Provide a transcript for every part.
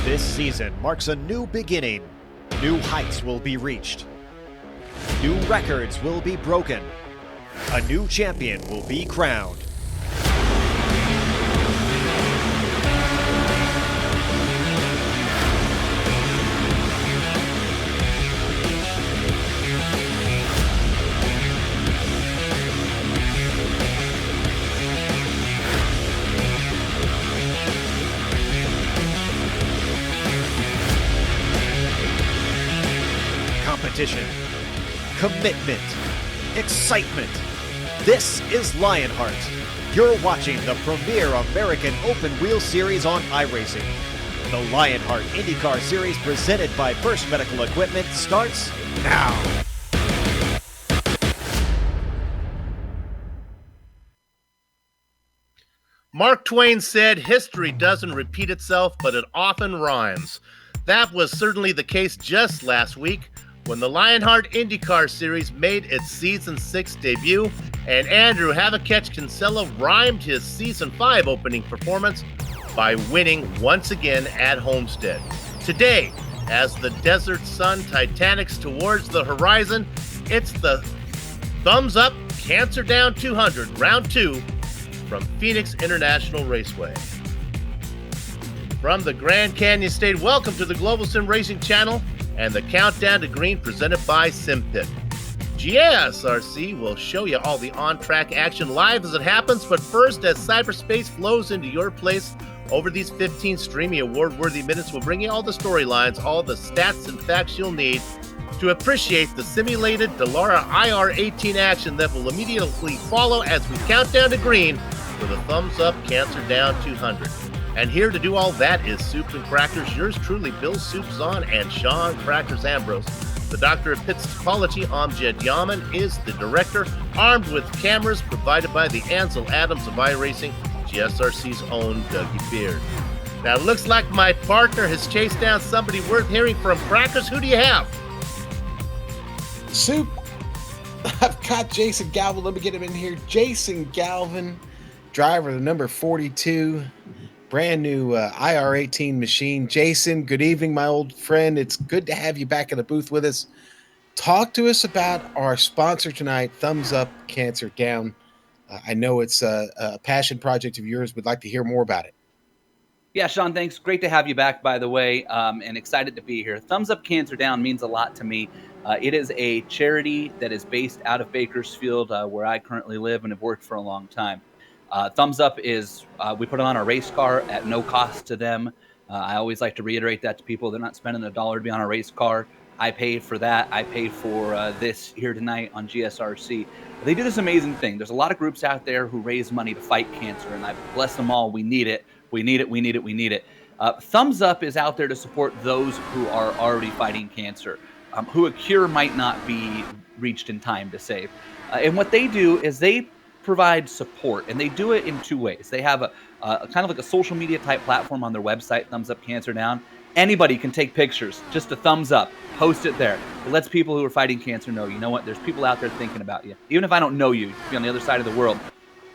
This season marks a new beginning. New heights will be reached. New records will be broken. A new champion will be crowned. Competition, commitment, excitement. This is Lionheart. You're watching the premier American open wheel series on iRacing. The Lionheart IndyCar Series presented by First Medical Equipment starts now. Mark Twain said, "History doesn't repeat itself, but it often rhymes." That was certainly the case just last week when the Lionheart IndyCar Series made its Season 6 debut, and Andrew Have-A-Catch Kinsella rhymed his Season 5 opening performance by winning once again at Homestead. Today, as the desert sun titanics towards the horizon, it's the Thumbs Up Cancer Down 200, Round 2, from Phoenix International Raceway. From the Grand Canyon State, welcome to the Global Sim Racing Channel and the Countdown to Green presented by SimPit. GSRC will show you all the on-track action live as it happens, but first, as cyberspace flows into your place, over these 15 streaming award-worthy minutes, we'll bring you all the storylines, all the stats and facts you'll need to appreciate the simulated Dallara IR18 action that will immediately follow as we count down to green for the Thumbs Up Cancer Down 200. And here to do all that is Soups and Crackers, yours truly, Bill Soups On and Sean Crackers Ambrose. The Doctor of Pit Topology, Amjad Yaman, is the director, armed with cameras provided by the Ansel Adams of iRacing, GSRC's own Dougie Beard. Now, it looks like my partner has chased down somebody worth hearing from. Crackers, who do you have? Soup, I've got Jason Galvin. Let me get him in here. Jason Galvin, driver of the number 42. Brand new IR18 machine. Jason, good evening, my old friend. It's good to have you back in the booth with us. Talk to us about our sponsor tonight, Thumbs Up Cancer Down. I know it's a passion project of yours. We'd like to hear more about it. Yeah, Sean, thanks. Great to have you back, by the way, and excited to be here. Thumbs Up Cancer Down means a lot to me. It is a charity that is based out of Bakersfield, where I currently live and have worked for a long time. Thumbs Up is, we put it on a race car at no cost to them. I always like to reiterate that to people. They're not spending $1 to be on a race car. I pay for that. I pay for this here tonight on GSRC. They do this amazing thing. There's a lot of groups out there who raise money to fight cancer, and I bless them all. We need it. We need it. We need it. We need it. Thumbs Up is out there to support those who are already fighting cancer, who a cure might not be reached in time to save. And what they do is they provide support, and they do it in two ways. They have a kind of like a social media type platform on their website, Thumbs Up Cancer Down. Anybody can take pictures, just a thumbs up, post it there. It lets people who are fighting cancer know, you know what, there's people out there thinking about you. Even if I don't know you, you could be on the other side of the world,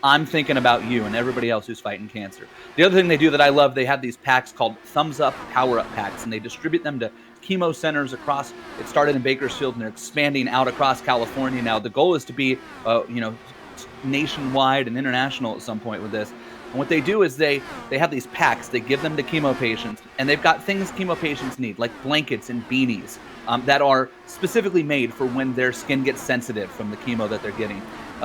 I'm thinking about you and everybody else who's fighting cancer. The other thing they do that I love, they have these packs called Thumbs Up Power Up Packs, and they distribute them to chemo centers across. It started in Bakersfield, and they're expanding out across California now. The goal is to be, nationwide and international at some point with this. And what they do is they have these packs. They give them to chemo patients, and they've got things chemo patients need, like blankets and beanies that are specifically made for when their skin gets sensitive from the chemo that they're getting.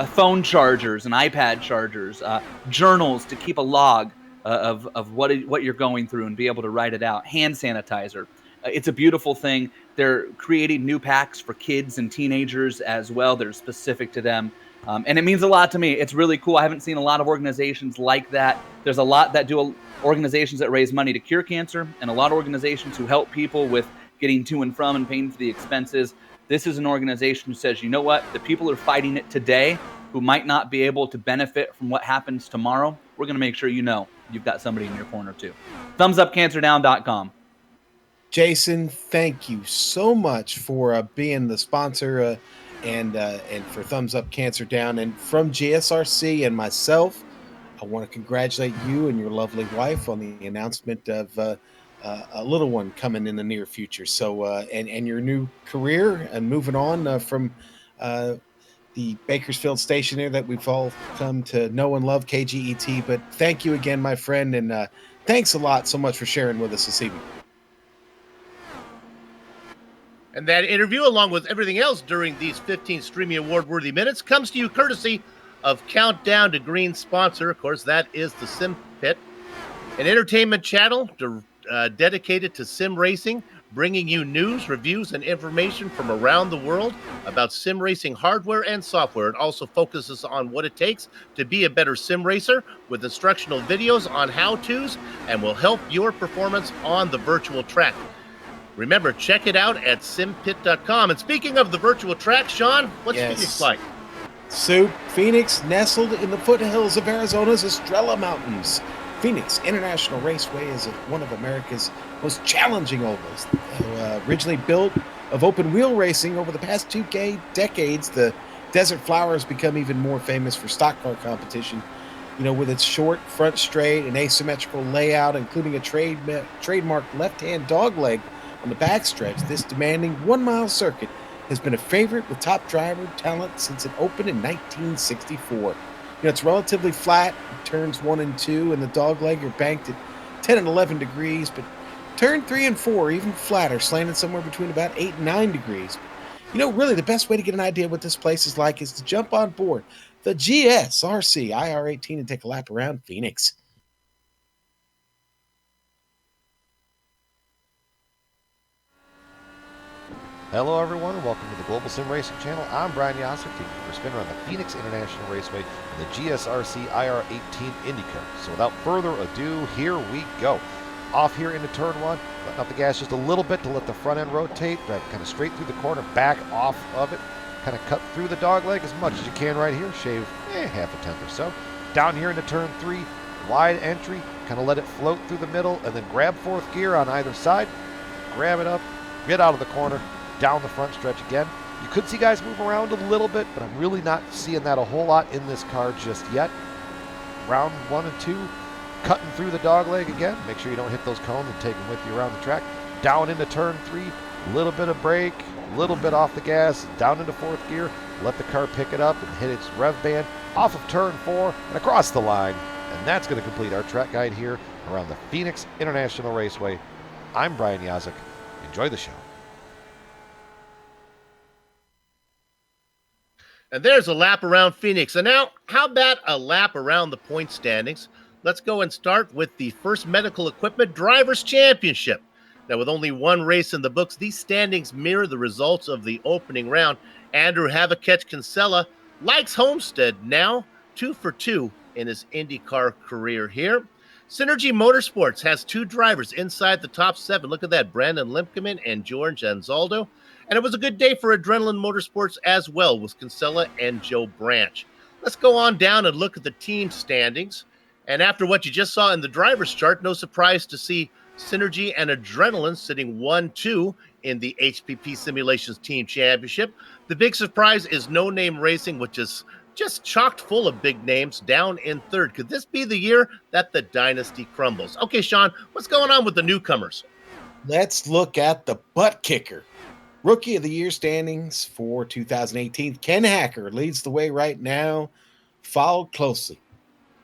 Phone chargers and iPad chargers, journals to keep a log of what you're going through and be able to write it out, hand sanitizer. It's a beautiful thing. They're creating new packs for kids and teenagers as well. They're specific to them. And it means a lot to me. It's really cool. I haven't seen a lot of organizations like that. There's a lot that do organizations that raise money to cure cancer, and a lot of organizations who help people with getting to and from and paying for the expenses. This is an organization who says, you know what? The people who are fighting it today who might not be able to benefit from what happens tomorrow, we're going to make sure you know you've got somebody in your corner too. ThumbsUpCancerDown.com. Jason, thank you so much for being the sponsor and for Thumbs Up Cancer Down. And from GSRC and myself, I want to congratulate you and your lovely wife on the announcement of a little one coming in the near future. So, and your new career and moving on from uh, the Bakersfield station there that we've all come to know and love, KGET. But thank you again, my friend, and thanks a lot so much for sharing with us this evening. And that interview, along with everything else during these 15 streaming award-worthy minutes, comes to you courtesy of Countdown to Green sponsor. Of course, that is the Sim Pit, an entertainment channel dedicated to sim racing, bringing you news, reviews, and information from around the world about sim racing hardware and software. It also focuses on what it takes to be a better sim racer with instructional videos on how-tos and will help your performance on the virtual track. Remember, check it out at simpit.com. And speaking of the virtual track, Sean, what's Phoenix like? So, Phoenix, nestled in the foothills of Arizona's Estrella Mountains. Phoenix International Raceway is one of America's most challenging ovals. Originally built of open wheel racing, over the past 2 decades, the Desert Flower has become even more famous for stock car competition. You know, with its short front straight and asymmetrical layout, including a trademarked left-hand dogleg on the backstretch, this demanding 1-mile circuit has been a favorite with top driver talent since it opened in 1964. You know, it's relatively flat. Turns 1 and 2 and the dogleg are banked at 10 and 11 degrees, but turn 3 and 4 even flatter, slanted somewhere between about 8 and 9 degrees. You know, really the best way to get an idea what this place is like is to jump on board the GSRC IR18 and take a lap around Phoenix. Hello everyone and welcome to the Global Sim Racing Channel. I'm Brian Yasek, taking you for a spin around the Phoenix International Raceway and the GSRC IR18 IndyCar. So without further ado, here we go. Off here into turn 1, letting up the gas just a little bit to let the front end rotate, drive kind of straight through the corner, back off of it, kind of cut through the dogleg as much as you can right here, shave half a tenth or so. Down here into turn 3, wide entry, kind of let it float through the middle and then grab 4th gear on either side, grab it up, get out of the corner, down the front stretch again. You could see guys move around a little bit, but I'm really not seeing that a whole lot in this car just yet. Round 1 and 2, cutting through the dogleg again. Make sure you don't hit those cones and take them with you around the track. Down into turn 3, a little bit of brake, a little bit off the gas, down into 4th gear. Let the car pick it up and hit its rev band off of turn 4 and across the line. And that's going to complete our track guide here around the Phoenix International Raceway. I'm Brian Yasek. Enjoy the show. And there's a lap around Phoenix. And now, how about a lap around the point standings? Let's go and start with the first medical equipment drivers championship. Now, with only one race in the books, these standings mirror the results of the opening round. Andrew Havakech Kinsella likes Homestead now, 2 for 2 in his IndyCar career here. Synergy Motorsports has 2 drivers inside the top 7. Look at that, Brandon Limkeman and George Anzaldo. And it was a good day for Adrenaline Motorsports as well, with Kinsella and Joe Branch. Let's go on down and look at the team standings. And after what you just saw in the driver's chart, no surprise to see Synergy and Adrenaline sitting 1-2 in the HPP Simulations Team Championship. The big surprise is No Name Racing, which is just chocked full of big names, down in 3rd. Could this be the year that the dynasty crumbles? Okay, Sean, what's going on with the newcomers? Let's look at the butt kicker. Rookie of the Year standings for 2018. Ken Hacker leads the way right now, followed closely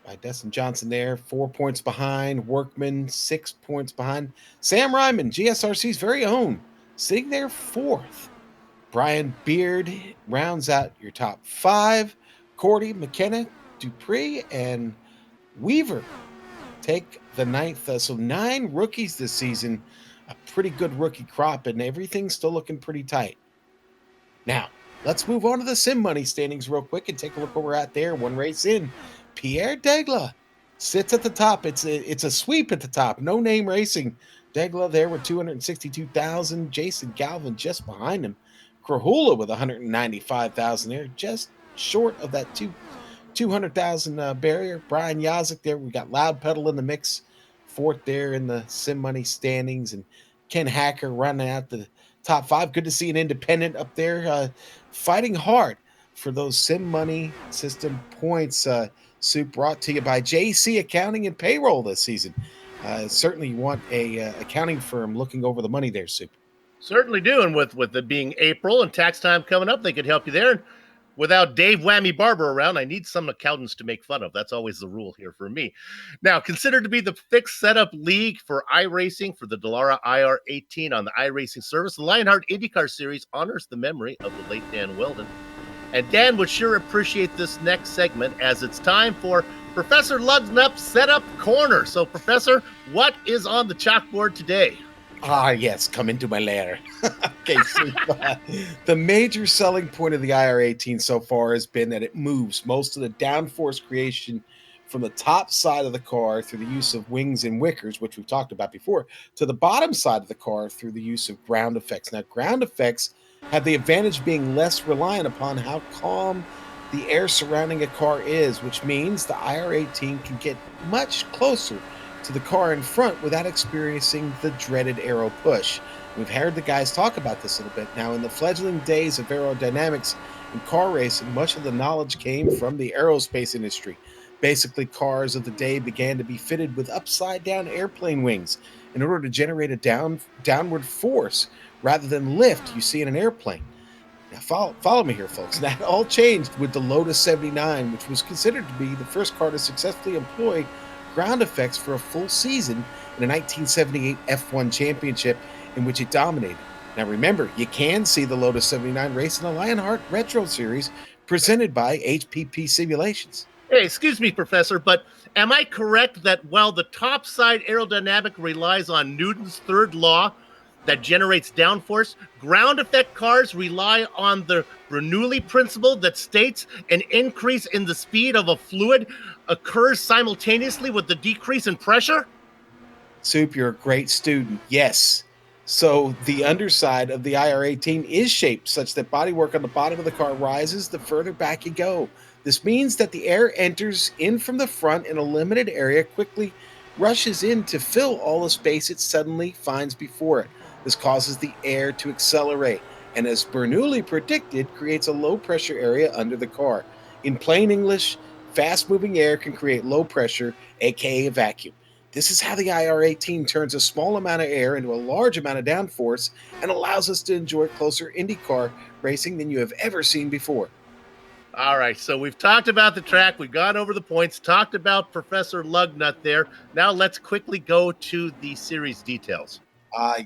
by Destin Johnson there, 4 points behind. Workman, 6 points behind. Sam Ryman, GSRC's very own, sitting there 4th. Brian Beard rounds out your top 5. Cordy, McKenna, Dupree, and Weaver take the 9th. So 9 rookies this season. A pretty good rookie crop, and everything's still looking pretty tight. Now, let's move on to the Sim Money standings real quick and take a look where we're at there. 1 race in. Pierre Degla sits at the top. It's a sweep at the top. No Name Racing. Degla there with 262,000. Jason Galvin just behind him. Krahula with 195,000 there, just short of that 200,000 barrier. Brian Yazek there. We got Loud Pedal in the mix, 4th there in the Sim Money standings, and Ken Hacker running out the top 5. Good to see an independent up there fighting hard for those Sim Money System points. Soup brought to you by JC Accounting and Payroll this season. Certainly you want a accounting firm looking over the money there, Soup. Certainly do. And with it being April and tax time coming up, they could help you there. And without Dave Whammy Barber around, I need some accountants to make fun of. That's always the rule here for me. Now, considered to be the fixed setup league for iRacing for the Dallara IR18 on the iRacing service, the Lionheart IndyCar Series honors the memory of the late Dan Weldon. And Dan would sure appreciate this next segment, as it's time for Professor Lugnup's Setup Corner. So, Professor, what is on the chalkboard today? Yes, come into my lair. Okay, so the major selling point of the IR18 so far has been that it moves most of the downforce creation from the top side of the car through the use of wings and wickers, which we've talked about before, to the bottom side of the car through the use of ground effects. Now, ground effects have the advantage of being less reliant upon how calm the air surrounding a car is, which means the IR18 can get much closer to the car in front without experiencing the dreaded aero push. We've heard the guys talk about this a little bit. Now, in the fledgling days of aerodynamics in car racing, much of the knowledge came from the aerospace industry. Basically, cars of the day began to be fitted with upside-down airplane wings in order to generate a downward force rather than lift you see in an airplane. Now, follow me here, folks. That all changed with the Lotus 79, which was considered to be the first car to successfully employ ground effects for a full season in a 1978 F1 championship in which it dominated. Now remember, you can see the Lotus 79 race in the Lionheart Retro Series presented by HPP Simulations. Hey, excuse me, Professor, but am I correct that while the topside aerodynamic relies on Newton's third law that generates downforce, ground effect cars rely on the Bernoulli principle that states an increase in the speed of a fluid occurs simultaneously with the decrease in pressure? Soup, you're a great student. Yes. So the underside of the IR18 is shaped such that bodywork on the bottom of the car rises the further back you go. This means that the air enters in from the front in a limited area, quickly rushes in to fill all the space it suddenly finds before it. This causes the air to accelerate, and as Bernoulli predicted, creates a low pressure area under the car. In plain English, fast moving air can create low pressure, aka a vacuum. This is how the IR18 turns a small amount of air into a large amount of downforce and allows us to enjoy closer IndyCar racing than you have ever seen before. All right, so we've talked about the track, we've gone over the points, talked about Professor Lugnut there. Now let's quickly go to the series details.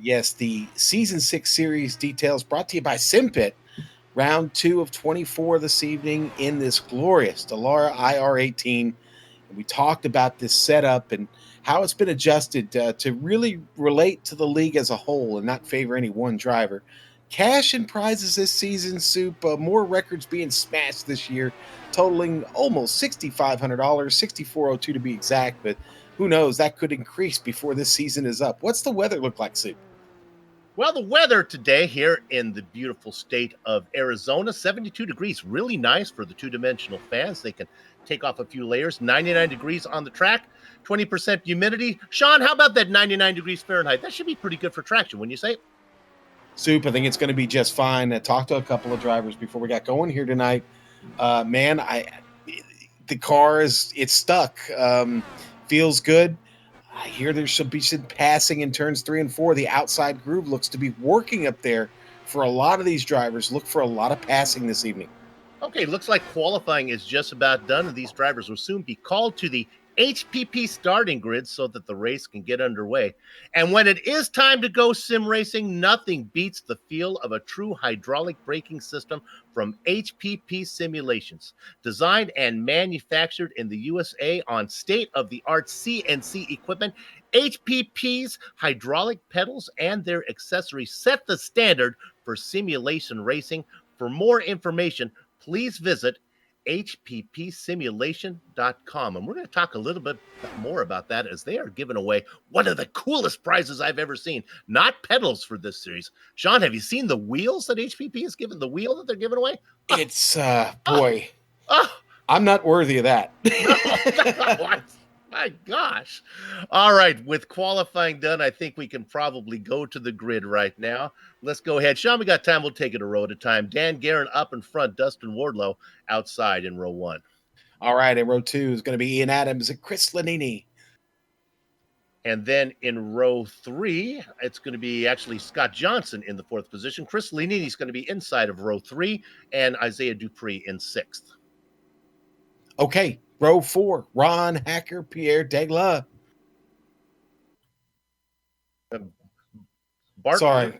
Yes, the Season 6 series details brought to you by SimPit. Round 2 of 24 this evening in this glorious Dallara IR18. And we talked about this setup and how it's been adjusted to really relate to the league as a whole and not favor any one driver. Cash and prizes this season, Soup. More records being smashed this year, totaling almost $6,500, $6,402 to be exact. But who knows? That could increase before this season is up. What's the weather look like, Soup? Well, the weather today here in the beautiful state of Arizona, 72 degrees, really nice for the two-dimensional fans. They can take off a few layers. 99 degrees on the track, 20% humidity. Sean, how about that 99 degrees Fahrenheit? That should be pretty good for traction, wouldn't you say? Soup, I think it's going to be just fine. I talked to a couple of drivers before we got going here tonight. Man, the car it's stuck. Feels good. I hear there should be some passing in turns 3 and 4. The outside groove looks to be working up there for a lot of these drivers. Look for a lot of passing this evening. Okay, looks like qualifying is just about done, and these drivers will soon be called to the HPP starting grid so that the race can get underway. And when it is time to go sim racing, nothing beats the feel of a true hydraulic braking system from HPP Simulations. Designed and manufactured in the USA on state-of-the-art CNC equipment, HPP's hydraulic pedals and their accessories set the standard for simulation racing. For more information, please visit hppsimulation.com. And we're going to talk a little bit more about that, as they are giving away one of the coolest prizes I've ever seen. Not pedals for this series. Sean, have you seen the wheels that HPP is giving? The wheel that they're giving away? It's, boy, I'm not worthy of that. My gosh. All right. With qualifying done, I think we can probably go to the grid right now. Let's go ahead. Sean, we got time. We'll take it a row at a time. Dan Guerin up in front, Dustin Wardlow outside in row 1. All right, in row 2 is going to be Ian Adams and Chris Lanini. And then in row 3, it's going to be actually Scott Johnson in the 4th position. Chris Lanini is going to be inside of row 3, and Isaiah Dupree in 6th. Okay, row 4, Ron Hacker, Pierre Degla. Sorry,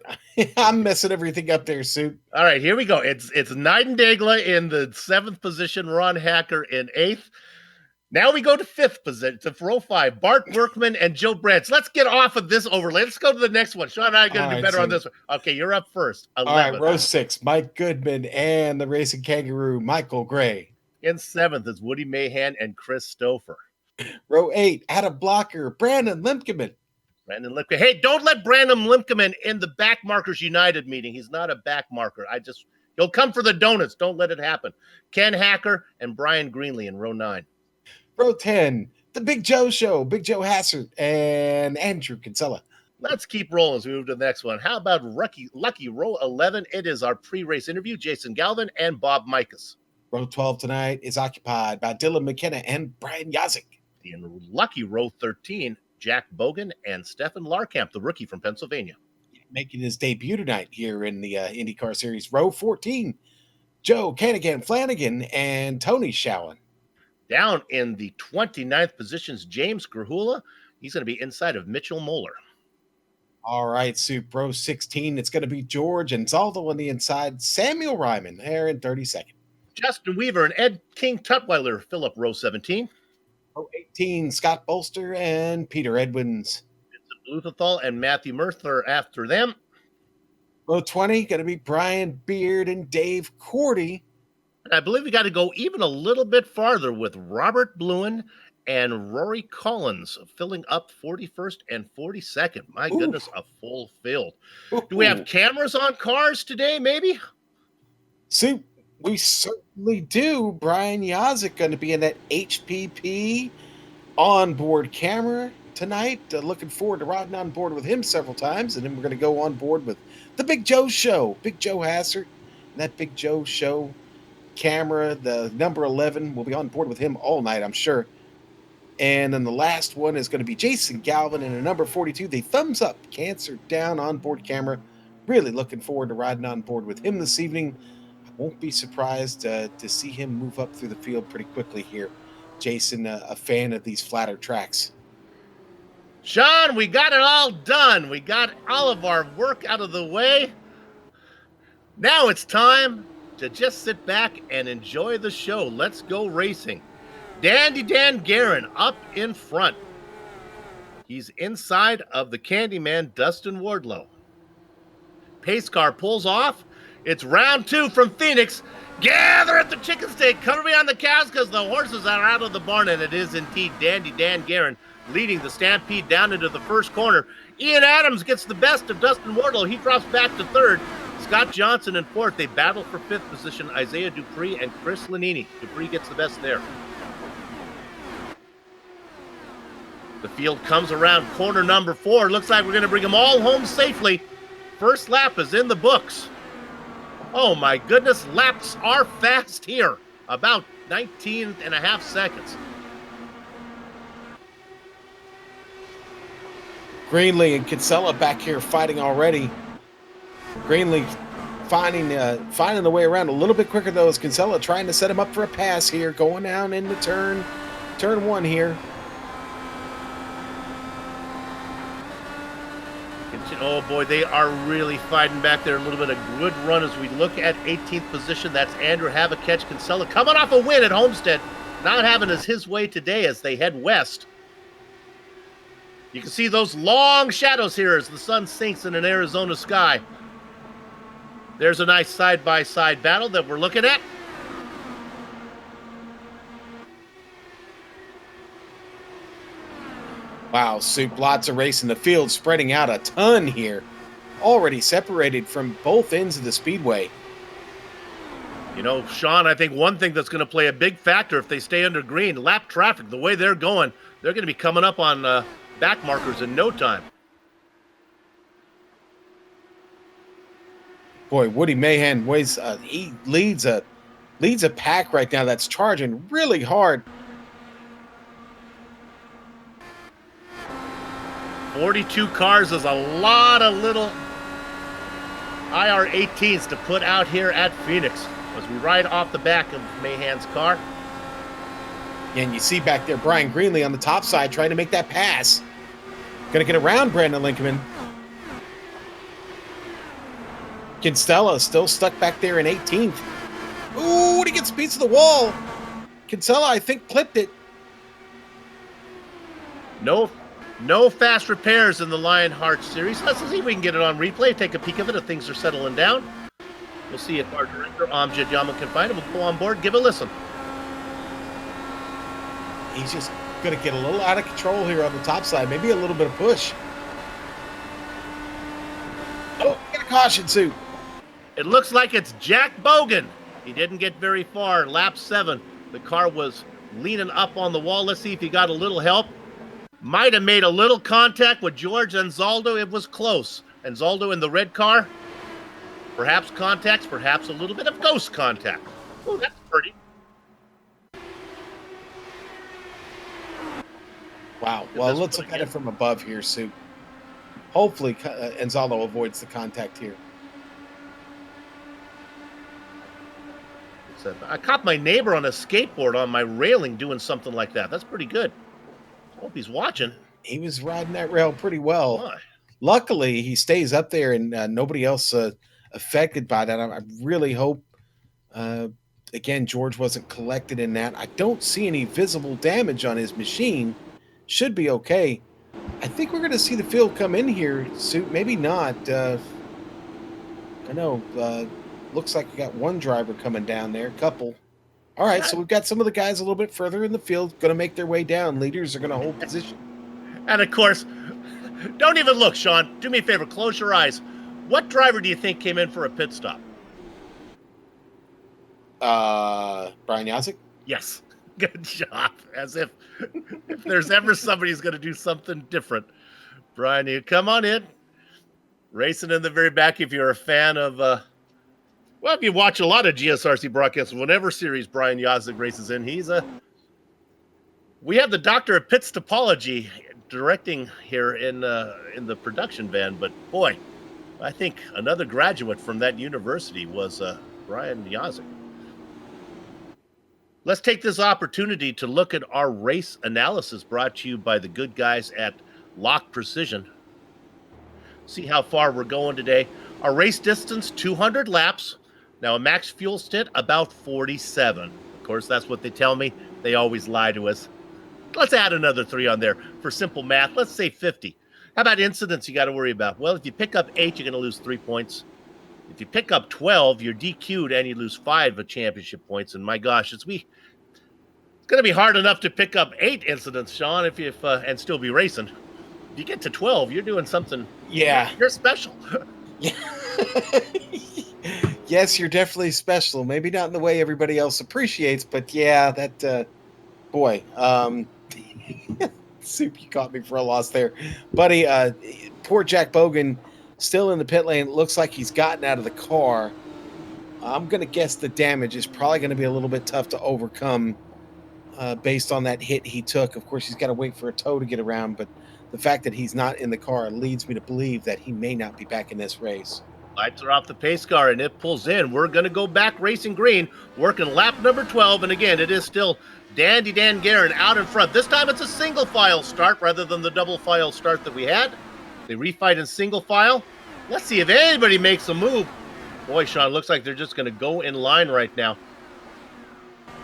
I'm messing everything up there, Soup. All right, here we go. It's Neidendegla in the 7th position, Ron Hacker in 8th. Now we go to 5th position, to row 5, Bart Workman and Joe Branch. Let's get off of this overlay. Let's go to the next one. Sean and I are going to do better on this one. Okay, you're up first. 11th. All right, row 6, Mike Goodman and the Racing Kangaroo, Michael Gray. In 7th is Woody Mahan and Chris Stouffer. Row 8, Adam Blocker, Brandon Limkeman. Brandon Limkeman. Hey, don't let Brandon Limkeman in the Back Markers United meeting. He's not a back marker. He'll come for the donuts. Don't let it happen. Ken Hacker and Brian Greenlee in row 9. Row 10, the Big Joe Show, Big Joe Hassert and Andrew Kinsella. Let's keep rolling as we move to the next one. How about lucky row 11? It is our pre-race interview, Jason Galvin and Bob Mikas. Row 12 tonight is occupied by Dylan McKenna and Brian Yazik. In lucky row 13, Jack Bogan and Stefan Larkamp, the rookie from Pennsylvania. Making his debut tonight here in the IndyCar Series. Row 14, Joe Canagan Flanagan and Tony Showen. Down in the 29th positions, James Grahula. He's going to be inside of Mitchell Moeller. All right, Soup, row 16, it's going to be George and Zaldo on the inside. Samuel Ryman there in 32nd. Justin Weaver and Ed King Tutwiler fill up row 17. Row 18, Scott Bolster and Peter Edwins. Vincent Blumenthal and Matthew Merther after them. Row 20, going to be Brian Beard and Dave Cordy. And I believe we got to go even a little bit farther with Robert Bluen and Rory Collins filling up 41st and 42nd. My goodness, a full field. Do we have cameras on cars today, maybe? Soup, we certainly do. Brian Yazik going to be in that HPP onboard camera tonight. Looking forward to riding on board with him several times. And then we're going to go on board with the Big Joe Show, Big Joe Hassert. And that Big Joe Show camera, the number 11, will be on board with him all night, I'm sure. And then the last one is going to be Jason Galvin in a number 42, the thumbs up, cancer down onboard camera. Really looking forward to riding on board with him this evening. I won't be surprised to see him move up through the field pretty quickly here. Jason, a fan of these flatter tracks. Sean, we got it all done. We got all of our work out of the way. Now it's time to just sit back and enjoy the show. Let's go racing. Dandy Dan Guerin up in front. He's inside of the Candyman, Dustin Wardlow. Pace car pulls off. It's round 2 from Phoenix. Gather at the chicken steak. Cover me on the cows because the horses are out of the barn. And it is indeed Dandy Dan Guerin leading the stampede down into the first corner. Ian Adams gets the best of Dustin Wardlow. He drops back to 3rd. Scott Johnson in 4th. They battle for 5th position. Isaiah Dupree and Chris Lanini. Dupree gets the best there. The field comes around corner number 4. Looks like we're going to bring them all home safely. First lap is in the books. Oh my goodness, laps are fast here. About 19 and a half seconds. Greenlee and Kinsella back here fighting already. Greenlee finding the way around a little bit quicker though as Kinsella trying to set him up for a pass here, going down into turn 1 here. Oh boy, they are really fighting back there. A little bit of good run as we look at 18th position. That's Andrew Havakech Kinsella coming off a win at Homestead. Not having his way today as they head west. You can see those long shadows here as the sun sinks in an Arizona sky. There's a nice side-by-side battle that we're looking at. Wow, Soup, lots of race in the field, spreading out a ton here. Already separated from both ends of the speedway. You know, Sean, I think one thing that's going to play a big factor if they stay under green, lap traffic, the way they're going, They're going to be coming up on back markers in no time. Boy, Woody Mahan he leads a pack right now that's charging really hard. 42 cars is a lot of little IR-18s to put out here at Phoenix as we ride off the back of Mahan's car. And you see back there Brian Greenlee on the top side trying to make that pass. Going to get around Brandon Lincoln. Kinsella still stuck back there in 18th. Ooh, he gets a piece of the wall. Kinsella, I think, clipped it. No fast repairs in the Lionheart Series. Let's see if we can get it on replay, take a peek of it if things are settling down. We'll see if our director, Amjad Yaman, can find it. We'll go on board, give it a listen. He's just going to get a little out of control here on the top side. Maybe a little bit of push. Oh, get a caution suit. It looks like it's Jack Bogan. He didn't get very far. Lap 7. The car was leaning up on the wall. Let's see if he got a little help. Might have made a little contact with George Anzaldo. It was close. Anzaldo in the red car. Perhaps contacts, perhaps a little bit of ghost contact. Oh, that's pretty. Wow. Well, let's look at it from above here, Sue. Hopefully, Anzaldo avoids the contact here. I caught my neighbor on a skateboard on my railing doing something like that. That's pretty good. Hope he's watching. He was riding that rail pretty well. Why? Luckily, he stays up there and nobody else affected by that. I really hope, again, George wasn't collected in that. I don't see any visible damage on his machine. Should be okay. I think we're going to see the field come in here soon. Maybe not. I know. Looks like we got one driver coming down there. Couple. All right, so we've got some of the guys a little bit further in the field going to make their way down. Leaders are going to hold position. And, of course, don't even look, Sean. Do me a favor. Close your eyes. What driver do you think came in for a pit stop? Brian Yazik? Yes. Good job. As if there's ever somebody who's going to do something different. Brian, you come on in. Racing in the very back if you're a fan of, well, if you watch a lot of GSRC broadcasts, whatever series Brian Yazik races in, we have the doctor of pit topology directing here in the production van. But boy, I think another graduate from that university was Brian Yazik. Let's take this opportunity to look at our race analysis brought to you by the good guys at Lock Precision. See how far we're going today. Our race distance, 200 laps. Now, a max fuel stint, about 47. Of course, that's what they tell me. They always lie to us. Let's add another 3 on there. For simple math, let's say 50. How about incidents you got to worry about? Well, if you pick up 8, you're going to lose 3 points. If you pick up 12, you're DQ'd and you lose 5 of championship points. And my gosh, it's going to be hard enough to pick up 8 incidents, Sean, if and still be racing. If you get to 12, you're doing something. Yeah. You're special. Yeah. Yes, you're definitely special. Maybe not in the way everybody else appreciates, but yeah, that, boy, Soup, you caught me for a loss there. Buddy, poor Jack Bogan still in the pit lane. Looks like he's gotten out of the car. I'm going to guess the damage is probably going to be a little bit tough to overcome based on that hit he took. Of course, he's got to wait for a tow to get around, but the fact that he's not in the car leads me to believe that he may not be back in this race. Lights are off the pace car, and it pulls in. We're going to go back racing green, working lap number 12. And again, it is still Dandy Dan Guerin out in front. This time it's a single file start rather than the double file start that we had. They refight in single file. Let's see if anybody makes a move. Boy, Sean, looks like they're just going to go in line right now.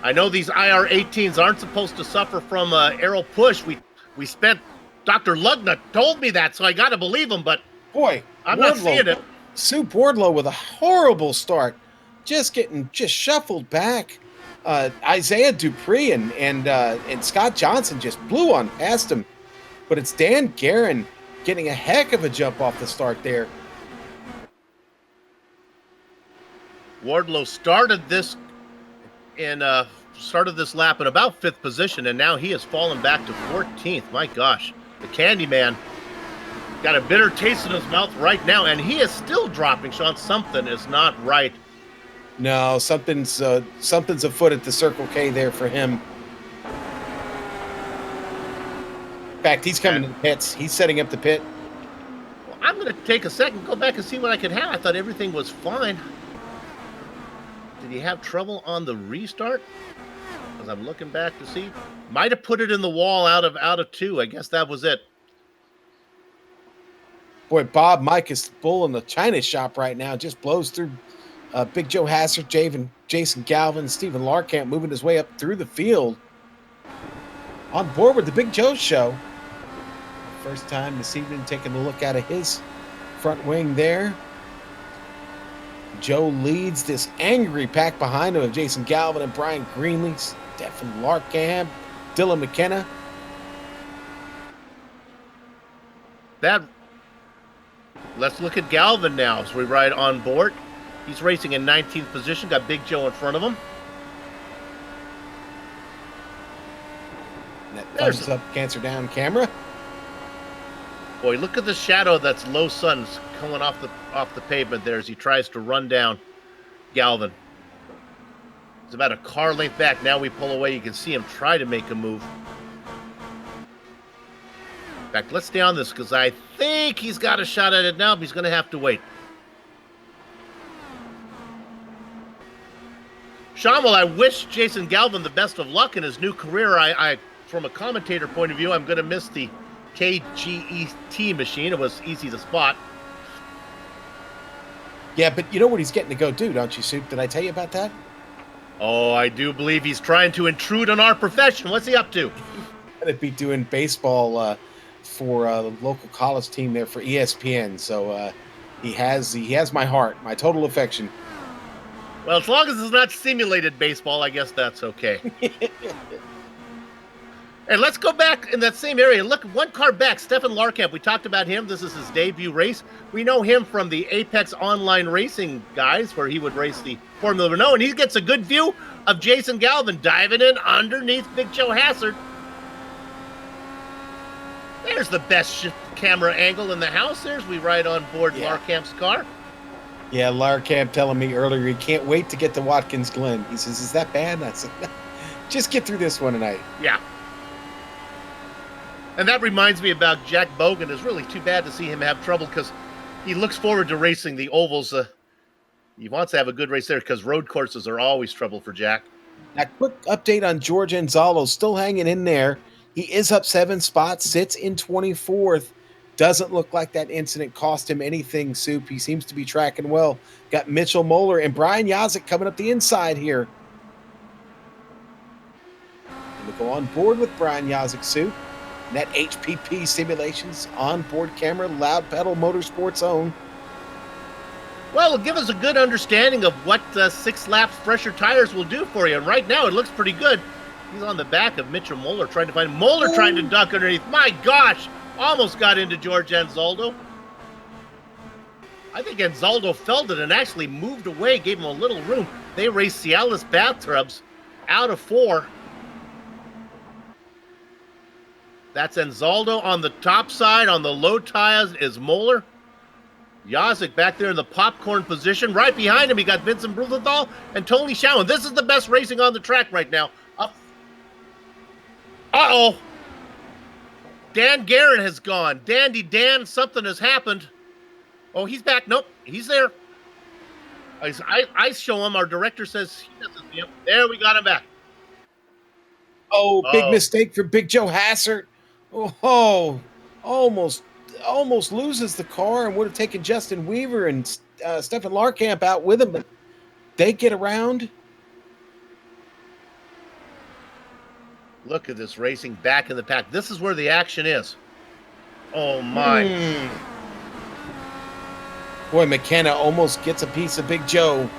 I know these IR-18s aren't supposed to suffer from aero push. We spent, Dr. Lugna told me that, so I got to believe him, but boy, I'm not seeing it. Sue Wardlow with a horrible start, just shuffled back. Isaiah Dupree and Scott Johnson just blew on past him, but it's Dan Guerin getting a heck of a jump off the start there. Wardlow started this in started this lap in about 5th position, and now he has fallen back to 14th. My gosh, the Candyman got a bitter taste in his mouth right now, and he is still dropping, Sean. Something is not right. No, something's afoot at the Circle K there for him. In fact, he's coming to the pits. He's setting up the pit. Well, I'm going to take a second, go back and see what I could have. I thought everything was fine. Did he have trouble on the restart? As I'm looking back to see, might have put it in the wall out of 2. I guess that was it. Boy, Bob Mike is bull in the China shop right now. Just blows through Big Joe Hassert, Jason Galvin, Stephen Larkamp moving his way up through the field. On board with the Big Joe show. First time this evening taking a look out of his front wing there. Joe leads this angry pack behind him of Jason Galvin and Brian Greenlee, Stephen Larkamp, Dylan McKenna. Let's look at Galvin now as we ride on board. He's racing in 19th position, got Big Joe in front of him. That thumbs up, cancer down camera. Boy, look at the shadow that's low sun's coming off the pavement there as he tries to run down Galvin. It's about a car length back. Now we pull away. You can see him try to make a move. In fact, let's stay on this because I think he's got a shot at it now, but he's going to have to wait. Sean, well, I wish Jason Galvin the best of luck in his new career. I from a commentator point of view, I'm going to miss the KGET machine. It was easy to spot. Yeah, but you know what he's getting to go do, don't you, Soup? Did I tell you about that? Oh, I do believe he's trying to intrude on our profession. What's he up to? Going to be doing baseball for the local college team there for ESPN. So he has my heart, my total affection. Well, as long as it's not simulated baseball, I guess that's okay. And let's go back in that same area. Look, one car back, Stephen Larkamp. We talked about him. This is his debut race. We know him from the Apex Online Racing guys, where he would race the Formula Renault, and he gets a good view of Jason Galvin diving in underneath Big Joe Hassert. There's the best camera angle in the house. There's we ride on board Larkamp's car. Yeah, Larkamp telling me earlier he can't wait to get to Watkins Glen. He says, "Is that bad?" I said, "Just get through this one tonight." Yeah. And that reminds me about Jack Bogan. It's really too bad to see him have trouble because he looks forward to racing the ovals. He wants to have a good race there because road courses are always trouble for Jack. Now, quick update on George Enzalo, still hanging in there. He is up 7 spots, sits in 24th. Doesn't look like that incident cost him anything, Soup. He seems to be tracking well. Got Mitchell Moeller and Brian Yazik coming up the inside here. And we go on board with Brian Yazik, Soup. And that HPP Simulations onboard camera, Loud Pedal Motorsports own. Well, it'll give us a good understanding of what 6 laps fresher tires will do for you. And right now, it looks pretty good. He's on the back of Mitchell Moeller trying to find Moeller trying to duck underneath. My gosh! Almost got into George Anzaldo. I think Anzaldo felt it and actually moved away, gave him a little room. They raced Cialis Bathtubs out of 4. That's Anzaldo on the top side. On the low tires is Moeller. Yazik back there in the popcorn position. Right behind him, he got Vincent Bruthal and Tony Schowen. This is the best racing on the track right now. Up. Uh-oh. Dan Guerin has gone. Dandy Dan, something has happened. Oh, he's back. Nope, he's there. I show him. Our director says he doesn't see him. There, we got him back. Oh, big mistake for Big Joe Hassert. Oh, almost loses the car and would have taken Justin Weaver and Stephen Larkamp out with him, but they get around. Look at this racing back in the pack. This is where the action is. Oh, my. Boy, McKenna almost gets a piece of Big Joe.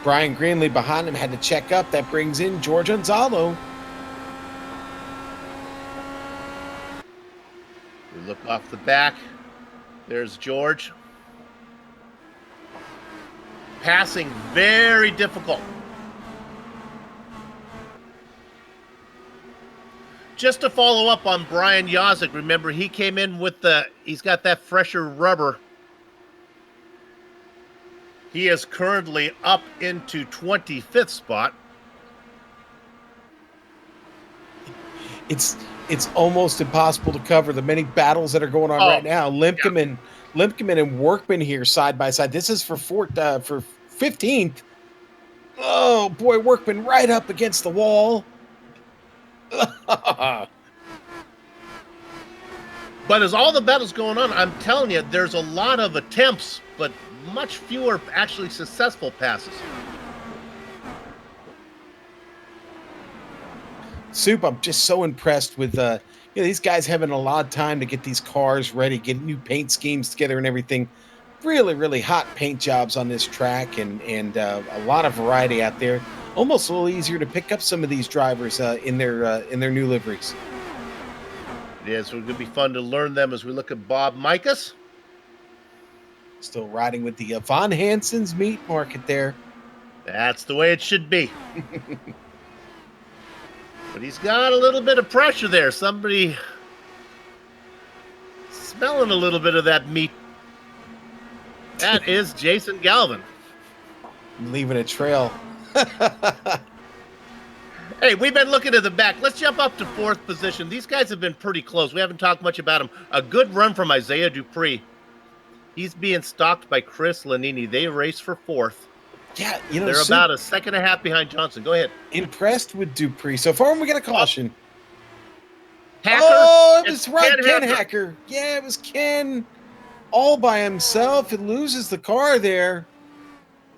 Brian Greenlee behind him had to check up. That brings in George Gonzalo. We look off the back. There's George. Passing very difficult. Just to follow up on Brian Yazik, remember he came in with he's got that fresher rubber. He is currently up into 25th spot. It's almost impossible to cover the many battles that are going on right now. Limpkeman and Workman here side by side. This is for 15th. Oh boy, Workman right up against the wall. But as all the battles going on, I'm telling you, there's a lot of attempts, but much fewer actually successful passes. Soup, I'm just so impressed with these guys having a lot of time to get these cars ready, get new paint schemes together and everything. Really, really hot paint jobs on this track and a lot of variety out there. Almost a little easier to pick up some of these drivers in their new liveries. It is. So it's going to be fun to learn them as we look at Bob Mikas. Still riding with the Von Hansen's meat market there. That's the way it should be. But he's got a little bit of pressure there. Somebody smelling a little bit of that meat. That is Jason Galvin. Leaving a trail. Hey, we've been looking at the back. Let's jump up to 4th position. These guys have been pretty close. We haven't talked much about them. A good run from Isaiah Dupree. He's being stalked by Chris Lanini. They race for 4th. Yeah, they're about a second and a half behind Johnson. Go ahead. Impressed with Dupree. So far, we get a caution. Hacker. Oh, it was right. Ken Hacker. Hacker. Yeah, it was Ken all by himself. It loses the car there.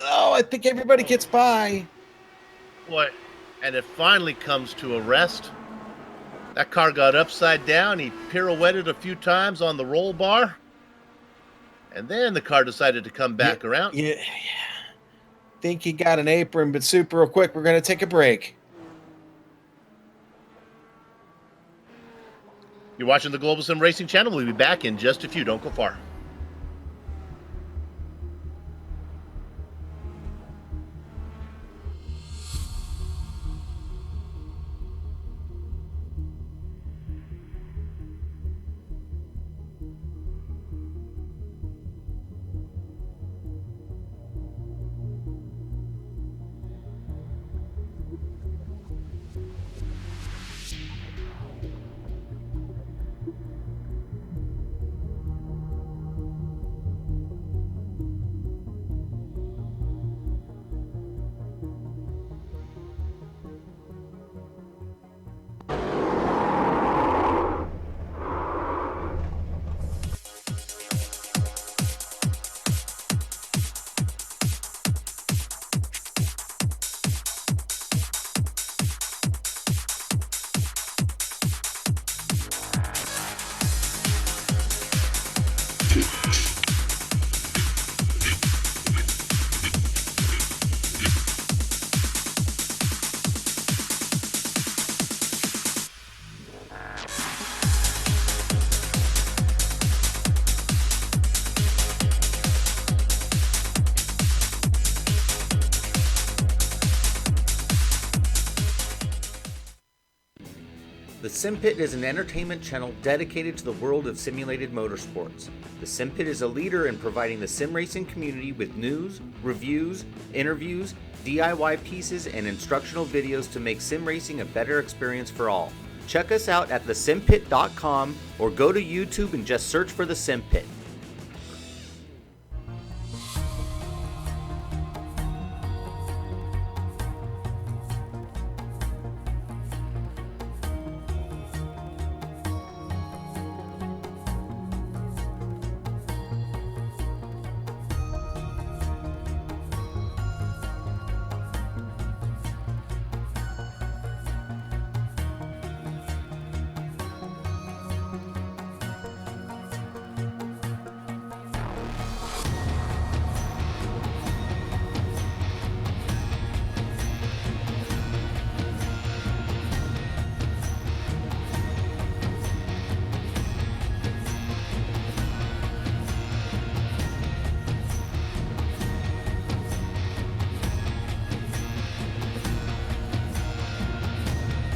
Oh, I think everybody gets by. Boy, and it finally comes to a rest. That car got upside down. He pirouetted a few times on the roll bar. And then the car decided to come back around. Yeah. Think he got an apron, but super real quick, we're going to take a break. You're watching the Global Sim Racing Channel. We'll be back in just a few. Don't go far. The Sim Pit is an entertainment channel dedicated to the world of simulated motorsports. The Sim Pit is a leader in providing the sim racing community with news, reviews, interviews, DIY pieces, and instructional videos to make sim racing a better experience for all. Check us out at thesimpit.com or go to YouTube and just search for The Sim Pit.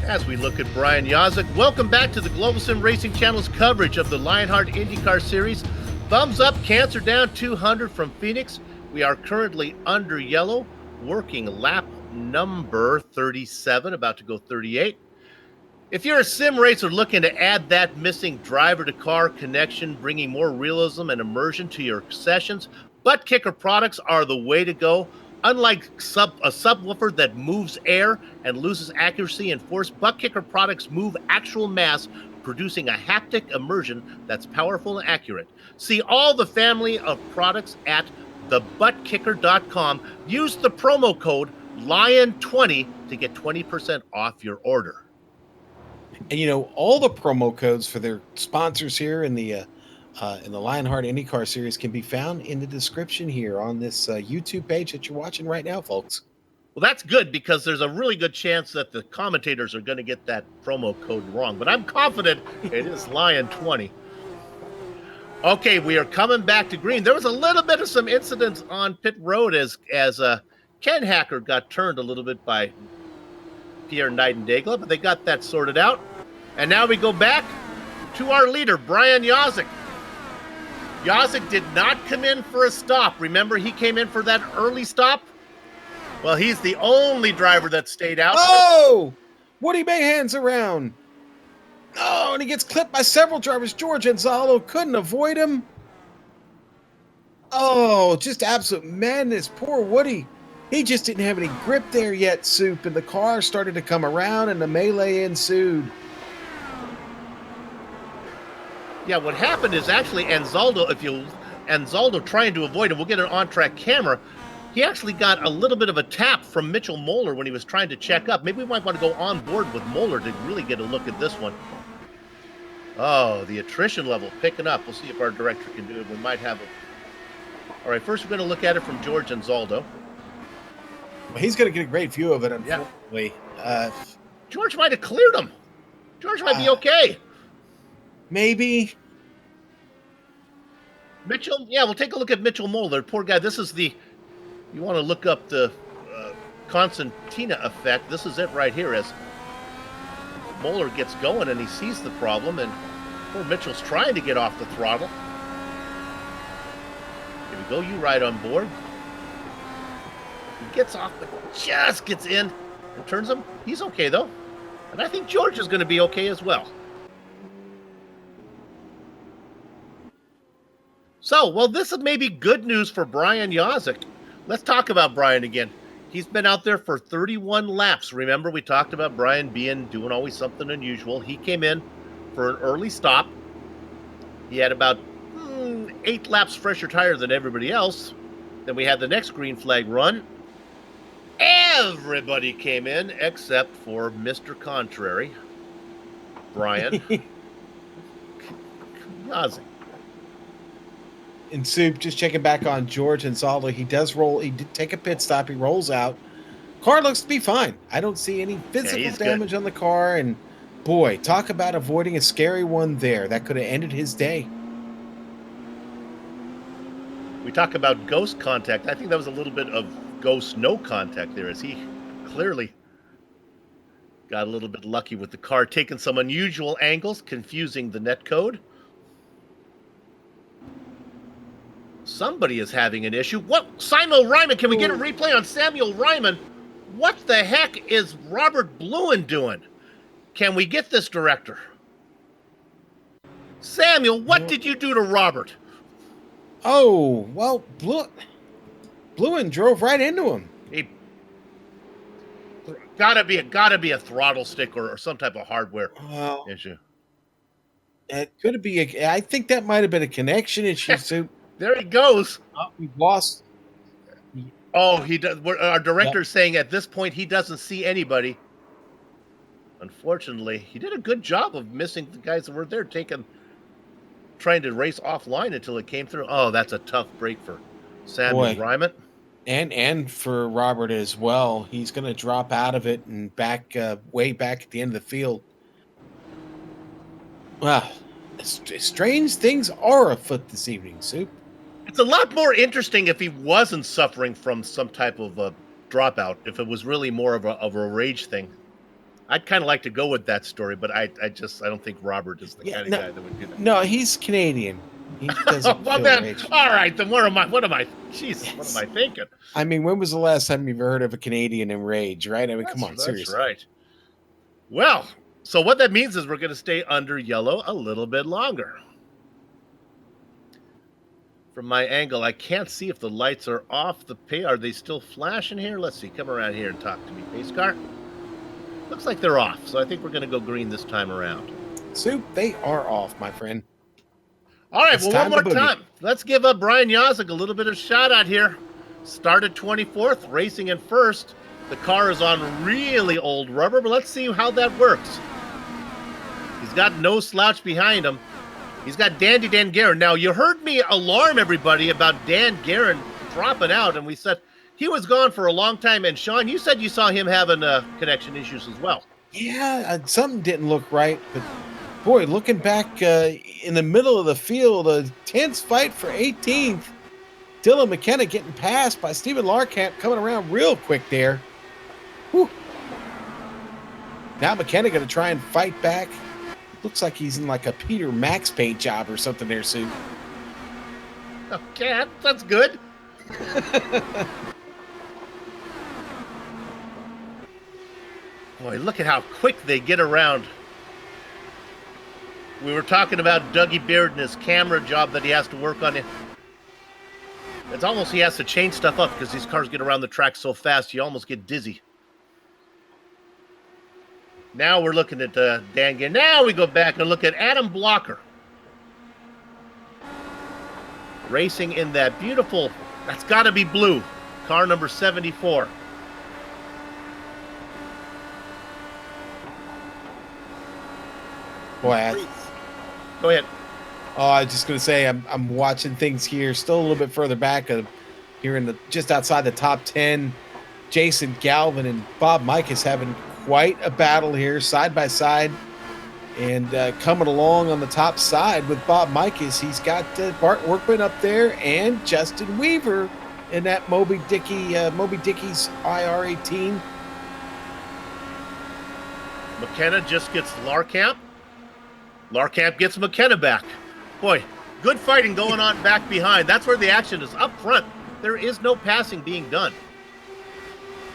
As we look at Brian Yazek, welcome back to the Global Sim Racing Channel's coverage of the Lionheart IndyCar Series. Thumbs up, Cancer down 200 from Phoenix. We are currently under yellow, working lap number 37, about to go 38. If you're a sim racer looking to add that missing driver-to-car connection, bringing more realism and immersion to your sessions, butt kicker products are the way to go. Unlike a subwoofer that moves air and loses accuracy and force, butt kicker products move actual mass, producing a haptic immersion that's powerful and accurate. See all the family of products at thebuttkicker.com. Use the promo code LION20 to get 20% off your order. And all the promo codes for their sponsors here in the Lionheart IndyCar Series can be found in the description here on this YouTube page that you're watching right now, folks. Well, that's good because there's a really good chance that the commentators are going to get that promo code wrong, but I'm confident it is Lion20. Okay, we are coming back to green. There was a little bit of some incidents on pit road as Ken Hacker got turned a little bit by Pierre Nightingale, but they got that sorted out. And now we go back to our leader, Brian Yazek. Yazek did not come in for a stop. Remember, he came in for that early stop? Well, he's the only driver that stayed out. Oh! Woody Mayhan's around. Oh, and he gets clipped by several drivers. George Gonzalo couldn't avoid him. Oh, just absolute madness. Poor Woody. He just didn't have any grip there yet, Soup, and the car started to come around and the melee ensued. Yeah, what happened is actually Anzaldo trying to avoid him, we'll get an on-track camera, he actually got a little bit of a tap from Mitchell Moeller when he was trying to check up. Maybe we might want to go on board with Moeller to really get a look at this one. Oh, the attrition level picking up. We'll see if our director can do it. We might have it. All right, first we're going to look at it from George Anzaldo. Well, he's going to get a great view of it, unfortunately. Yeah. George might have cleared him. George might be okay. Maybe. Mitchell, yeah, we'll take a look at Mitchell Moeller. Poor guy. This is you want to look up the Constantina effect. This is it right here as Moeller gets going and he sees the problem, and poor Mitchell's trying to get off the throttle. Here we go. You ride on board. He gets off, but just gets in and turns him. He's okay, though. And I think George is going to be okay as well. So, well, this is maybe good news for Brian Yazek. Let's talk about Brian again. He's been out there for 31 laps. Remember, we talked about Brian doing always something unusual. He came in for an early stop. He had about 8 laps fresher tire than everybody else. Then we had the next green flag run. Everybody came in except for Mr. Contrary, Brian Yazek. And Soup, just checking back on George Anzaldo, he did take a pit stop. He rolls out. Car looks to be fine. I don't see any physical damage on the car. And boy, talk about avoiding a scary one there. That could have ended his day. We talk about ghost contact. I think that was a little bit of ghost no contact there, as he clearly got a little bit lucky with the car, taking some unusual angles, confusing the net code. Somebody is having an issue. What? Samuel Ryman, can we get a replay on Samuel Ryman? What the heck is Robert Bluen doing? Can we get this, director? Samuel, what did you do to Robert? Oh, well, Bluen drove right into him. He gotta be a throttle stick or some type of hardware issue. It could be I think that might have been a connection issue, Soup. There he goes. We've lost. Oh, he does. Our director's saying at this point he doesn't see anybody. Unfortunately, he did a good job of missing the guys that were there, trying to race offline until it came through. Oh, that's a tough break for Samuel Ryman. And for Robert as well. He's going to drop out of it and way back at the end of the field. Wow. Strange things are afoot this evening, Soup. It's a lot more interesting if he wasn't suffering from some type of a dropout, if it was really more of a rage thing. I'd kind of like to go with that story, but I don't think Robert is the kind of guy that would do that. No, he's Canadian. He doesn't Well, feel then, rage. all right, then what am I Jesus, what am I thinking? I mean, when was the last time you've heard of a Canadian in rage, right? I mean, come on, That's seriously. right. Well, so what that means is we're going to stay under yellow a little bit longer. From my angle, I can't see if the lights are off the pay. Are they still flashing here? Let's see. Come around here and talk to me, pace car. Looks like they're off, so I think we're going to go green this time around. Soup, they are off, my friend. All right, It's well, time one to more boogie. time. Let's give up Brian Yazek a little bit of shout out here. Started 24th, racing in first. The car is on really old rubber, but let's see how that works. He's got no slouch behind him. He's got Dandy Dan Guerin. Now, you heard me alarm everybody about Dan Guerin dropping out, and we said he was gone for a long time. And Sean, you said you saw him having connection issues as well. Yeah, something didn't look right, but boy, looking back in the middle of the field, a tense fight for 18th. Dylan McKenna getting passed by Stephen Larkamp, coming around real quick there. Whew. Now McKenna going to try and fight back. Looks like he's in like a Peter Max paint job or something there, Sue. Okay, that's good. Boy, look at how quick they get around. We were talking about Dougie Beard and his camera job that he has to work on. It's almost he has to change stuff up because these cars get around the track so fast, you almost get dizzy. Now we're looking at Dan Guerin. Now we go back and look at Adam Blocker. Racing in that beautiful, that's got to be blue, car number 74. Boy, Go ahead. oh, I was just going to say I'm watching things here, still a little bit further back, here in the just outside the top 10. Jason Galvin and Bob Mikas having quite a battle here, side by side, and coming along on the top side with Bob Mikas. He's got Bart Workman up there and Justin Weaver in that Moby Dickey's IR18. McKenna just gets Larkamp. Larkamp gets McKenna back. Boy, good fighting going on back behind. That's where the action is up front. There is no passing being done.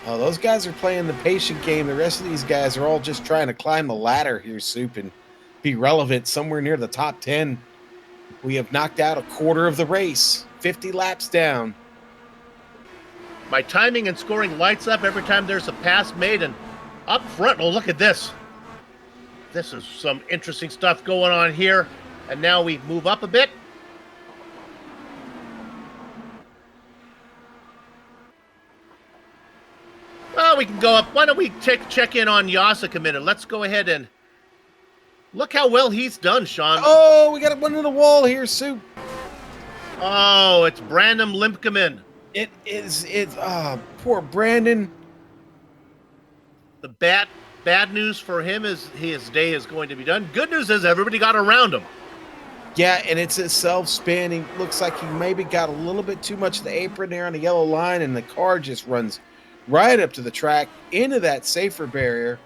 Oh, those guys are playing the patient game. The rest of these guys are all just trying to climb the ladder here, Soup, and be relevant somewhere near the top 10. We have knocked out a quarter of the race, 50 laps down. My timing and scoring lights up every time there's a pass made, and up front, oh, look at this. This is some interesting stuff going on here. And now we move up a bit. Well, we can go up. Why don't we check in on Yazek a minute? Let's go ahead and look how well he's done, Sean. Oh, we got one in the wall here, Soup. Oh, it's Brandon Limpkeman. It's poor Brandon. The bad news for him is his day is going to be done. Good news is everybody got around him. Yeah, and it's a self-spin. He looks like he maybe got a little bit too much of the apron there on the yellow line, and the car just runs right up to the track into that safer barrier.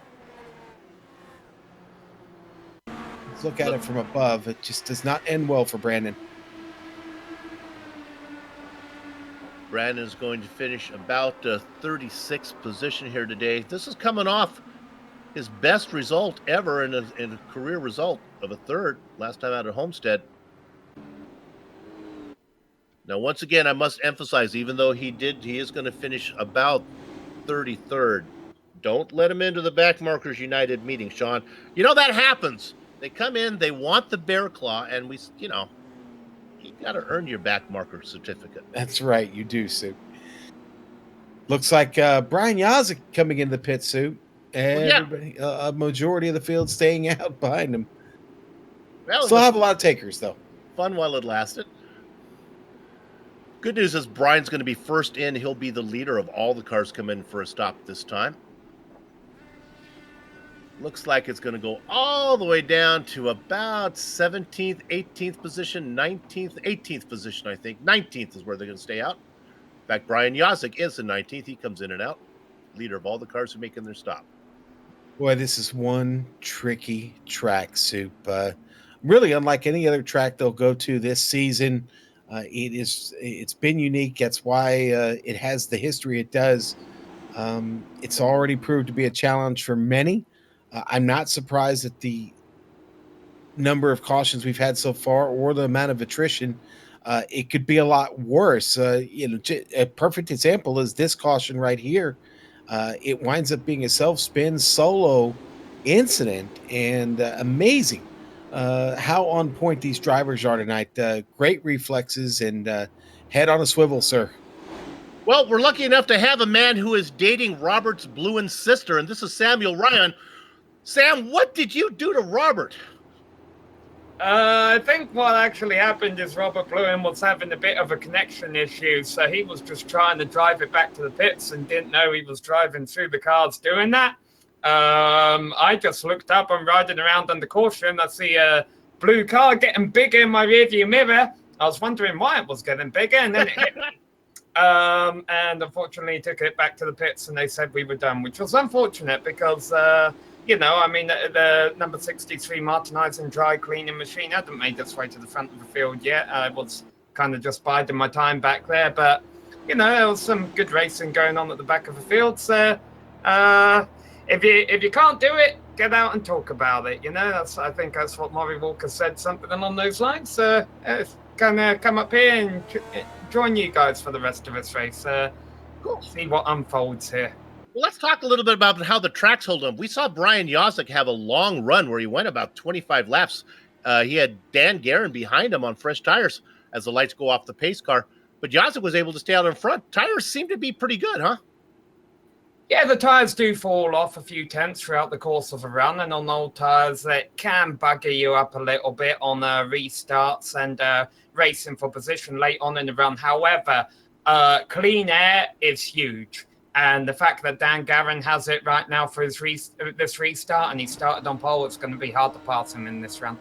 Let's look at it from above. It just does not end well for Brandon. Brandon is going to finish about 36th position here today. This is coming off his best result ever in a career result of a third last time out at Homestead. Now, once again, I must emphasize, even though he is going to finish about 33rd. Don't let him into the Backmarkers United meeting, Sean. You know that happens. They come in, they want the bear claw, and you got to earn your backmarker certificate. That's right, you do, Sue. Looks like Brian Yazek coming into the pit, Sue. Everybody, a majority of the field staying out behind him. Well, still have a lot of takers, though. Fun while it lasted. Good news is Brian's going to be first in. He'll be the leader of all the cars come in for a stop this time. Looks like it's going to go all the way down to about 17th, 18th position, 19th, 18th position, I think. 19th is where they're going to stay out. In fact, Brian Yazek is the 19th. He comes in and out. Leader of all the cars who make in their stop. Boy, this is one tricky track, Soup. Really unlike any other track they'll go to this season. It's been unique. That's why it has the history it does. It's already proved to be a challenge for many. I'm not surprised at the number of cautions we've had so far or the amount of attrition. It could be a lot worse. A perfect example is this caution right here. It winds up being a self-spin solo incident, and amazing how on point these drivers are tonight. Great reflexes and head on a swivel, sir. Well, we're lucky enough to have a man who is dating Robert's Bluin sister, and this is Samuel Ryan. Sam, what did you do to Robert? I think what actually happened is Robert Bluin was having a bit of a connection issue, so he was just trying to drive it back to the pits and didn't know he was driving through the cars doing that. I just looked up and riding around under caution. I see a blue car getting bigger in my rearview mirror. I was wondering why it was getting bigger, and then it hit me. And unfortunately took it back to the pits, and they said we were done, which was unfortunate because... the number 63 Martin Eisen dry cleaning machine hadn't made its way to the front of the field yet. I was kind of just biding my time back there, but, there was some good racing going on at the back of the field. So if you can't do it, get out and talk about it. I think that's what Maury Walker said, something along those lines. So kind of come up here and join you guys for the rest of this race. See what unfolds here. Well, let's talk a little bit about how the tracks hold up. We saw Brian Yosek have a long run where he went about 25 laps. He had Dan Guerin behind him on fresh tires as the lights go off the pace car. But Yosek was able to stay out in front. Tires seem to be pretty good, huh? Yeah, the tires do fall off a few tenths throughout the course of a run, and on old tires, that can bugger you up a little bit on restarts and racing for position late on in the run. However, clean air is huge. And the fact that Dan Guerin has it right now for his this restart, and he started on pole, it's going to be hard to pass him in this run.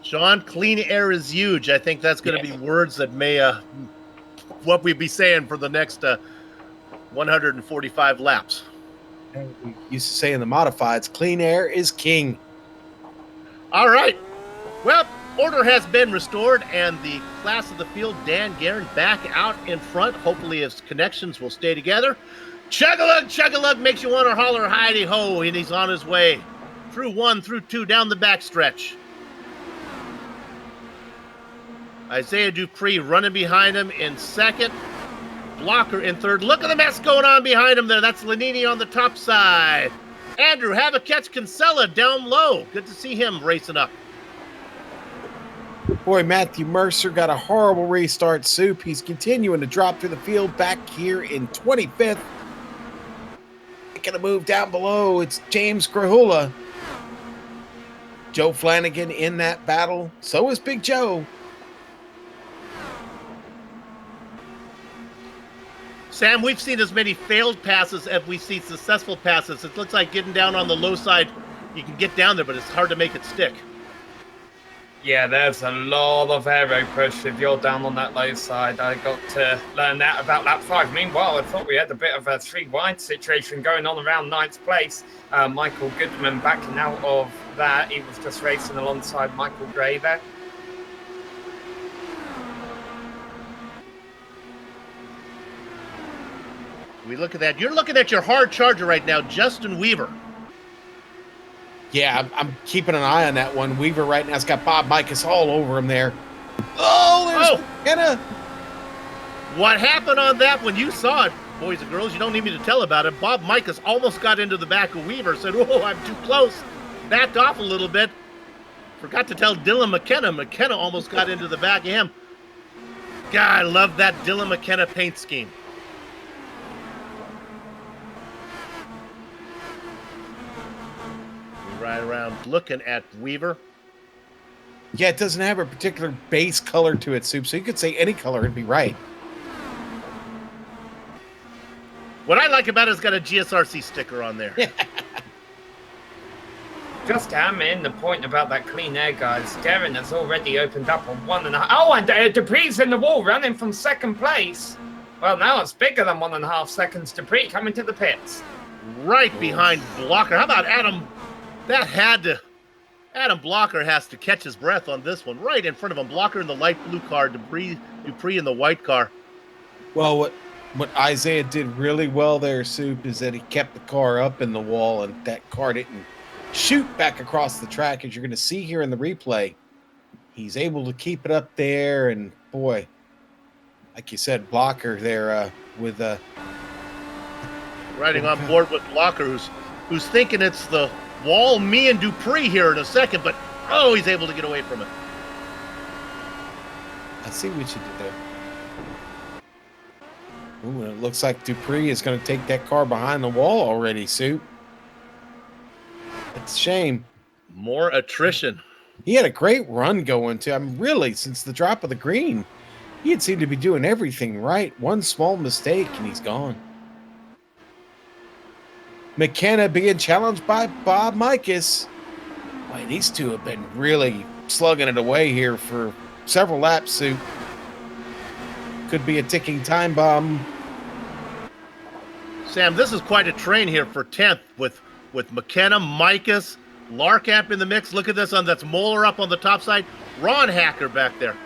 Sean, clean air is huge. I think that's going to be words that may, what we'd be saying for the next 145 laps. We used to say in the modifieds, clean air is king. All right. Well, order has been restored, and the class of the field, Dan Guerin, back out in front. Hopefully his connections will stay together. Chug-a-lug makes you want to holler hidey-ho, and he's on his way. Through 1, through 2, down the backstretch. Isaiah Dupree running behind him in second. Blocker in third. Look at the mess going on behind him there. That's Lanini on the top side. Andrew, have a catch Kinsella down low. Good to see him racing up. Boy, Matthew Mercer got a horrible restart, Soup. He's continuing to drop through the field back here in 25th. Making a move down below. It's James Grahula. Joe Flanagan in that battle. So is Big Joe. Sam, we've seen as many failed passes as we see successful passes. It looks like getting down on the low side, you can get down there, but it's hard to make it stick. Yeah, there's a lot of aero push if you're down on that low side. I got to learn that about lap 5. Meanwhile, I thought we had a bit of a 3 wide situation going on around 9th place. Michael Goodman backing out of that. He was just racing alongside Michael Gray there. We look at that. You're looking at your hard charger right now, Justin Weaver. Yeah, I'm keeping an eye on that one. Weaver right now has got Bob Mikas all over him there. Oh, there's McKenna. What happened on that when you saw it, boys and girls? You don't need me to tell about it. Bob Mikas almost got into the back of Weaver, said, "Oh, I'm too close." Backed off a little bit. Forgot to tell Dylan McKenna. McKenna almost got into the back of him. God, I love that Dylan McKenna paint scheme. Right around looking at Weaver. Yeah, it doesn't have a particular base color to it, Soup, so you could say any color and be right. What I like about it is it's got a GSRC sticker on there. Just to hammer in the point about that clean air, guys, Guerin has already opened up a 1.5. Oh, and Dupree's in the wall, running from second place. Well, now it's bigger than 1.5 seconds. Dupree coming to the pits. right behind Blocker. How about Adam? Adam Blocker has to catch his breath on this one. Right in front of him. Blocker in the light blue car, Dupree in the white car. Well, what Isaiah did really well there, Soup, is that he kept the car up in the wall and that car didn't shoot back across the track, as you're going to see here in the replay. He's able to keep it up there, and boy, like you said, Blocker there with riding on board with Blocker, who's thinking it's the wall, me and Dupree here in a second, but he's able to get away from it. I see what you did there. Ooh, and it looks like Dupree is going to take that car behind the wall already, Soup. It's a shame. More attrition. He had a great run going, too. I mean, really, since the drop of the green, he had seemed to be doing everything right. One small mistake, and he's gone. McKenna being challenged by Bob Mikas. Boy, these two have been really slugging it away here for several laps, Soup. Could be a ticking time bomb. Sam, this is quite a train here for 10th with McKenna, Mikas, Larkamp in the mix. Look at this one. That's Moeller up on the top side. Ron Hacker back there.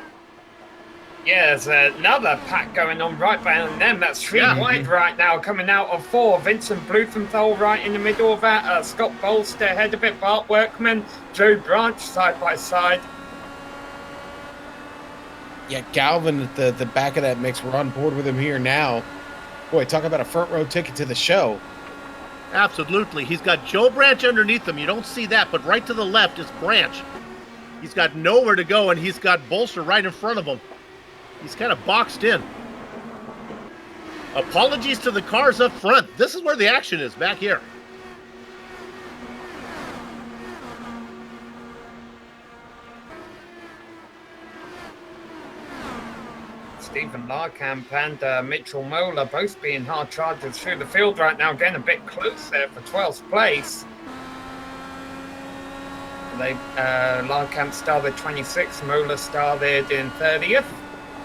Yeah, there's another pack going on right behind them. That's three wide right now, coming out of 4. Vincent Blumenthal right in the middle of that. Scott Bolster ahead of it. Bart Workman, Joe Branch side by side. Yeah, Galvin at the back of that mix. We're on board with him here now. Boy, talk about a front row ticket to the show. Absolutely. He's got Joe Branch underneath him. You don't see that, but right to the left is Branch. He's got nowhere to go, and he's got Bolster right in front of him. He's kind of boxed in. Apologies to the cars up front. This is where the action is, back here. Stephen Larkamp and Mitchell Moeller both being hard chargers through the field right now, getting a bit close there for 12th place. Larkamp started 26th, Moeller started in 30th.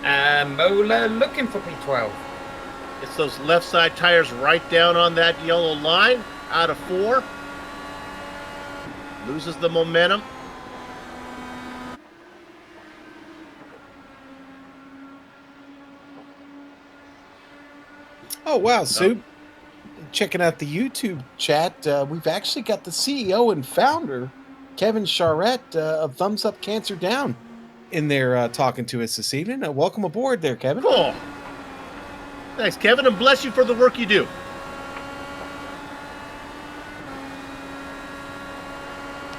Moeller looking for P12. It's those left side tires right down on that yellow line, out of 4. Loses the momentum. Oh, wow, Soup. Checking out the YouTube chat, we've actually got the CEO and founder, Kevin Charette of Thumbs Up Cancer Down, in there talking to us this evening. Welcome aboard there, Kevin. Cool. Thanks, Kevin, and bless you for the work you do.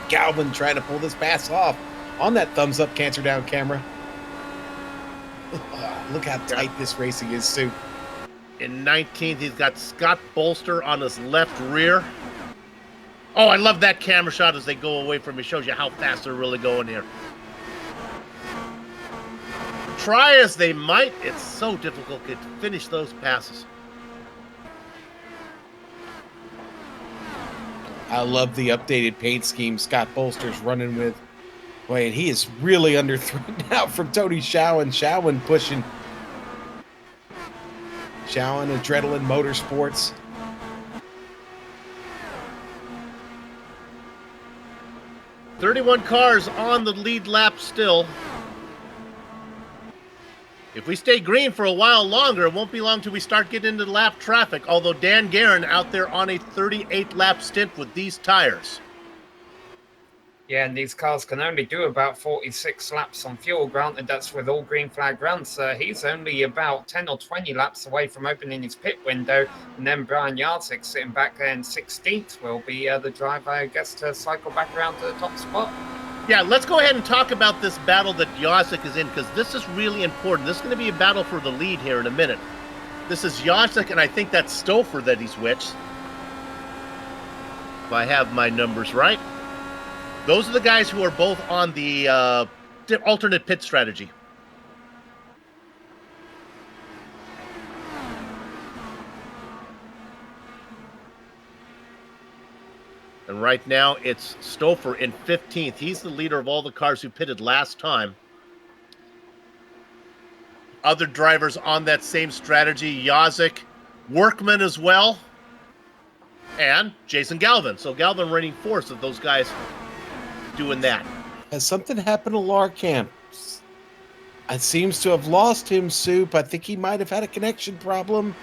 Galvin trying to pull this pass off on that Thumbs Up Cancer Down camera. Look how tight this racing is, Soup. In 19th, he's got Scott Bolster on his left rear. Oh, I love that camera shot as they go away from me. Shows you how fast they're really going here. Try as they might, it's so difficult to finish those passes. I love the updated paint scheme Scott Bolster's running with. Boy, and he is really under threat now from Tony Schowen. Schowen pushing. Schowen, Adrenaline Motorsports. "31 cars on the lead lap still. If we stay green for a while longer, it won't be long till we start getting into lap traffic, although Dan Guerin out there on a 38-lap stint with these tires. Yeah, and these cars can only do about 46 laps on fuel. Granted, that's with all green flag runs. He's only about 10 or 20 laps away from opening his pit window. And then Brian Yarzik sitting back there in 16th will be the driver, I guess, to cycle back around to the top spot. Yeah, let's go ahead and talk about this battle that Yarzik is in, because this is really important. This is going to be a battle for the lead here in a minute. This is Yarzik, and I think that's Stouffer that he's switched, if I have my numbers right. Those are the guys who are both on the alternate pit strategy. And right now, it's Stouffer in 15th. He's the leader of all the cars who pitted last time. Other drivers on that same strategy, Yarzik, Workman as well. and Jason Galvin. So Galvin running fourth of those guys doing that. Has something happened to Larkamp? It seems to have lost him, Soup. I think he might have had a connection problem.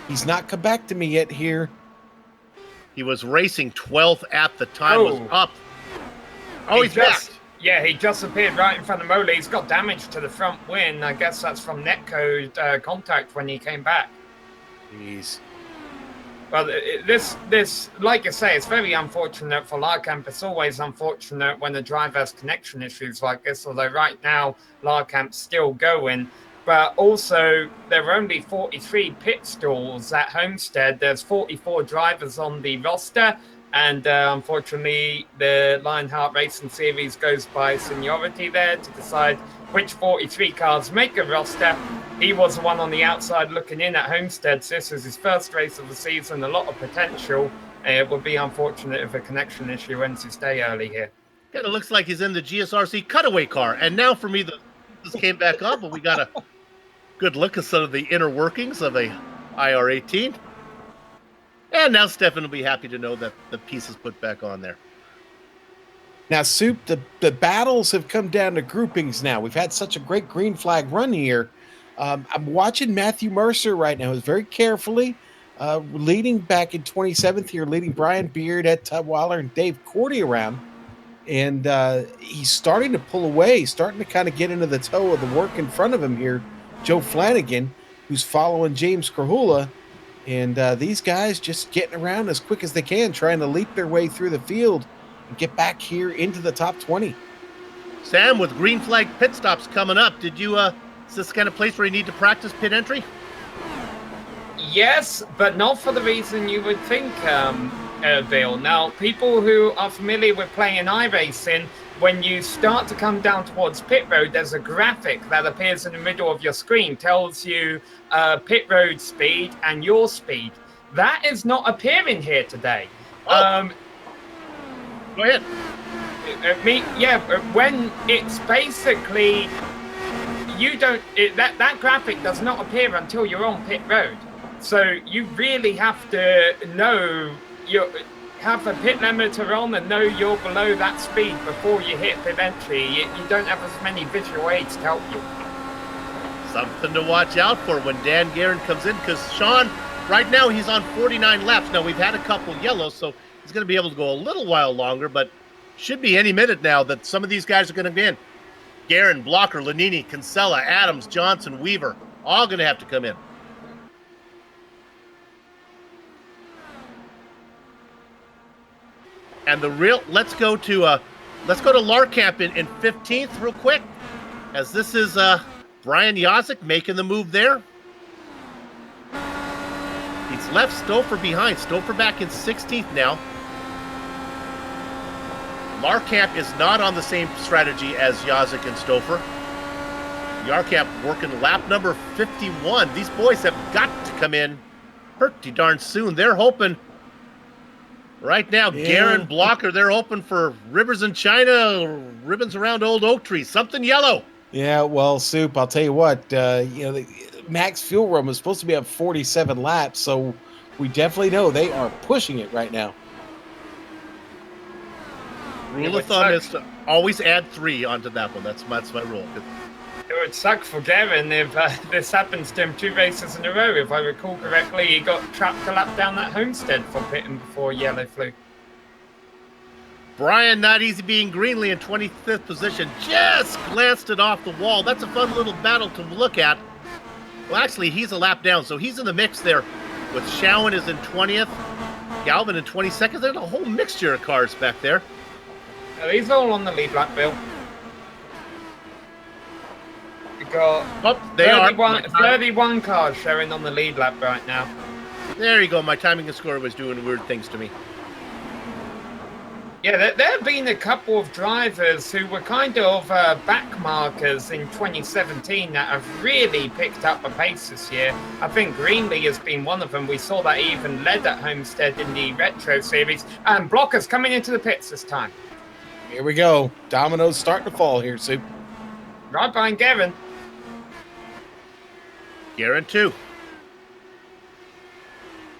He's not come back to me yet here. He was racing 12th at the time, was up. Oh, he's back. Yeah, he just appeared right in front of Moley. He's got damage to the front wing. I guess that's from netcode contact when he came back. Jeez. Well, this, like I say, it's very unfortunate for Larkamp. It's always unfortunate when the driver has connection issues like this, although right now Larkamp's still going. But also, there are only 43 pit stalls at Homestead. There's 44 drivers on the roster. And unfortunately, the Lionheart Racing Series goes by seniority there to decide which 43 cars make a roster. He was the one on the outside looking in at Homestead. So this is his first race of the season, a lot of potential. It would be unfortunate if a connection issue ends his day early here. Kind of looks like he's in the GSRC cutaway car. And now for me, this came back up, but we got a good look at some of the inner workings of a IR-18. And now Stefan will be happy to know that the piece is put back on there. Now, Soup, the battles have come down to groupings now. We've had such a great green flag run here. I'm watching Matthew Mercer right now. He's very carefully leading back in 27th here, leading Brian Beard, Ed Tudweiler, and Dave Cordy around. And he's starting to pull away, starting to kind of get into the toe of the work in front of him here. Joe Flanagan, who's following James Krahula. And these guys just getting around as quick as they can, trying to leap their way through the field and get back here into the top 20. Sam, with green flag pit stops coming up, is this the kind of place where you need to practice pit entry? Yes, but not for the reason you would think, Bill. Now, people who are familiar with playing iRacing, when you start to come down towards pit road, there's a graphic that appears in the middle of your screen, tells you pit road speed and your speed. That is not appearing here today. Oh. Go ahead. When it's basically, that graphic does not appear until you're on pit road. So you really have to know have a pit limiter on and know you're below that speed before you hit pit entry. You don't have as many visual aids to help you. Something to watch out for when Dan Guerin comes in, because Sean, right now he's on 49 laps. Now we've had a couple yellows, so he's going to be able to go a little while longer, but should be any minute now that some of these guys are going to be in. Guerin, Blocker, Lanini, Kinsella, Adams, Johnson, Weaver, all going to have to come in. And let's go to Larkamp in 15th real quick, as this is Brian Yazik making the move there. He's left Stouffer behind. Stouffer back in 16th now. Larkamp is not on the same strategy as Yazik and Stouffer. Larkamp working lap number 51. These boys have got to come in pretty darn soon. They're hoping right now, Guerin, Blocker, they're hoping for rivers in China, ribbons around old oak trees, something yellow. Yeah, well, Soup, I'll tell you what, the max fuel room is supposed to be at 47 laps, so we definitely know they are pushing it right now. Rule of thumb is to always add 3 onto that one. That's my rule. It would suck for Guerin if this happens to him 2 races in a row. If I recall correctly, he got trapped a lap down that Homestead for pitting before yellow flew. Brian, not easy being Greenlee in 25th position. Just glanced it off the wall. That's a fun little battle to look at. Well, actually, he's a lap down, so he's in the mix there with Showen is in 20th, Galvin in 22nd. There's a whole mixture of cars back there. These all on the lead lap, Bill. We got 31 cars showing on the lead lap right now. There you go. My timing and score was doing weird things to me. Yeah, there have been a couple of drivers who were kind of backmarkers in 2017 that have really picked up a pace this year. I think Greenlee has been one of them. We saw that he even led at Homestead in the Retro Series. And Blocker's coming into the pits this time. Here we go. Dominoes starting to fall here, Soup. Right behind Guerin. Guerin too.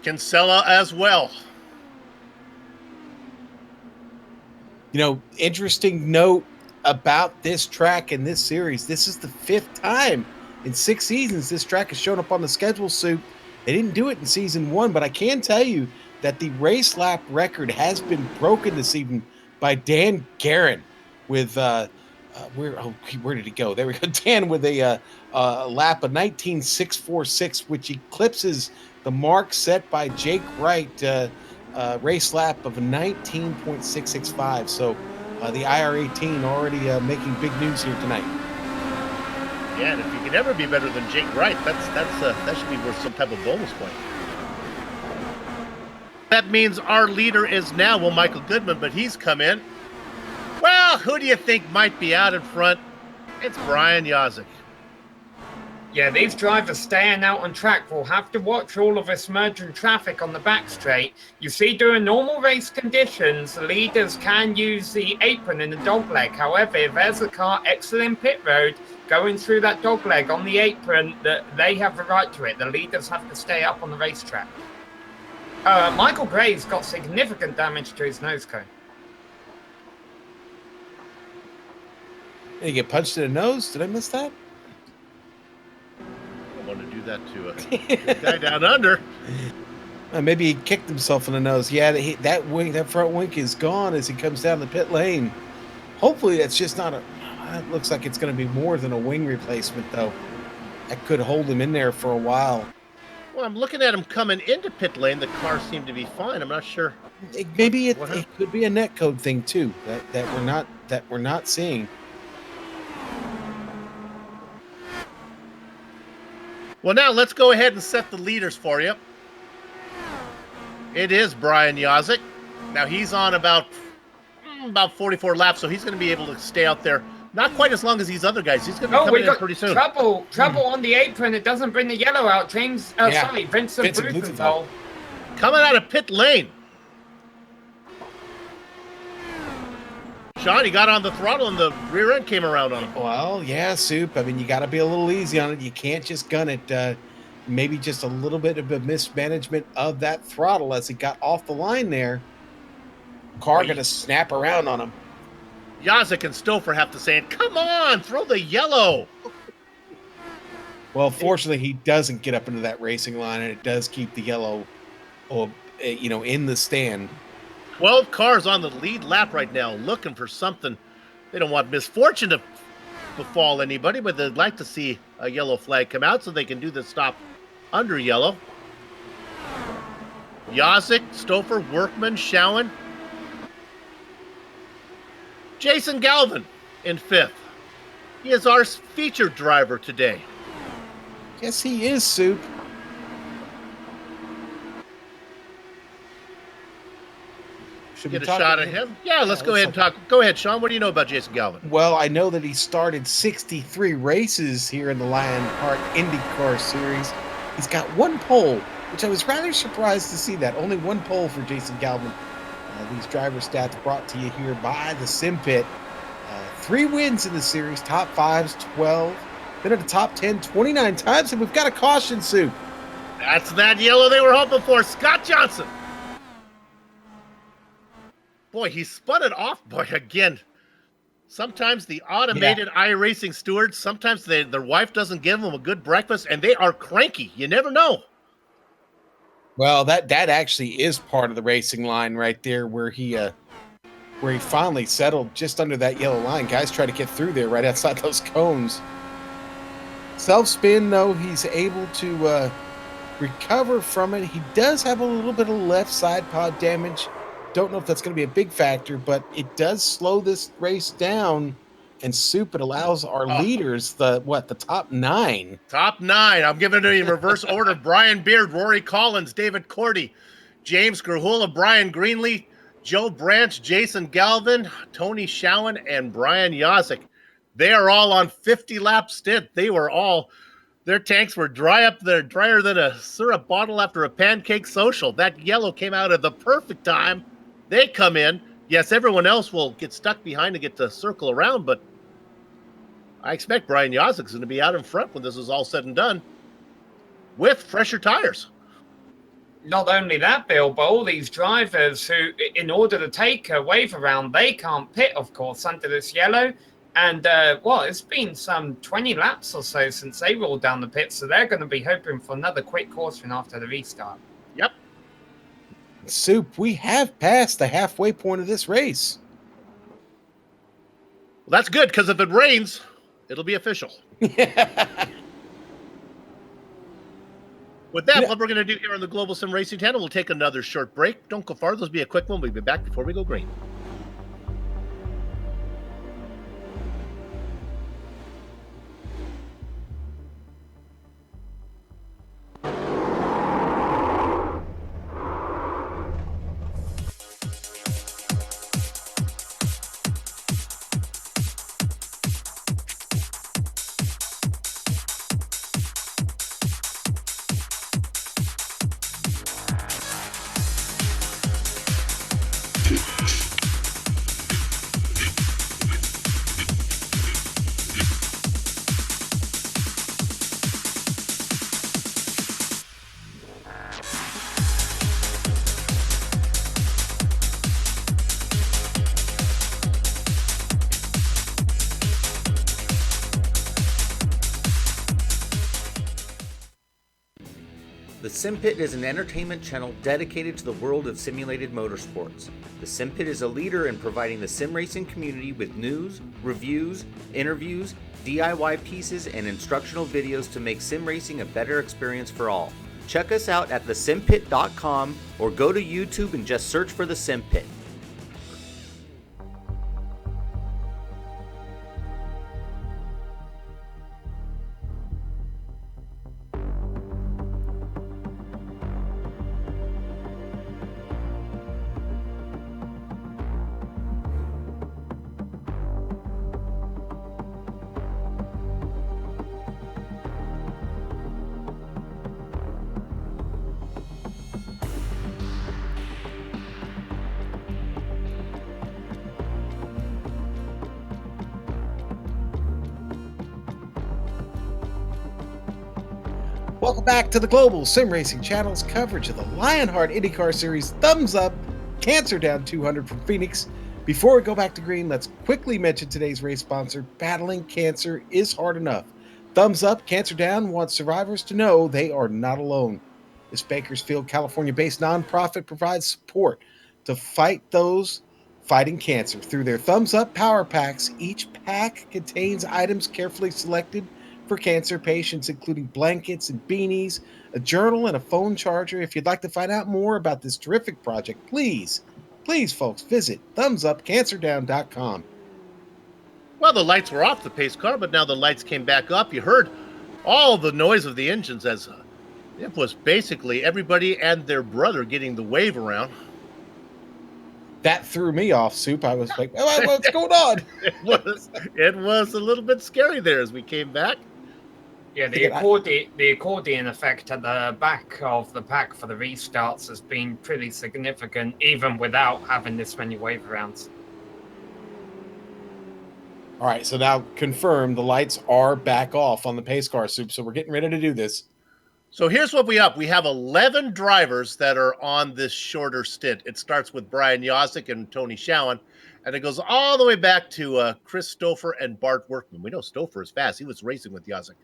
Kinsella as well. Interesting note about this track in this series. This is the 5th time in 6 seasons this track has shown up on the schedule, Soup. They didn't do it in season 1, but I can tell you that the race lap record has been broken this evening by Dan Guerin with where did he go? There we go. Dan with a lap of 19.646, which eclipses the mark set by Jake Wright. Race lap of 19.665. So the IR18 already making big news here tonight. Yeah, and if you can ever be better than Jake Wright, that should be worth some type of bonus point. That means our leader is now, Michael Goodman, but he's come in. Well, who do you think might be out in front? It's Brian Yazik. Yeah, these drivers staying out on track will have to watch all of this merging traffic on the back straight. You see, during normal race conditions, the leaders can use the apron in the dogleg. However, if there's a car exiting pit road, going through that dogleg on the apron, they have the right to it. The leaders have to stay up on the racetrack. Michael Gray's got significant damage to his nose cone. Did he get punched in the nose? Did I miss that? I don't want to do that to a guy down under. Maybe he kicked himself in the nose. Yeah, that front wing is gone as he comes down the pit lane. Hopefully that's just not it looks like it's going to be more than a wing replacement, though. That could hold him in there for a while. Well, I'm looking at him coming into pit lane. The car seemed to be fine. I'm not sure. Maybe it could be a netcode thing too that we're not seeing. Well, now let's go ahead and set the leaders for you. It is Brian Yazik. Now he's on about 44 laps, so he's going to be able to stay out there. Not quite as long as these other guys. He's going to be coming in pretty soon. Trouble on the apron. It doesn't bring the yellow out. Vincent Blumenthal. Coming out of pit lane. Sean, he got on the throttle and the rear end came around on him. Well, yeah, Soup. I mean, you got to be a little easy on it. You can't just gun it. Maybe just a little bit of a mismanagement of that throttle as he got off the line there. Car going to snap around on him. Yazik and Stouffer have to say, come on, throw the yellow. Well, fortunately, he doesn't get up into that racing line, and it does keep the yellow, in the stand. 12 cars on the lead lap right now, looking for something. They don't want misfortune to befall anybody, but they'd like to see a yellow flag come out so they can do the stop under yellow. Yazik, Stouffer, Workman, Schowen. Jason Galvin in 5th. He is our featured driver today. Yes, he is, Soup. Should get a shot at him? Yeah, let's go ahead and talk. Go ahead, Sean. What do you know about Jason Galvin? Well, I know that he started 63 races here in the Lionheart IndyCar Series. He's got 1 pole, which I was rather surprised to see that. Only 1 pole for Jason Galvin. These driver stats brought to you here by the Sim Pit. 3 wins in the series, top 5s, 12. Been at the top 10 29 times, and we've got a caution, Soup. That's that yellow they were hoping for. Scott Johnson. Boy, he spun it off, again. Sometimes the automated iRacing stewards, sometimes their wife doesn't give them a good breakfast, and they are cranky. You never know. Well, that actually is part of the racing line right there where he finally settled just under that yellow line. Guys try to get through there right outside those cones. Self-spin, though, he's able to recover from it. He does have a little bit of left side pod damage. Don't know if that's going to be a big factor, but it does slow this race down. And Soup, it allows our leaders, the top 9. Top 9. I'm giving it in reverse order. Brian Beard, Rory Collins, David Cordy, James Grahula, Brian Greenlee, Joe Branch, Jason Galvin, Tony Schowen, and Brian Yazik. They are all on 50-lap stint. Their tanks were drier than a syrup bottle after a pancake social. That yellow came out at the perfect time. They come in. Yes, everyone else will get stuck behind to get to circle around, but I expect Brian Yazik's going to be out in front when this is all said and done with fresher tires. not only that, Bill, but all these drivers who, in order to take a wave around, they can't pit, of course, under this yellow. And, it's been some 20 laps or so since they rolled down the pit, so they're going to be hoping for another quick caution after the restart. Yep. Soup, we have passed the halfway point of this race. Well, that's good, because if it rains, it'll be official. With that, what we're going to do here on the Global Sim Racing Channel, we'll take another short break. Don't go far. This will be a quick one. We'll be back before we go green. The SimPit is an entertainment channel dedicated to the world of simulated motorsports. The SimPit is a leader in providing the sim racing community with news, reviews, interviews, DIY pieces, and instructional videos to make sim racing a better experience for all. Check us out at thesimpit.com or go to YouTube and just search for the SimPit. Welcome back to the Global Sim Racing Channel's coverage of the Lionheart IndyCar Series Thumbs Up Cancer Down 200 from Phoenix. Before we go back to green, let's quickly mention today's race sponsor. Battling cancer is hard enough. Thumbs Up Cancer Down wants survivors to know they are not alone. This Bakersfield, California-based nonprofit provides support to fight those fighting cancer through their Thumbs Up Power Packs. Each pack contains items carefully selected for cancer patients, including blankets and beanies, a journal, and a phone charger. If you'd like to find out more about this terrific project, please, folks, visit thumbsupcancerdown.com. Well, the lights were off the pace car, but now the lights came back up. You heard all the noise of the engines as it was basically everybody and their brother getting the wave around. That threw me off, Soup. I was like, oh, what's going on? It was a little bit scary there as we came back. Yeah, the accordion effect at the back of the pack for the restarts has been pretty significant, even without having this many wave rounds. All right, so now confirm the lights are back off on the pace car, Soup. So we're getting ready to do this. So here's what we have. We have 11 drivers that are on this shorter stint. It starts with Brian Yosick and Tony Schowen, and it goes all the way back to Chris Stouffer and Bart Workman. We know Stouffer is fast. He was racing with Yosick.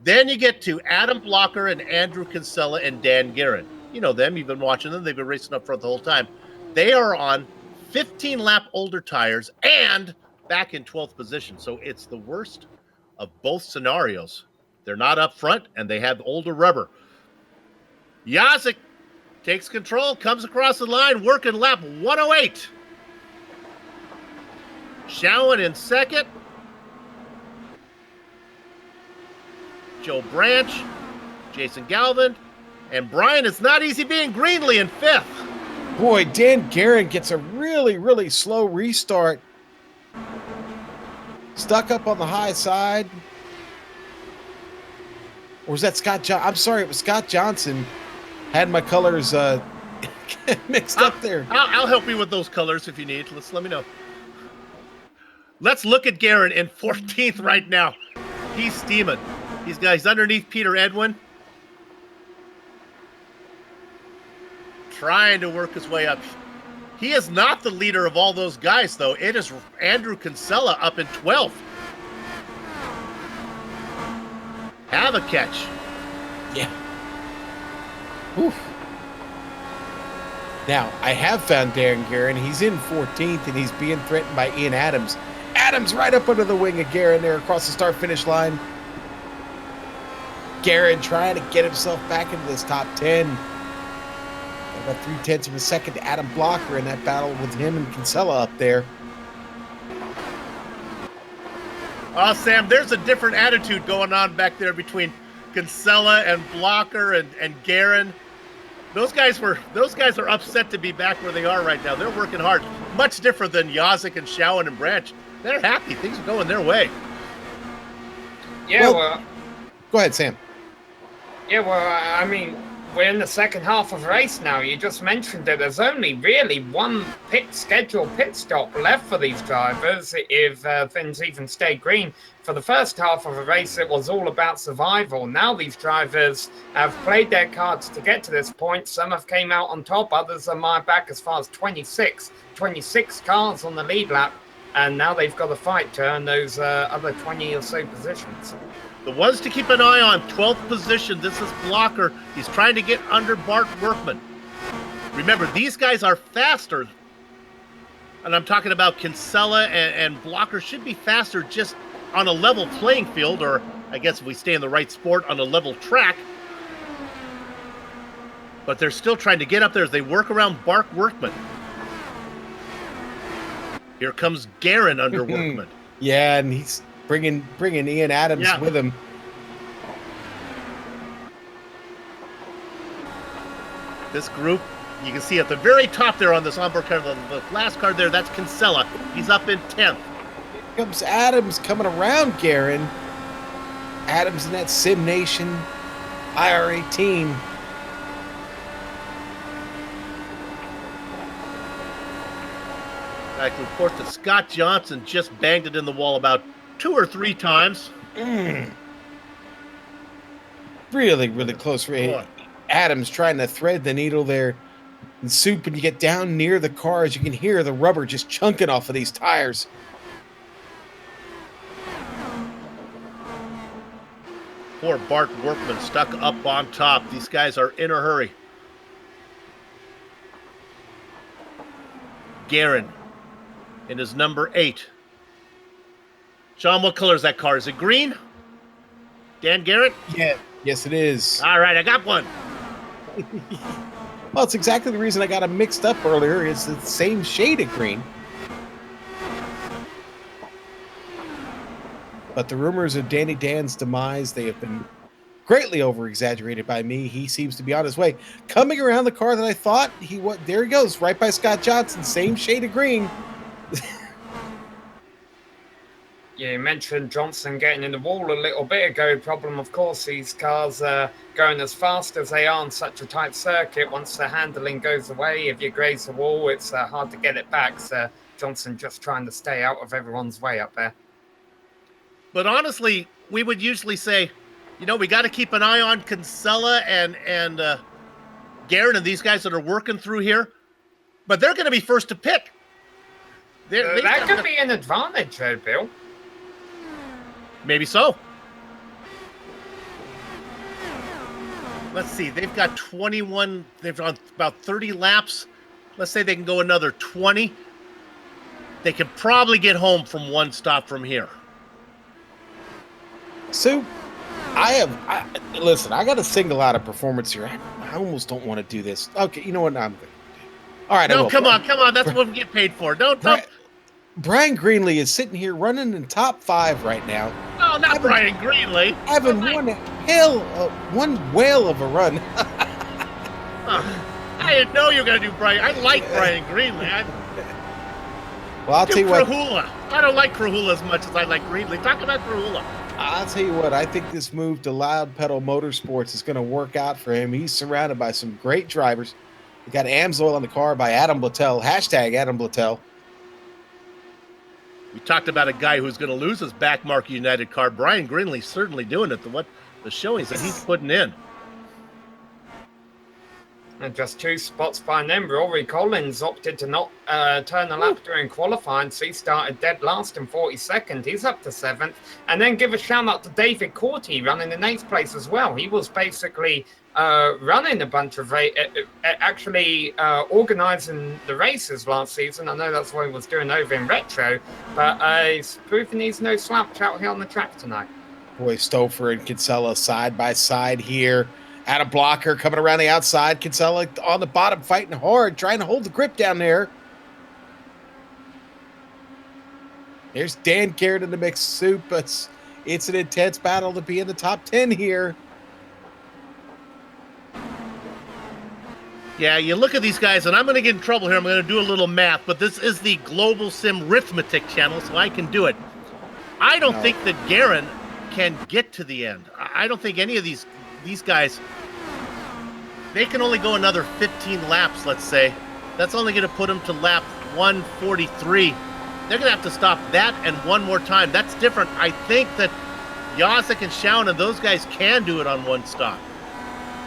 Then you get to Adam Blocker and Andrew Kinsella and Dan Guerin. You know them. You've been watching them. They've been racing up front the whole time. They are on 15-lap older tires and back in 12th position. So it's the worst of both scenarios. They're not up front, and they have older rubber. Yosick takes control, comes across the line, working lap 108. Schowen in second. Joe Branch, Jason Galvin, and Brian, it's not easy being Greenlee in fifth. Boy, Dan Guerin gets a really, really slow restart. Stuck up on the high side. Or was that Scott Johnson? I'm sorry, it was Scott Johnson. Had my colors mixed up there. I'll help you with those colors if you need. Let me know. Let's look at Guerin in 14th right now. He's steaming. He's underneath Peter Edwin. trying to work his way up. He is not the leader of all those guys, though. It is Andrew Kinsella up in 12th. Have a catch. Yeah. Oof. Now, I have found Darren Guerin. He's in 14th, and he's being threatened by Ian Adams. Adams right up under the wing of Guerin there across the start-finish line. Guerin trying to get himself back into this top 10. About 0.3 of a second to Adam Blocker in that battle with him and Kinsella up there. Oh, Sam, there's a different attitude going on back there between Kinsella and Blocker and Guerin. Those guys are upset to be back where they are right now. They're working hard. Much different than Yazik and Schowen and Branch. They're happy. Things are going their way. Yeah, Go ahead, Sam. Yeah, well, I mean, we're in the second half of the race now. You just mentioned it. There's only really one scheduled pit stop left for these drivers if things even stay green. For the first half of the race, it was all about survival. Now these drivers have played their cards to get to this point. Some have came out on top. Others are mired back as far as 26 cars on the lead lap. And now they've got to fight to earn those other 20 or so positions. The ones to keep an eye on, 12th position. This is Blocker. He's trying to get under Bart Workman. Remember, these guys are faster. And I'm talking about Kinsella and Blocker should be faster just on a level playing field, or I guess if we stay in the right sport, on a level track. But they're still trying to get up there as they work around Bart Workman. Here comes Guerin under Workman. Yeah, and he's bringing Ian Adams with him. This group, you can see at the very top there on this onboard card, the last card there, that's Kinsella. He's up in 10th. Here comes Adams coming around Guerin. Adams in that Sim Nation IR18. I can report that Scott Johnson just banged it in the wall about 2 or 3 times. Really, really close race. Adams trying to thread the needle there. And Soup, when you get down near the cars, you can hear the rubber just chunking off of these tires. Poor Bart Workman stuck up on top. These guys are in a hurry. Guerin in his number 8. Sean, what color is that car? Is it green? Dan Garrett? Yeah, yes it is. All right, I got one. Well, it's exactly the reason I got them mixed up earlier. It's the same shade of green. But the rumors of Danny Dan's demise, they have been greatly over-exaggerated by me. He seems to be on his way. Coming around the car that I thought there he goes, right by Scott Johnson, same shade of green. Yeah, you mentioned Johnson getting in the wall a little bit ago. Problem, of course, these cars are going as fast as they are on such a tight circuit. Once the handling goes away, if you graze the wall, it's hard to get it back. So Johnson just trying to stay out of everyone's way up there. But honestly, we would usually say, we got to keep an eye on Kinsella and Guerin and these guys that are working through here. But they're going to be first to pick. That could be an advantage, though, Bill. Maybe so. Let's see. They've got 21. They've done about 30 laps. Let's say they can go another 20. They could probably get home from one stop from here. So, listen, I got to single out a performance here. I almost don't want to do this. Okay, you know what? I'm good. All right. No, come on. That's what we get paid for. Don't. Brian Greenlee is sitting here running in top 5 right now. No, not Brian Greenlee. Having one whale of a run. I didn't know you were going to do Brian. I like Brian Greenlee. Well, I'll tell you what. Krahula. I don't like Krahula as much as I like Greenlee. Talk about Krahula. I'll tell you what. I think this move to Loud Pedal Motorsports is going to work out for him. He's surrounded by some great drivers. We got AMSOIL on the car by Adam Blattel. # Adam Blattel. We talked about a guy who's going to lose his backmark United car. Brian Greenlee's certainly doing it. The showings that he's putting in. And just 2 spots behind them. Rory Collins opted to not turn the lap during qualifying, so he started dead last in 42nd. He's up to 7th. And then give a shout out to David Corti running in 8th place as well. He was basically running a bunch of organising the races last season. I know that's what he was doing over in Retro, but he's proving he's no slouch out here on the track tonight. Boy, Stouffer and Kinsella side by side here. Adam Blocker coming around the outside. Kinsella on the bottom fighting hard, trying to hold the grip down there. There's Dan Garrett in the mix. Soup, but it's an intense battle to be in the top 10 here. Yeah, you look at these guys, and I'm going to get in trouble here. I'm going to do a little math, but this is the Global Sim Arithmetic channel, so I can do it. I don't think that Garen can get to the end. I don't think any of these guys, they can only go another 15 laps, let's say. That's only going to put them to lap 143. They're going to have to stop that and one more time. That's different. I think that Jacek and Shaun and those guys can do it on one stop.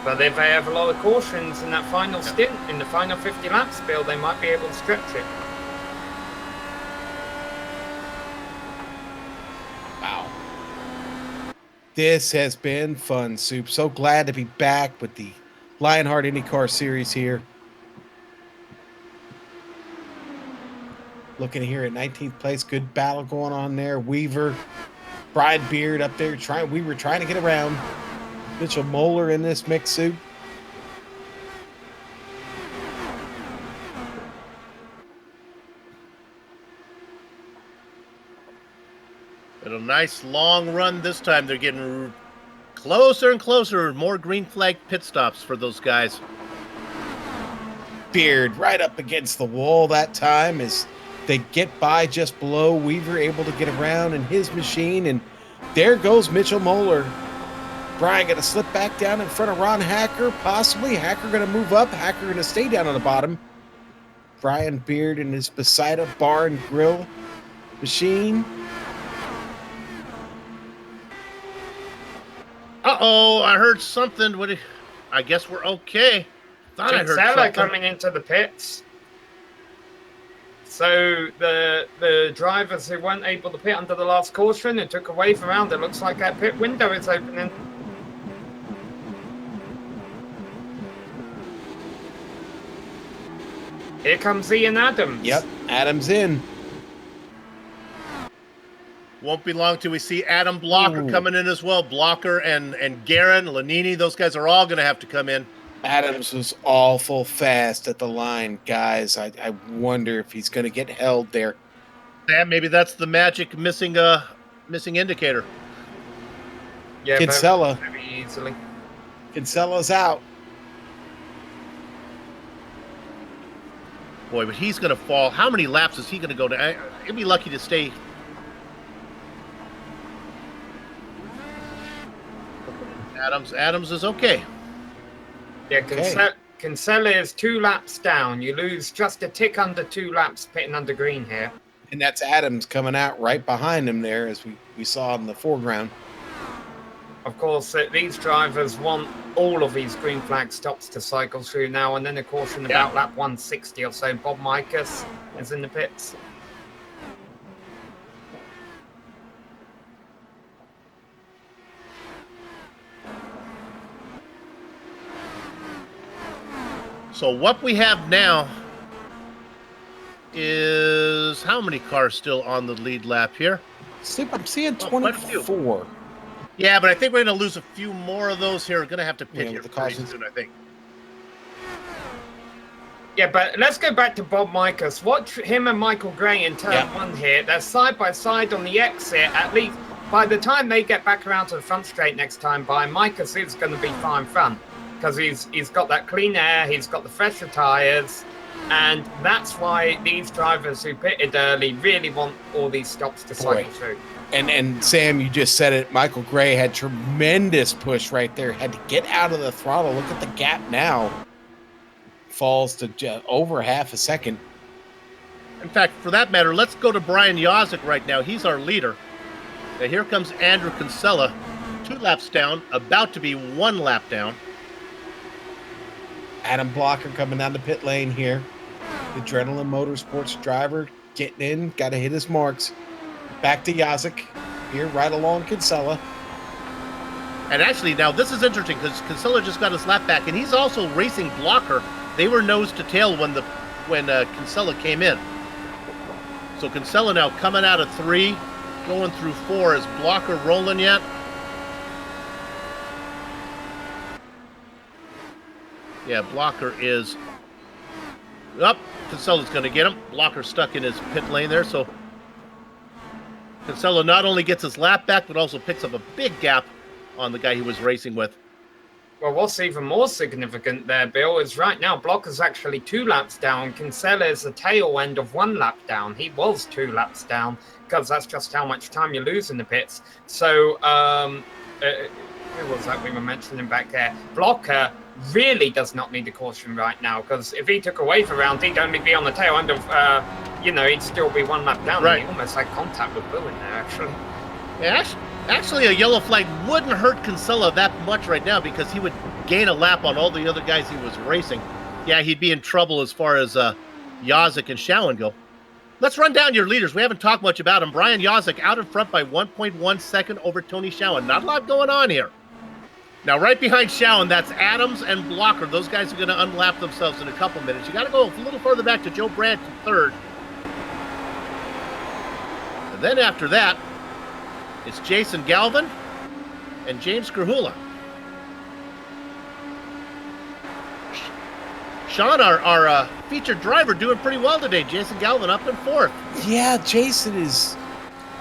But if they have a lot of cautions in that final stint, in the final 50 laps, Bill, they might be able to stretch it. Wow. This has been fun, Soup. So glad to be back with the Lionheart IndyCar Series here. Looking here at 19th place. Good battle going on there. Weaver, Brian Beard up there. Weaver trying to get around. Mitchell Moeller in this mix, Soup. And a nice long run this time. They're getting closer and closer. More green flag pit stops for those guys. Beard right up against the wall that time as they get by just below. Weaver able to get around in his machine, and there goes Mitchell Moeller. Brian going to slip back down in front of Ron Hacker, possibly. Hacker going to move up. Hacker going to stay down on the bottom. Brian Beard in his Poseida bar and grill machine. Uh-oh, I heard something. I guess we're okay. Thought I heard something. Coming into the pits. So the drivers who weren't able to pit under the last caution and took a wave around, it looks like that pit window is opening. Here comes Ian Adams. Yep, Adams in. Won't be long till we see Adam Blocker coming in as well. Blocker and Garen, Lanini, those guys are all going to have to come in. Adams was awful fast at the line, guys. I wonder if he's going to get held there. Yeah, maybe that's the magic missing indicator. Yeah, Kinsella. very easily. Kinsella's out. Boy, but he's going to fall. How many laps is he going to go to? He'll be lucky to stay. Adams is okay. Yeah, Kinsella is 2 laps down. You lose just a tick under 2 laps pitting under green here. And that's Adams coming out right behind him there, as we saw in the foreground. Of course, these drivers want all of these green flag stops to cycle through now, and then a caution about lap 160 or so. Bob Micus is in the pits. So what we have now is how many cars still on the lead lap here? I'm seeing 24. Yeah, but I think we're going to lose a few more of those here. We're going to have to pit here pretty soon, I think. Yeah, but let's go back to Bob Micus. Watch him and Michael Gray in turn 1 here. They're side by side on the exit. At least by the time they get back around to the front straight next time by, Micus is going to be far in front. Because he's got that clean air, he's got the fresher tyres, and that's why these drivers who pitted early really want all these stops to cycle through. And Sam, you just said it. Michael Gray had tremendous push right there. Had to get out of the throttle. Look at the gap now. Falls to over half a second. In fact, for that matter, let's go to Brian Jacek right now. He's our leader. And here comes Andrew Kinsella, 2 laps down, about to be 1 lap down. Adam Blocker coming down the pit lane here. The Adrenaline Motorsports driver getting in, got to hit his marks. Back to Yazik here, right along Kinsella. And actually, now this is interesting because Kinsella just got his lap back, and he's also racing Blocker. They were nose to tail when Kinsella came in. So Kinsella now coming out of 3, going through 4. Is Blocker rolling yet? Yeah, Blocker is up. Kinsella's going to get him. Blocker stuck in his pit lane there, so Kinsella not only gets his lap back, but also picks up a big gap on the guy he was racing with. Well, what's even more significant there, Bill, is right now Blocker's actually 2 laps down. Kinsella is the tail end of 1 lap down. He was 2 laps down because that's just how much time you lose in the pits. So, who was that we were mentioning back there? Blocker really does not need a caution right now because if he took a wave around, he'd only be on the tail end of, he'd still be 1 lap down. Right. And he almost had contact with Bill in there, actually. Yeah, actually, a yellow flag wouldn't hurt Kinsella that much right now because he would gain a lap on all the other guys he was racing. Yeah, he'd be in trouble as far as Yazik and Schowen go. Let's run down your leaders. We haven't talked much about them. Brian Yazik out in front by 1.1 second over Tony Schowen. Not a lot going on here. Now, right behind Schowen, that's Adams and Blocker. Those guys are going to unlap themselves in a couple minutes. You got to go a little further back to Joe Brandt in 3rd. And then after that, it's Jason Galvin and James Krahula. Sean, our featured driver, doing pretty well today. Jason Galvin up in 4th. Yeah, Jason is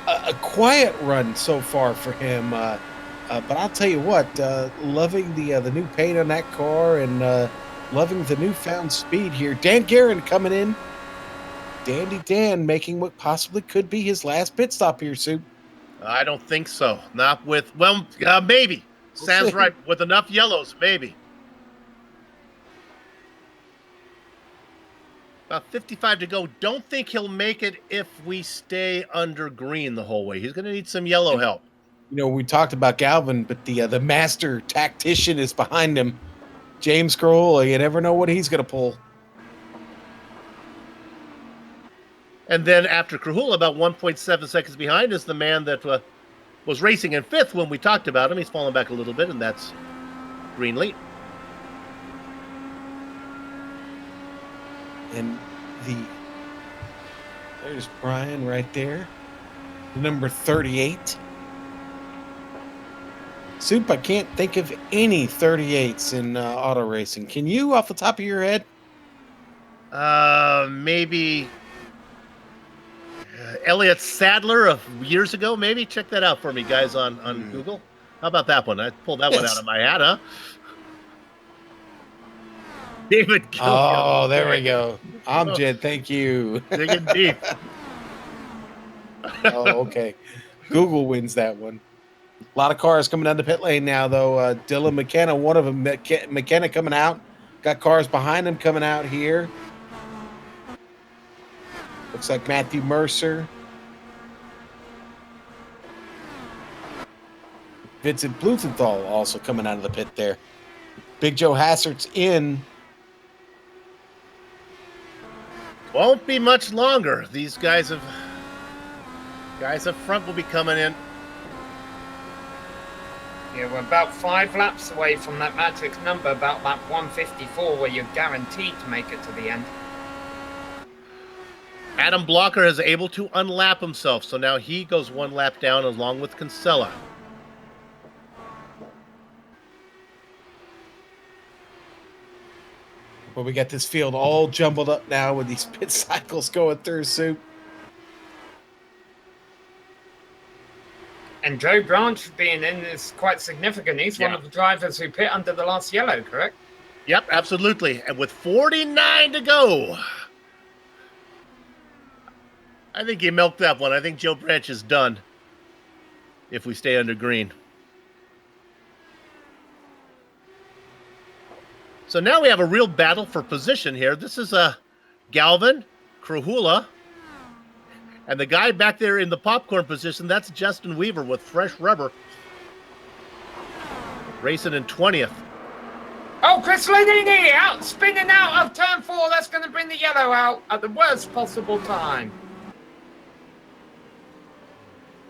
a quiet run so far for him. But I'll tell you what, loving the new paint on that car and loving the newfound speed here. Dan Guerin coming in. Dandy Dan making what possibly could be his last pit stop here, Sue. I don't think so. Not with, maybe. Sam's right. With enough yellows, maybe. About 55 to go. Don't think he'll make it if we stay under green the whole way. He's going to need some yellow help. We talked about Galvin, but the master tactician is behind him. James Krahula, you never know what he's going to pull. And then after Krahula, about 1.7 seconds behind, is the man that was racing in 5th when we talked about him. He's fallen back a little bit, and that's Greenlee. And there's Brian right there, number 38. Soup, I can't think of any 38s in auto racing. Can you, off the top of your head? Maybe Elliott Sadler of years ago, maybe. Check that out for me, guys, on Google. How about that one? I pulled that one out of my hat, huh? David Gilliam. Oh, there we go. Amjad, thank you. Digging deep. Oh, okay. Google wins that one. A lot of cars coming down the pit lane now, though. Dylan McKenna, one of them. McKenna coming out. Got cars behind him coming out here. Looks like Matthew Mercer. Vincent Blumenthal also coming out of the pit there. Big Joe Hassert's in. Won't be much longer. These guys up front will be coming in. Yeah, we're about 5 laps away from that magic number, about lap 154, where you're guaranteed to make it to the end. Adam Blocker is able to unlap himself, so now he goes 1 lap down along with Kinsella. Well, we got this field all jumbled up now with these pit cycles going through, Soup. And Joe Branch being in is quite significant. He's one of the drivers who pit under the last yellow, correct? Yep, absolutely. And with 49 to go, I think he milked that one. I think Joe Branch is done if we stay under green. So now we have a real battle for position here. This is Galvin, Krahula, and the guy back there in the popcorn position, that's Justin Weaver with fresh rubber, racing in 20th. Oh, Chris Lenini out, spinning out of turn 4. That's going to bring the yellow out at the worst possible time.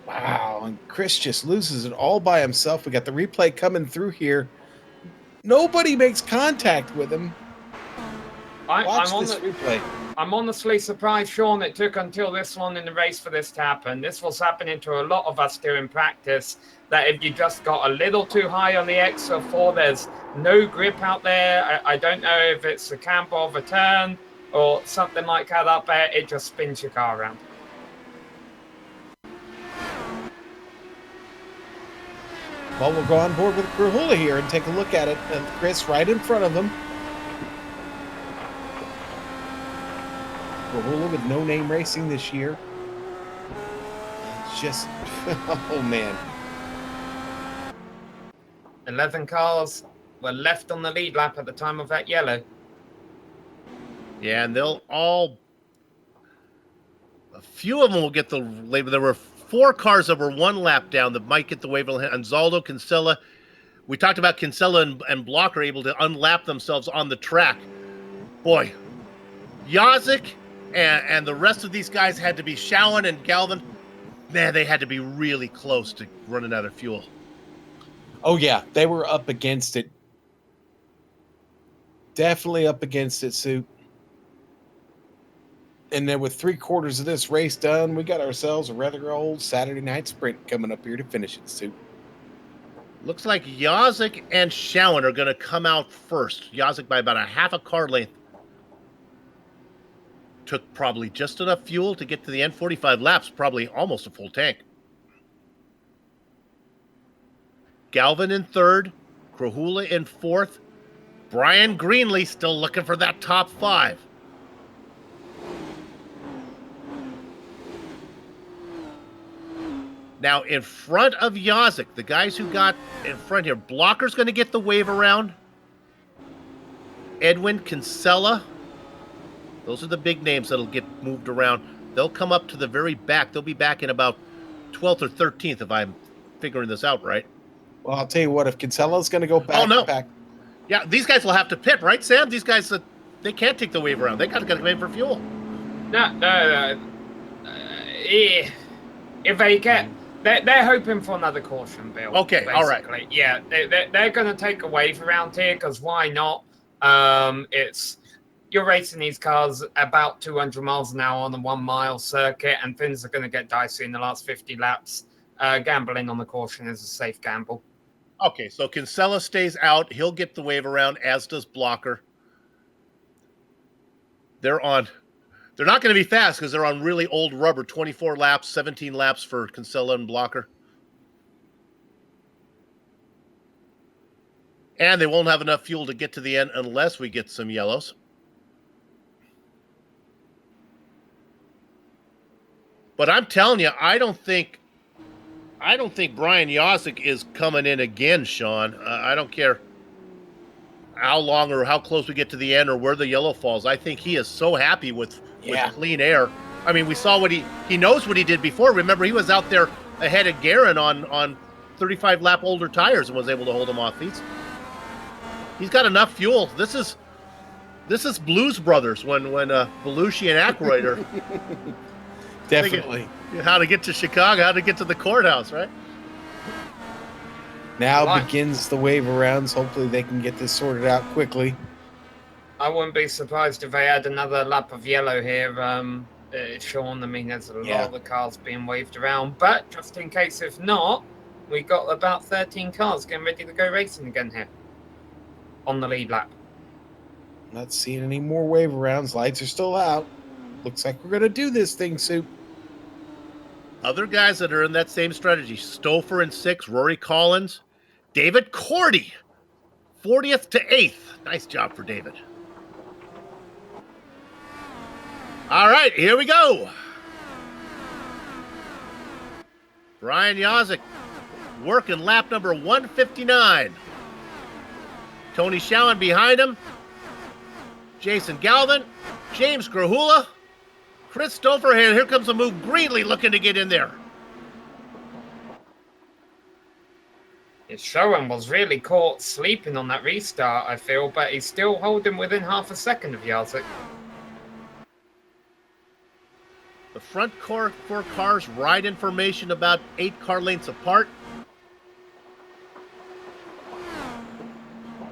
Wow, and Chris just loses it all by himself. We got the replay coming through here. Nobody makes contact with him. Watch this replay. I'm honestly surprised, Sean, it took until this one in the race for this to happen. This was happening to a lot of us during practice, that if you just got a little too high on the extra 4, there's no grip out there. I don't know if it's a camber of a turn or something like that up there. It just spins your car around. Well, we'll go on board with Krahula here and take a look at it. And Chris right in front of him. Krahula with No Name Racing this year. It's just, oh man. 11 cars were left on the lead lap at the time of that yellow. Yeah, and they'll all... A few of them will get the label. There were 4 cars that were 1 lap down that might get the waiver. Anzaldo, Kinsella. We talked about Kinsella and Blocker able to unlap themselves on the track. Boy, Yazik and the rest of these guys had to be Schowen and Galvin. Man, they had to be really close to running out of fuel. Oh, yeah. They were up against it. Definitely up against it, Soup. And then with 3/4 of this race done, we got ourselves a rather old Saturday night sprint coming up here to finish it, Soup. Looks like Yazik and Schowen are going to come out first. Yazik by about a half a car length. Took probably just enough fuel to get to the end. 45 laps, probably almost a full tank. Galvin in 3rd. Krahula in 4th. Brian Greenlee still looking for that top 5. Now, in front of Yazik, the guys who got in front here, Blocker's going to get the wave around. Edwin, Kinsella. Those are the big names that'll get moved around. They'll come up to the very back. They'll be back in about 12th or 13th, if I'm figuring this out right. Well, I'll tell you what, if Kinsella's going to go back, back. Yeah, these guys will have to pit, right, Sam? These guys, they can't take the wave around. They got to come in for fuel. No. If they get... They're hoping for another caution, Bill. Okay, basically. All right. Yeah, they're going to take a wave around here, because why not? You're racing these cars about 200 miles an hour on a 1 mile circuit, and things are going to get dicey in the last 50 laps. Gambling on the caution is a safe gamble. Okay, so Kinsella stays out. He'll get the wave around, as does Blocker. They're not going to be fast because they're on really old rubber. 24 laps, 17 laps for Kinsella and Blocker. And they won't have enough fuel to get to the end unless we get some yellows. But I'm telling you, I don't think Brian Yazik is coming in again, Sean. I don't care how long or how close we get to the end or where the yellow falls. I think he is so happy with clean air. I mean, we saw what he knows what he did before. Remember, he was out there ahead of Guerin on 35 lap older tires and was able to hold him off. He's got enough fuel. This is Blues Brothers when Belushi and Aykroyd are definitely how to get to Chicago, how to get to the courthouse, right? Now begins the wave arounds. Hopefully they can get this sorted out quickly. I wouldn't be surprised if they had another lap of yellow here, Sean. I mean, there's a lot of the cars being waved around, but just in case if not, we got about 13 cars getting ready to go racing again here on the lead lap. Not seeing any more wave arounds. Lights are still out. Looks like we're going to do this thing, Soup. Other guys that are in that same strategy, Stouffer in 6th, Rory Collins, David Cordy, 40th to 8th. Nice job for David. All right, here we go. Brian Yazik working lap number 159. Tony Schowen behind him. Jason Galvin, James Krahula, Chris Stouffer, and here comes a move. Greenlee looking to get in there. Schoen was really caught sleeping on that restart, I feel, but he's still holding within half a second of Jarzik. The front four cars ride information about 8 car lengths apart.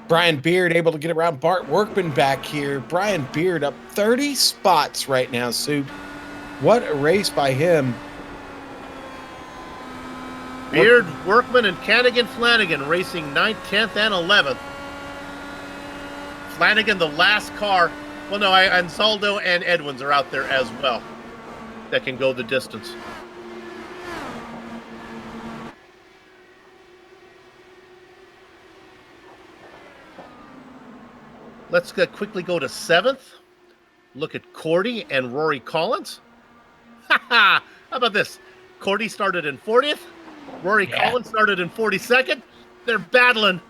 Brian Beard able to get around Bart Workman back here. Brian Beard up 30 spots right now, Soup. What a race by him. Beard, Workman, and Cadigan Flanagan racing 9th, 10th, and 11th. Flanagan, the last car. Well, no, Ansaldo and Edwins are out there as well that can go the distance. Let's quickly go to 7th. Look at Cordy and Rory Collins. How about this? Cordy started in 40th. Rory Collins started in 42nd. They're battling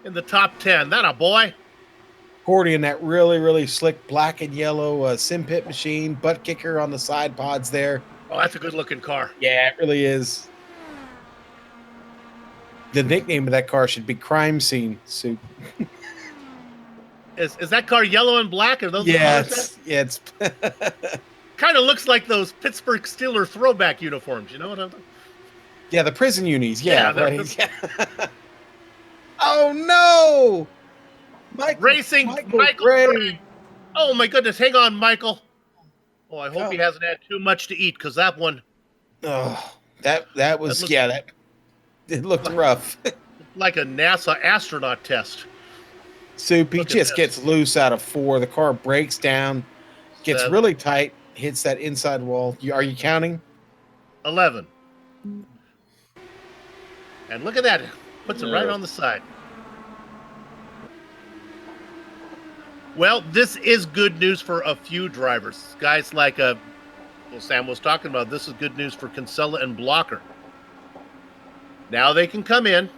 in the top 10. That a boy. Cordy in that really, really slick black and yellow sim pit machine, butt kicker on the side pods there. Oh, that's a good-looking car. Yeah, it really is. The nickname of that car should be Crime Scene Soup. Is that car yellow and black? Are those it's kind of looks like those Pittsburgh Steelers throwback uniforms. You know what I'm talking? Yeah, the prison unis. Yeah, Yeah, right. Yeah. Oh no! Racing Michael Gray. Oh my goodness! Hang on, Michael. Oh, I hope he hasn't had too much to eat because that one. Oh, that it looked rough. Like a NASA astronaut test. Soup, he just gets loose out of 4. The car breaks down, gets really tight, hits that inside wall. Are you counting? 11. And look at that. Puts it right on the side. Well, this is good news for a few drivers. Guys like Sam was talking about, this is good news for Kinsella and Blocker. Now they can come in,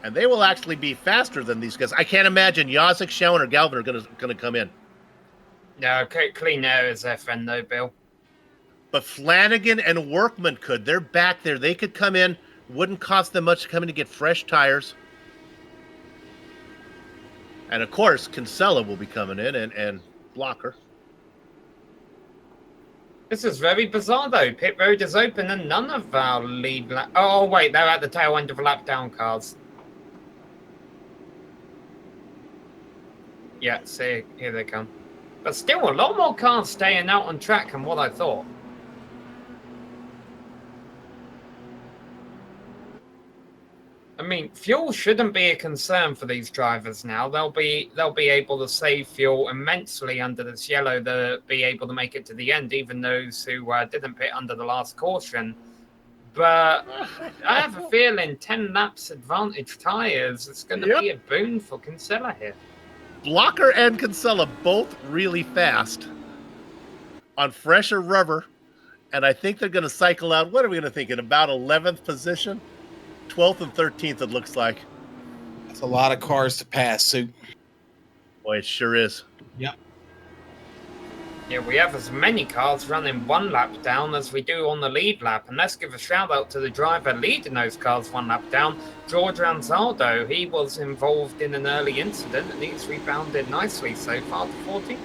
and they will actually be faster than these guys. I can't imagine Jarzik, Schoen, or Galvin are going to come in. No, Clean Air is their friend, though, Bill. But Flanagan and Workman could. They're back there. They could come in. Wouldn't cost them much to come in to get fresh tires. And, of course, Kinsella will be coming in and Blocker. This is very bizarre, though. Pit road is open and none of our lead lap... Oh, wait, they're at the tail end of lap down cars. Yeah, see, here they come. But still, a lot more cars staying out on track than what I thought. I mean, fuel shouldn't be a concern for these drivers now. They'll be able to save fuel immensely under this yellow. They'll be able to make it to the end, even those who didn't pit under the last caution. But I have a feeling 10 laps advantage tires is going to be a boon for Kinsella here. Blocker and Kinsella both really fast on fresher rubber, and I think they're going to cycle out. What are we going to think? In about 11th position? 12th and 13th, it looks like. That's a lot of cars to pass, Soup. Boy, it sure is. Yep. Yeah, we have as many cars running one lap down as we do on the lead lap. And let's give a shout out to the driver leading those cars one lap down, George Ansaldo. He was involved in an early incident and he's rebounded nicely so far to 14th.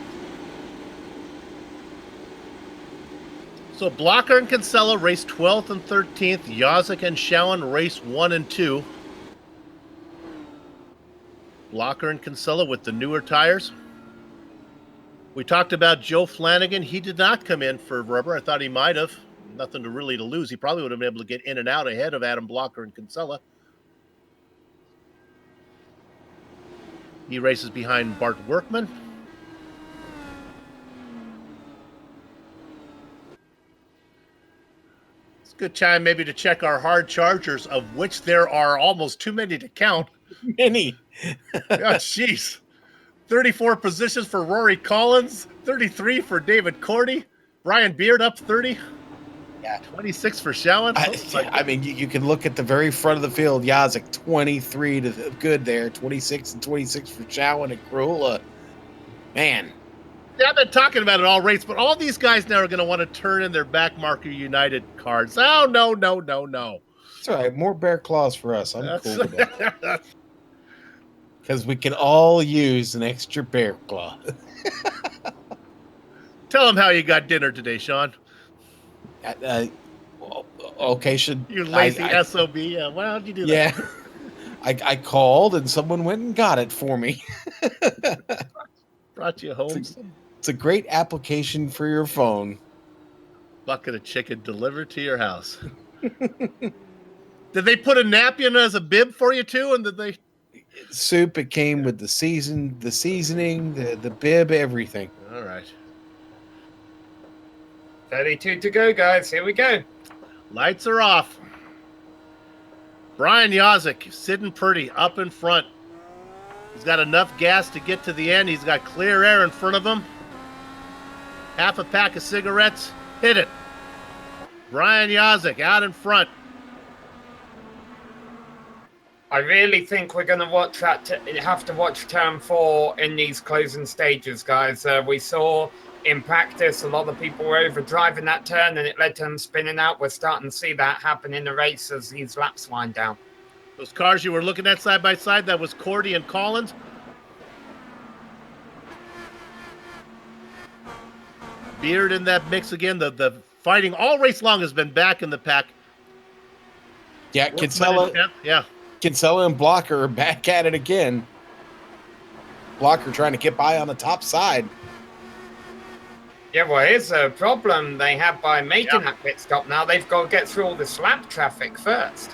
So Blocker and Kinsella race 12th and 13th. Jarzik and Schoen race 1 and 2. Blocker and Kinsella with the newer tires. We talked about Joe Flanagan. He did not come in for rubber. I thought he might have. Nothing to really to lose. He probably would have been able to get in and out ahead of Adam Blocker and Kinsella. He races behind Bart Workman. It's a good time maybe to check our hard chargers, of which there are almost too many to count. Many. Oh, jeez. 34 positions for Rory Collins, 33 for David Cordy, Brian Beard up 30, 26 for Schoen. I mean, you can look at the very front of the field. Jarzik 23 to the good there, 26 and 26 for Schoen and Krula. Man. Yeah, I've been talking about it all race, but all these guys now are going to want to turn in their back marker United cards. Oh, no. That's all right. More bear claws for us. I'm cool with that. That's Because we can all use an extra bear claw. Tell them how you got dinner today, Sean. Okay, should You lazy SOB. Yeah, why don't you do that? Yeah. I called and someone went and got it for me. Brought you home It's a great application for your phone. bucket of chicken delivered to your house. Did they put a napkin as a bib for you too? And did they? Soup, it came with the seasoning, the bib, everything. All right. 32 to go, guys. Here we go. Lights are off. Brian Yazik sitting pretty up in front. He's got enough gas to get to the end. He's got clear air in front of him. Half a pack of cigarettes. Hit it. Brian Yazik out in front. I really think we're going to have to watch turn 4 in these closing stages, guys. We saw in practice a lot of people were over driving that turn and it led to them spinning out. We're starting to see that happen in the race as these laps wind down. Those cars you were looking at side by side, that was Cordy and Collins. Beard in that mix again. The fighting all race long has been back in the pack. Yeah, Kinsella and Blocker are back at it again. Blocker trying to get by on the top side. Yeah, well, here's a problem they have by making that pit stop now. They've got to get through all this lap traffic first.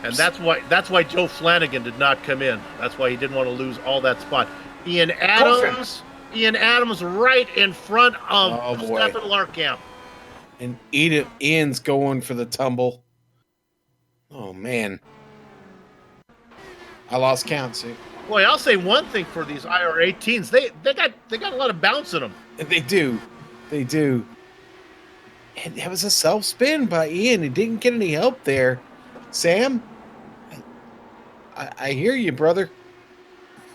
And that's why Joe Flanagan did not come in. That's why he didn't want to lose all that spot. Ian Adams right in front of Stefan Larkamp. And Ian's going for the tumble. Oh, man. I lost count, see. Boy, I'll say one thing for these IR18s. They got a lot of bounce in them. They do. And that was a self-spin by Ian. He didn't get any help there. Sam, I hear you, brother.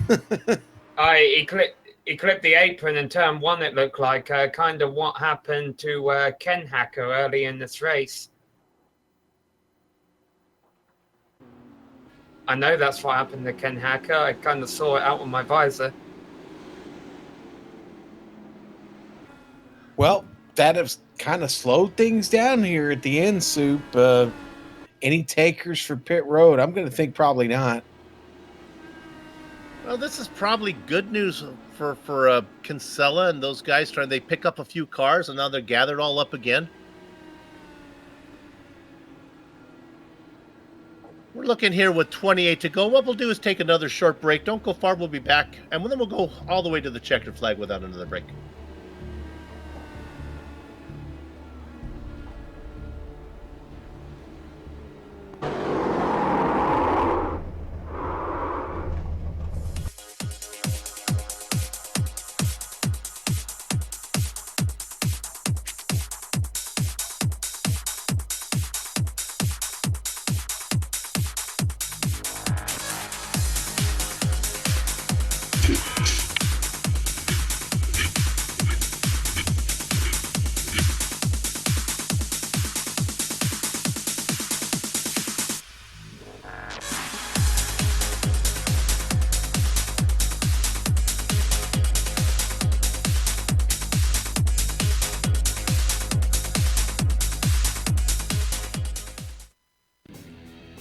He clipped the apron in turn 1, it looked like. Kind of what happened to Ken Hacker early in this race. I know that's what happened to Ken Hacker. I kind of saw it out with my visor. Well, that has kind of slowed things down here at the end, Soup. Any takers for pit road? I'm going to think probably not. Well, this is probably good news for Kinsella and those guys they pick up a few cars and now they're gathered all up again. We're looking here with 28 to go. What we'll do is take another short break. Don't go far. We'll be back. And then we'll go all the way to the checkered flag without another break.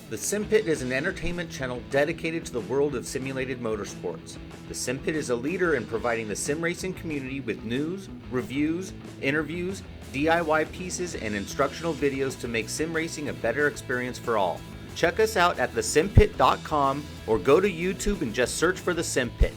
The SimPit is an entertainment channel dedicated to the world of simulated motorsports. The SimPit is a leader in providing the sim racing community with news, reviews, interviews, DIY pieces, and instructional videos to make sim racing a better experience for all. Check us out at thesimpit.com or go to YouTube and just search for the SimPit.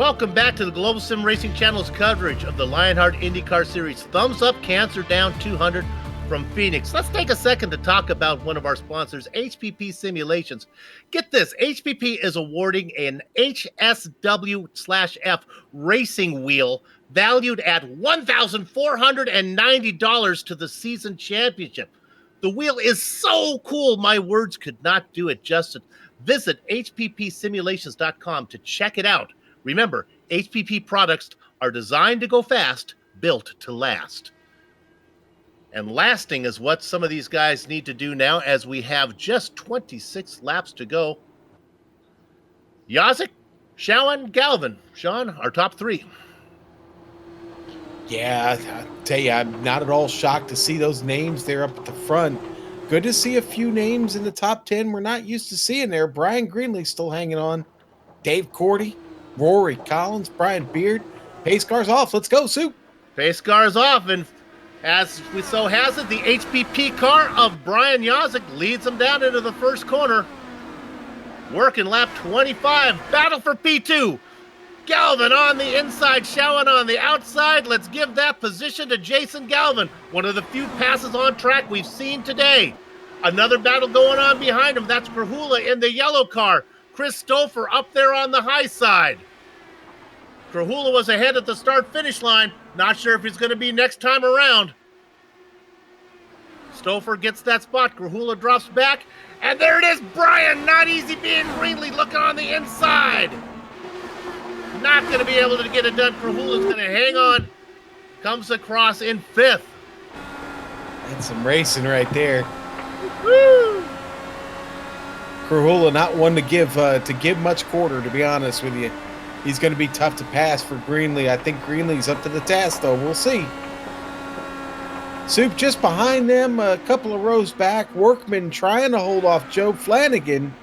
Welcome back to the Global Sim Racing Channel's coverage of the Lionheart IndyCar Series. Thumbs up, cancer down 200 from Phoenix. Let's take a second to talk about one of our sponsors, HPP Simulations. Get this, HPP is awarding an HSW/F racing wheel valued at $1,490 to the season championship. The wheel is so cool, my words could not do it justice. Visit hppsimulations.com to check it out. Remember, HPP products are designed to go fast, built to last. And lasting is what some of these guys need to do now, as we have just 26 laps to go. Yazik, Shawan, Galvin. Sean, our top three. Yeah, I tell you, I'm not at all shocked to see those names there up at the front. Good to see a few names in the top 10 we're not used to seeing there. Brian Greenlee still hanging on. Dave Cordy, Rory Collins, Brian Beard. Pace car's off. Let's go, Soup. Pace car's off, and as we so has it, the HPP car of Brian Yazik leads him down into the first corner. Working lap 25. Battle for P2. Galvin on the inside, Shawan on the outside. Let's give that position to Jason Galvin. One of the few passes on track we've seen today. Another battle going on behind him. That's Krahula in the yellow car. Chris Stouffer up there on the high side. Krahula was ahead at the start-finish line. Not sure if he's going to be next time around. Stouffer gets that spot. Krahula drops back. And there it is, Brian. Not easy being Greenlee looking on the inside. Not going to be able to get it done. Krahula's going to hang on. Comes across in fifth. That's some racing right there. Woo! Krahula not one to give much quarter, to be honest with you. He's going to be tough to pass for Greenlee. I think Greenlee's up to the task, though. We'll see. Soup just behind them, a couple of rows back. Workman trying to hold off Joe Flanagan.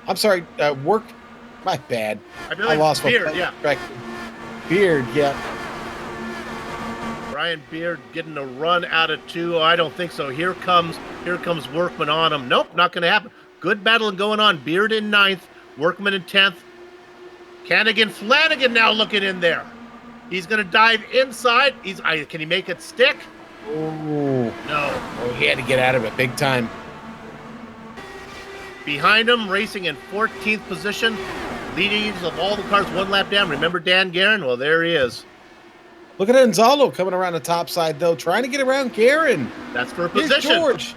I'm sorry, my bad. I lost Beard, yeah. Beard, yeah. Brian Beard getting a run out of two. Oh, I don't think so. Here comes Workman on him. Nope, not going to happen. Good battling going on. Beard in 9th, Workman in 10th. Flanagan now looking in there. He's going to dive inside. Can he make it stick? Oh no. Oh, he had to get out of it big time. Behind him, racing in 14th position, leading of all the cars one lap down. Remember Dan Guerin? Well, there he is. Look at Gonzalo coming around the top side, though, trying to get around Guerin. That's for a Here's position. George.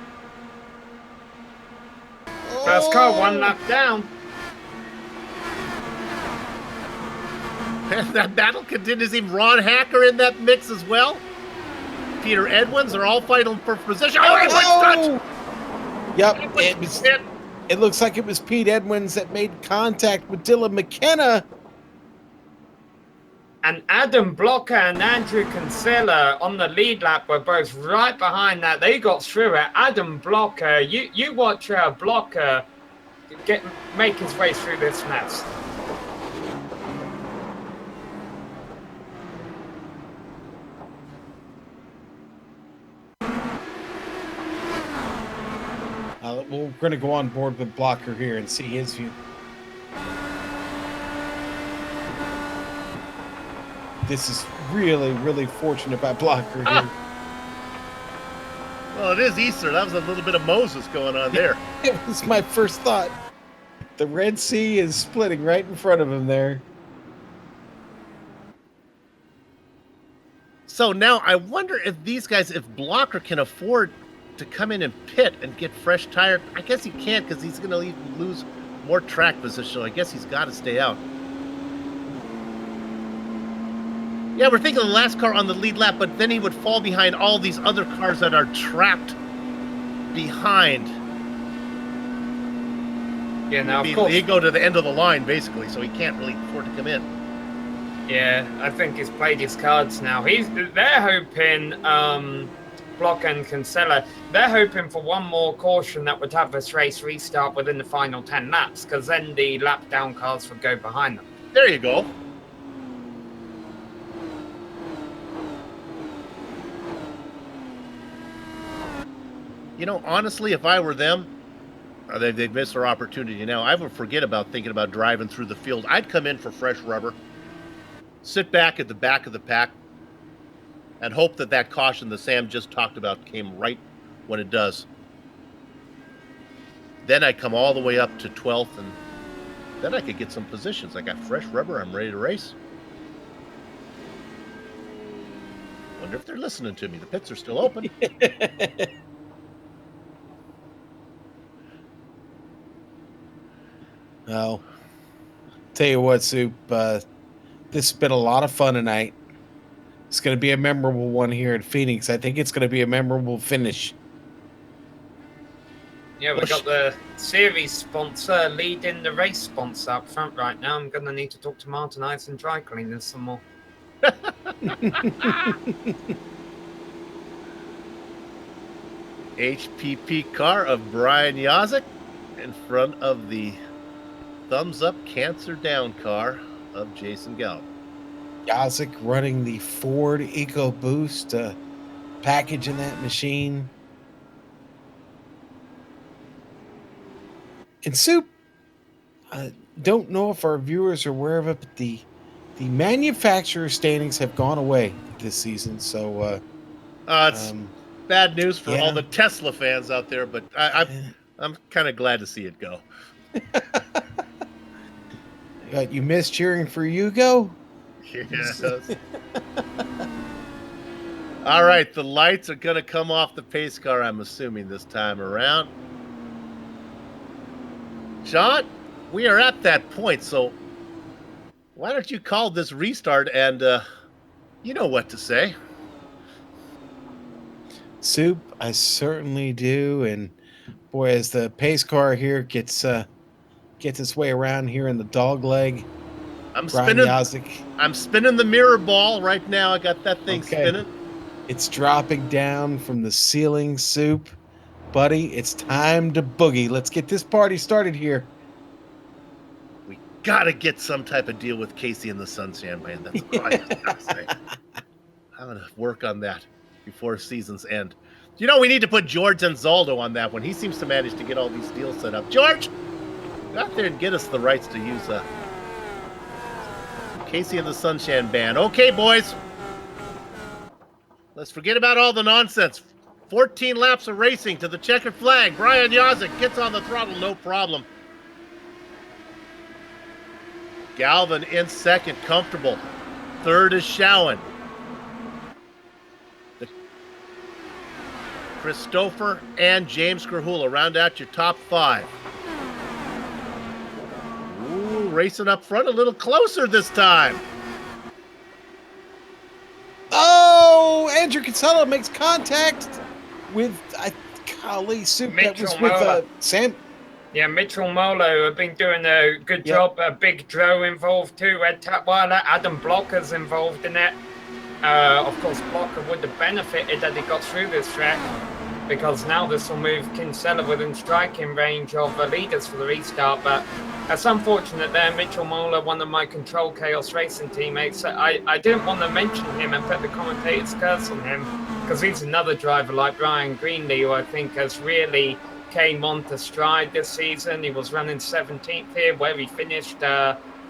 First car, one lap down. And that battle continues. Even Ron Hacker in that mix as well. Peter Edwins are all fighting for position. Oh, Yep, it looks like it was Pete Edwins that made contact with Dylan McKenna. And Adam Blocker and Andrew Kinsella on the lead lap were both right behind that. They got through it. Adam Blocker, you watch Blocker make his way through this mess. We're going to go on board with Blocker here and see his view. This is really, really fortunate by Blocker here. Well, it is Easter. That was a little bit of Moses going on there. It was my first thought. The Red Sea is splitting right in front of him there. So now I wonder if these guys, if Blocker can afford to come in and pit and get fresh tire. I guess he can't because he's going to lose more track position. So I guess he's got to stay out. Yeah, we're thinking of the last car on the lead lap, but then he would fall behind all these other cars that are trapped behind. Yeah, now of course he go to the end of the line basically, so he can't really afford to come in. Yeah, I think he's played his cards now. They're hoping Block and Kinsella, they're hoping for one more caution that would have this race restart within the final 10 laps, because then the lap down cars would go behind them. There you go. You know, honestly, if I were them, they'd miss their opportunity now. I would forget about thinking about driving through the field. I'd come in for fresh rubber. sit back at the back of the pack and hope that caution that Sam just talked about came right when it does. Then I come all the way up to 12th, and then I could get some positions. I got fresh rubber. I'm ready to race. Wonder if they're listening to me. The pits are still open. Well, tell you what, Soup, this has been a lot of fun tonight. It's going to be a memorable one here at Phoenix. I think it's going to be a memorable finish. Yeah, we've got the series sponsor leading the race sponsor up front right now. I'm going to need to talk to Martin Ice and Dry Cleaners some more. HPP car of Brian Yazik in front of the thumbs up cancer down car of Jason Galvin. Yazik running the Ford EcoBoost package in that machine. And Soup, I don't know if our viewers are aware of it, but the manufacturer standings have gone away this season. So it's bad news for yeah. all the Tesla fans out there, but I'm kind of glad to see it go. You missed cheering for Yugo? Yes. All right, the lights are going to come off the pace car, I'm assuming, this time around. John, we are at that point, so why don't you call this restart and you know what to say. Soup, I certainly do. And boy, as the pace car here gets its way around here in the dog leg, I'm Brian Yazik. I'm spinning the mirror ball right now. I got that thing spinning. It's dropping down from the ceiling, Soup. Buddy, it's time to boogie. Let's get this party started here. We gotta get some type of deal with Casey and the Sunshine Band. That's all I gotta say. I'm gonna work on that before season's end. You know, we need to put George Anzaldo on that one. He seems to manage to get all these deals set up. George, go out there and get us the rights to use Casey and the Sunshine Band. Okay, boys. Let's forget about all the nonsense. 14 laps of racing to the checkered flag. Brian Yazik gets on the throttle, no problem. Galvin in second, comfortable. Third is Showen. Christopher and James Grahula round out your top five. Ooh, racing up front a little closer this time. Oh, Andrew Kinsella makes contact with, golly, Soup, that was with Sam. Yeah, Mitchell Molo have been doing a good job. Big Joe involved too. Ed Tatweiler, Adam Blocker's involved in it. Of course, Blocker would have benefited that he got through this track, because now this will move Kinsella within striking range of the leaders for the restart. But it's unfortunate there. Mitchell Moeller, one of my Control Chaos Racing teammates. I didn't want to mention him and put the commentator's curse on him, because he's another driver like Brian Greenlee, who I think has really came on to stride this season. He was running 17th here, where he finished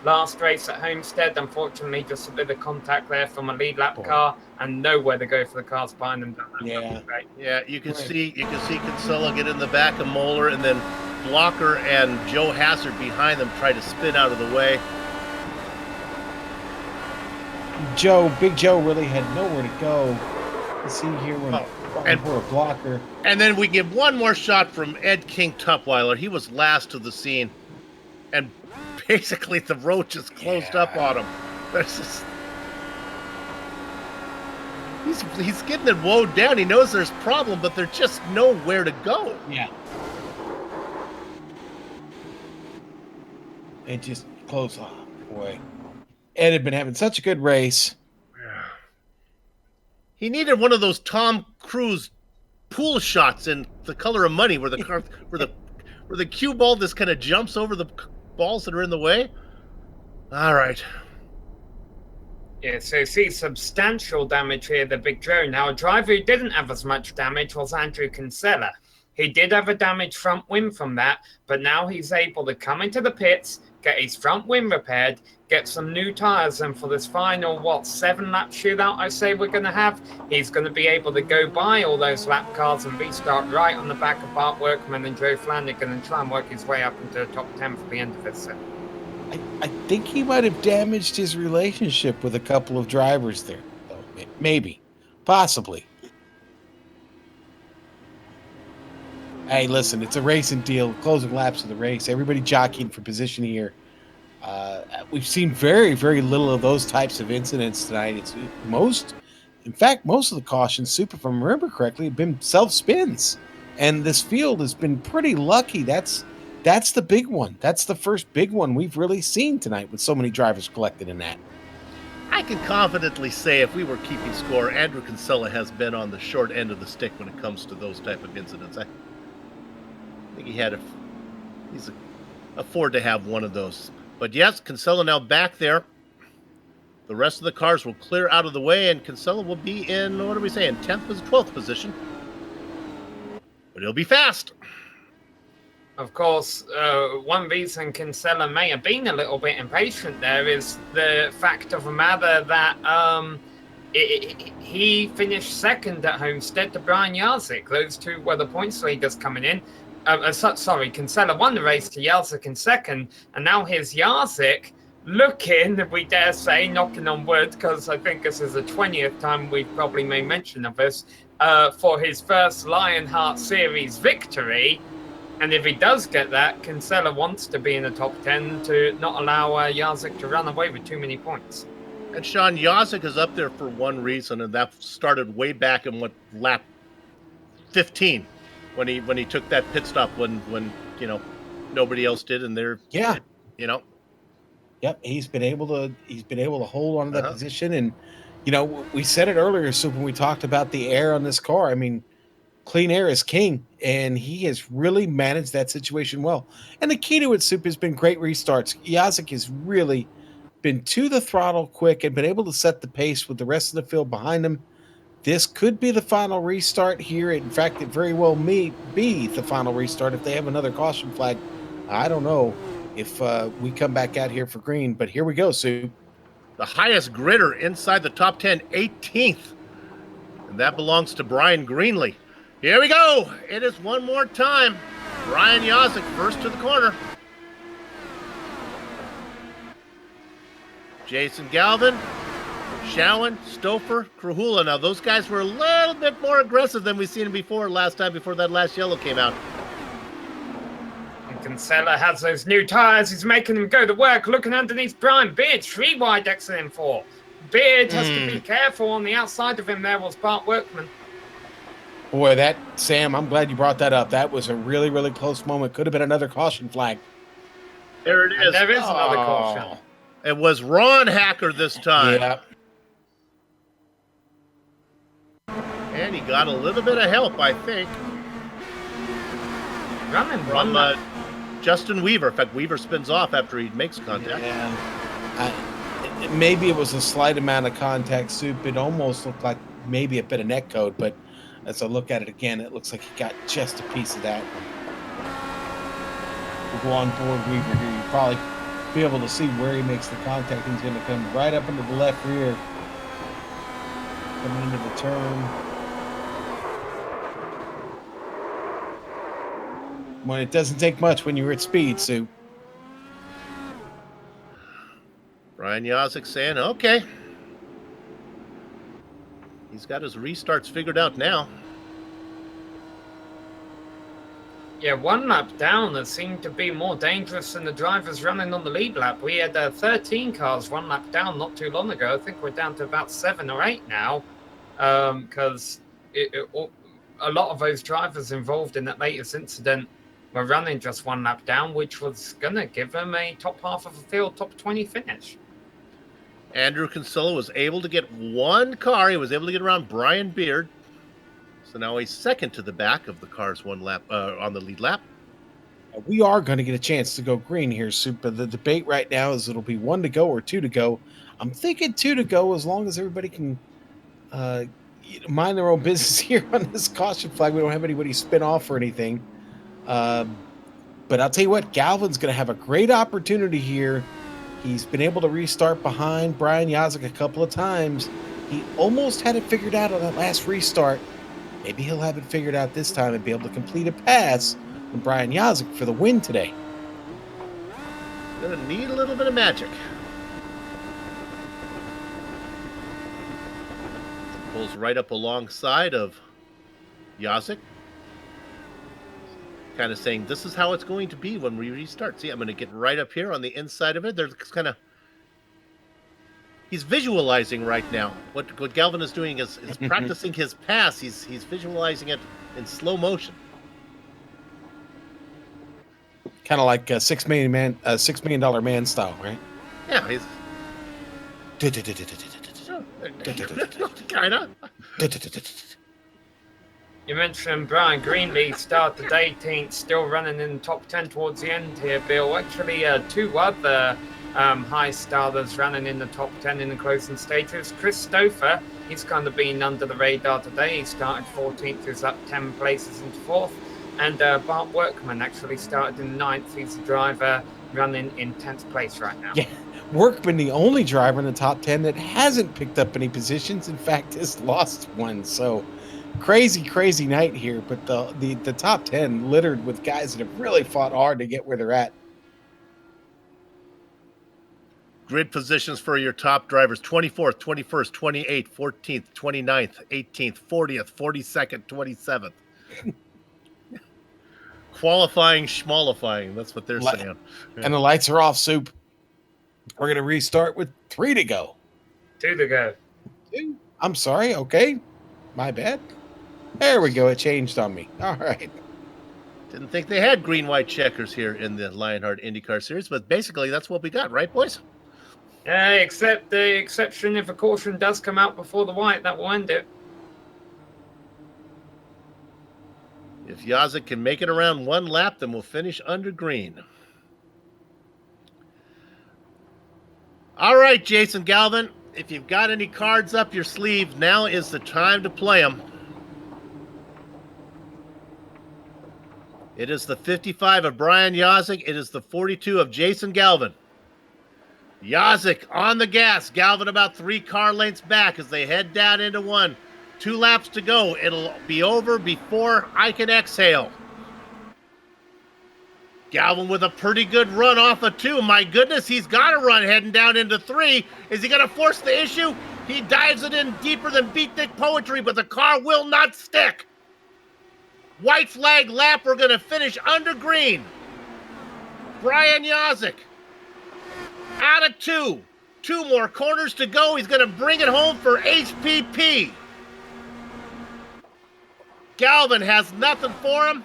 last race at Homestead. Unfortunately, just a bit of contact there from a lead lap car, and nowhere to go for the cars behind them. Yeah, you can see Kinsella get in the back of Moeller, and then Blocker and Joe Hassard behind them try to spin out of the way. Big Joe really had nowhere to go. You see here when for a Blocker. And then we get one more shot from Ed King Tutwiler. He was last to the scene, and basically the road just closed up on him. There's just, he's getting it woed down. He knows there's a problem, but there's just nowhere to go. Yeah. It just closed off. Boy. Ed had been having such a good race. He needed one of those Tom Cruise pool shots in The Color of Money, where the cue ball just kind of jumps over the balls that are in the way. All right. Yeah, so see substantial damage here, the Big Joe. Now, a driver who didn't have as much damage was Andrew Kinsella. He did have a damaged front wing from that, but now he's able to come into the pits, get his front wing repaired, get some new tires, and for this final, 7-lap shootout I say we're going to have, he's going to be able to go by all those lap cars and restart right on the back of Bart Workman and Joe Flanagan and try and work his way up into the top 10 for the end of this set. I think he might have damaged his relationship with a couple of drivers there, though. Maybe. Possibly. Hey, listen, it's a racing deal, closing laps of the race. Everybody jockeying for position here. We've seen very, very little of those types of incidents tonight. In fact, most of the cautions, Super, if I remember correctly, have been self-spins. And this field has been pretty lucky. That's the big one. That's the first big one we've really seen tonight with so many drivers collected in that. I can confidently say if we were keeping score, Andrew Kinsella has been on the short end of the stick when it comes to those type of incidents. I think he's afford to have one of those. But yes, Kinsella now back there. The rest of the cars will clear out of the way, and Kinsella will be in, what are we saying, 10th, 12th position. But he'll be fast. Of course, one reason Kinsella may have been a little bit impatient there is the fact of the matter that he finished second at Homestead to Brian Jarzik. Those two were the points leaders coming in. Kinsella won the race to Jarzik in second, and now here's Jarzik looking, we dare say, knocking on wood, because I think this is the 20th time we've probably made mention of this, for his first Lionheart Series victory. And if he does get that, Kinsella wants to be in the top 10 to not allow Jarzik to run away with too many points. And Sean, Jarzik is up there for one reason, and that started way back in lap 15. When he took that pit stop when nobody else did, and Yep, he's been able to hold on to that position, and we said it earlier, so when we talked about the air on this car, I mean, clean air is king, and he has really managed that situation well. And the key to it, Soup, has been great restarts. Jarzik has really been to the throttle quick and been able to set the pace with the rest of the field behind him. This could be the final restart here. In fact, it very well may be the final restart if they have another caution flag. I don't know if we come back out here for green, but here we go, Sue. The highest gritter inside the top 10, 18th. And that belongs to Brian Greenlee. Here we go. It is one more time. Brian Jarzik first to the corner. Jason Galvin, Showen, Stouffer, Krahula. Now, those guys were a little bit more aggressive than we've seen them before that last yellow came out. And Kinsella has those new tires. He's making them go to work, looking underneath Brian Beard. 3 wide excellent 4. Beard has to be careful. On the outside of him there was Bart Workman. Boy, Sam, I'm glad you brought that up. That was a really, really close moment. Could have been another caution flag. There it is. And there is another caution. It was Ron Hacker this time. Yeah. And he got a little bit of help, I think. From Justin Weaver. In fact, Weaver spins off after he makes contact. Yeah. Maybe it was a slight amount of contact, Soup. It almost looked like maybe a bit of net code, but as I look at it again, it looks like he got just a piece of that. We'll go on board Weaver here. You'll probably be able to see where he makes the contact. He's going to come right up into the left rear. Coming into the turn. When it doesn't take much when you're at speed, Sue. Brian Jarzik saying, okay. He's got his restarts figured out now. Yeah, 1 lap down that seemed to be more dangerous than the drivers running on the lead lap. We had 13 cars 1 lap down not too long ago. I think we're down to about 7 or 8 now, because a lot of those drivers involved in that latest incident were running just 1 lap down, which was going to give them a top half of the field, top 20 finish. Andrew Kinsella was able to get one car. He was able to get around Brian Beard. So now he's second to the back of the cars 1 lap on the lead lap. We are going to get a chance to go green here, Soup. But the debate right now is it'll be 1 to go or 2 to go. I'm thinking 2 to go as long as everybody can mind their own business here on this caution flag. We don't have anybody spin off or anything. But I'll tell you what, Galvin's going to have a great opportunity here. He's been able to restart behind Brian Yazik a couple of times. He almost had it figured out on that last restart. Maybe he'll have it figured out this time and be able to complete a pass from Brian Yazik for the win today. Gonna need a little bit of magic. Pulls right up alongside of Yazik. Kind of saying, this is how it's going to be when we restart. See, I'm going to get right up here on the inside of it. There's kind of... He's visualizing right now. What Galvin is doing is practicing his pass. He's visualizing it in slow motion. Kind of like $6 million man style, right? Yeah, he's kind of. You mentioned Brian Greenlee started 18th, still running in the top 10 towards the end here, Bill. Actually, two other high starters running in the top 10 in the closing stages. Chris Stouffer, he's kind of been under the radar today. He started 14th, he's up 10 places into 4th. And Bart Workman actually started in 9th. He's a driver running in 10th place right now. Yeah, Workman, the only driver in the top 10 that hasn't picked up any positions. In fact, has lost one. So crazy night here. But the top 10 littered with guys that have really fought hard to get where they're at. Grid positions for your top drivers: 24th, 21st, 28th, 14th, 29th, 18th, 40th, 42nd, 27th. Qualifying, schmollifying. That's what they're saying. And the lights are off, Soup. We're going to restart with 3 to go. 2 to go. 2? I'm sorry. Okay. My bad. There we go. It changed on me. All right. Didn't think they had green-white checkers here in the Lionheart IndyCar Series, but basically that's what we got, right, boys? Except the exception, if a caution does come out before the white, that will end it. If Yazik can make it around one lap, then we'll finish under green. All right, Jason Galvin, if you've got any cards up your sleeve, now is the time to play them. It is the 55 of Brian Yazik. It is the 42 of Jason Galvin. Yazik on the gas. Galvin about 3 car lengths back as they head down into one. 2 laps to go. It'll be over before I can exhale. Galvin with a pretty good run off of 2. My goodness, he's got a run heading down into 3. Is he going to force the issue? He dives it in deeper than beatnik poetry, but the car will not stick. White flag lap. We're going to finish under green. Brian Yazik out of 2. 2 more corners to go. He's going to bring it home for HPP. Galvin has nothing for him.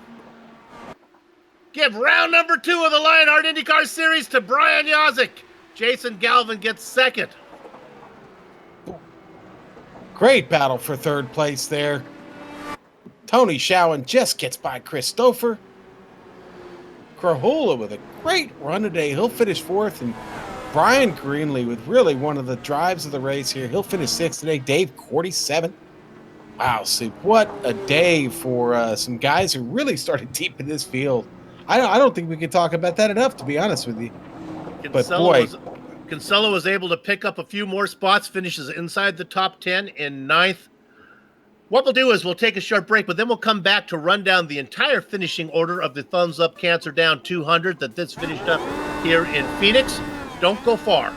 Give round number 2 of the Lionheart IndyCar Series to Brian Yazik. Jason Galvin gets second. Great battle for 3rd place there. Tony Showen just gets by Chris Stouffer. Krahula with a great run today. He'll finish 4th. And Brian Greenlee with really one of the drives of the race here. He'll finish 6th today. Dave Cordy 7th. Wow, Soup, what a day for some guys who really started deep in this field. I don't think we can talk about that enough, to be honest with you. Kinsella was able to pick up a few more spots, finishes inside the top 10 in 9th. What we'll do is we'll take a short break, but then we'll come back to run down the entire finishing order of the Thumbs Up Cancer Down 200 that this finished up here in Phoenix. Don't go far.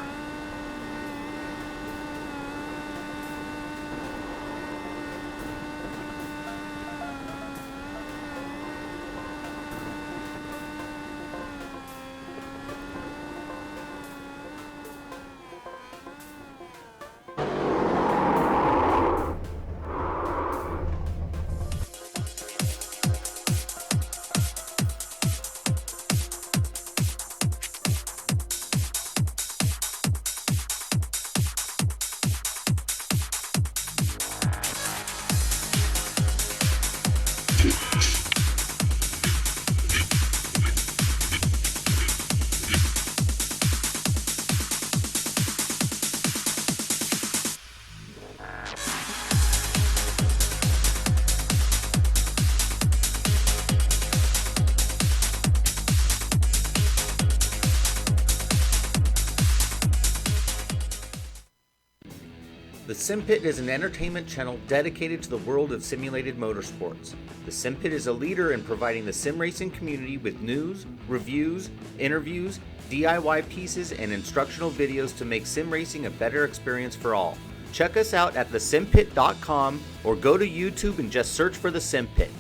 SimPit is an entertainment channel dedicated to the world of simulated motorsports. The SimPit is a leader in providing the sim racing community with news, reviews, interviews, DIY pieces, and instructional videos to make sim racing a better experience for all. Check us out at thesimpit.com or go to YouTube and just search for the SimPit.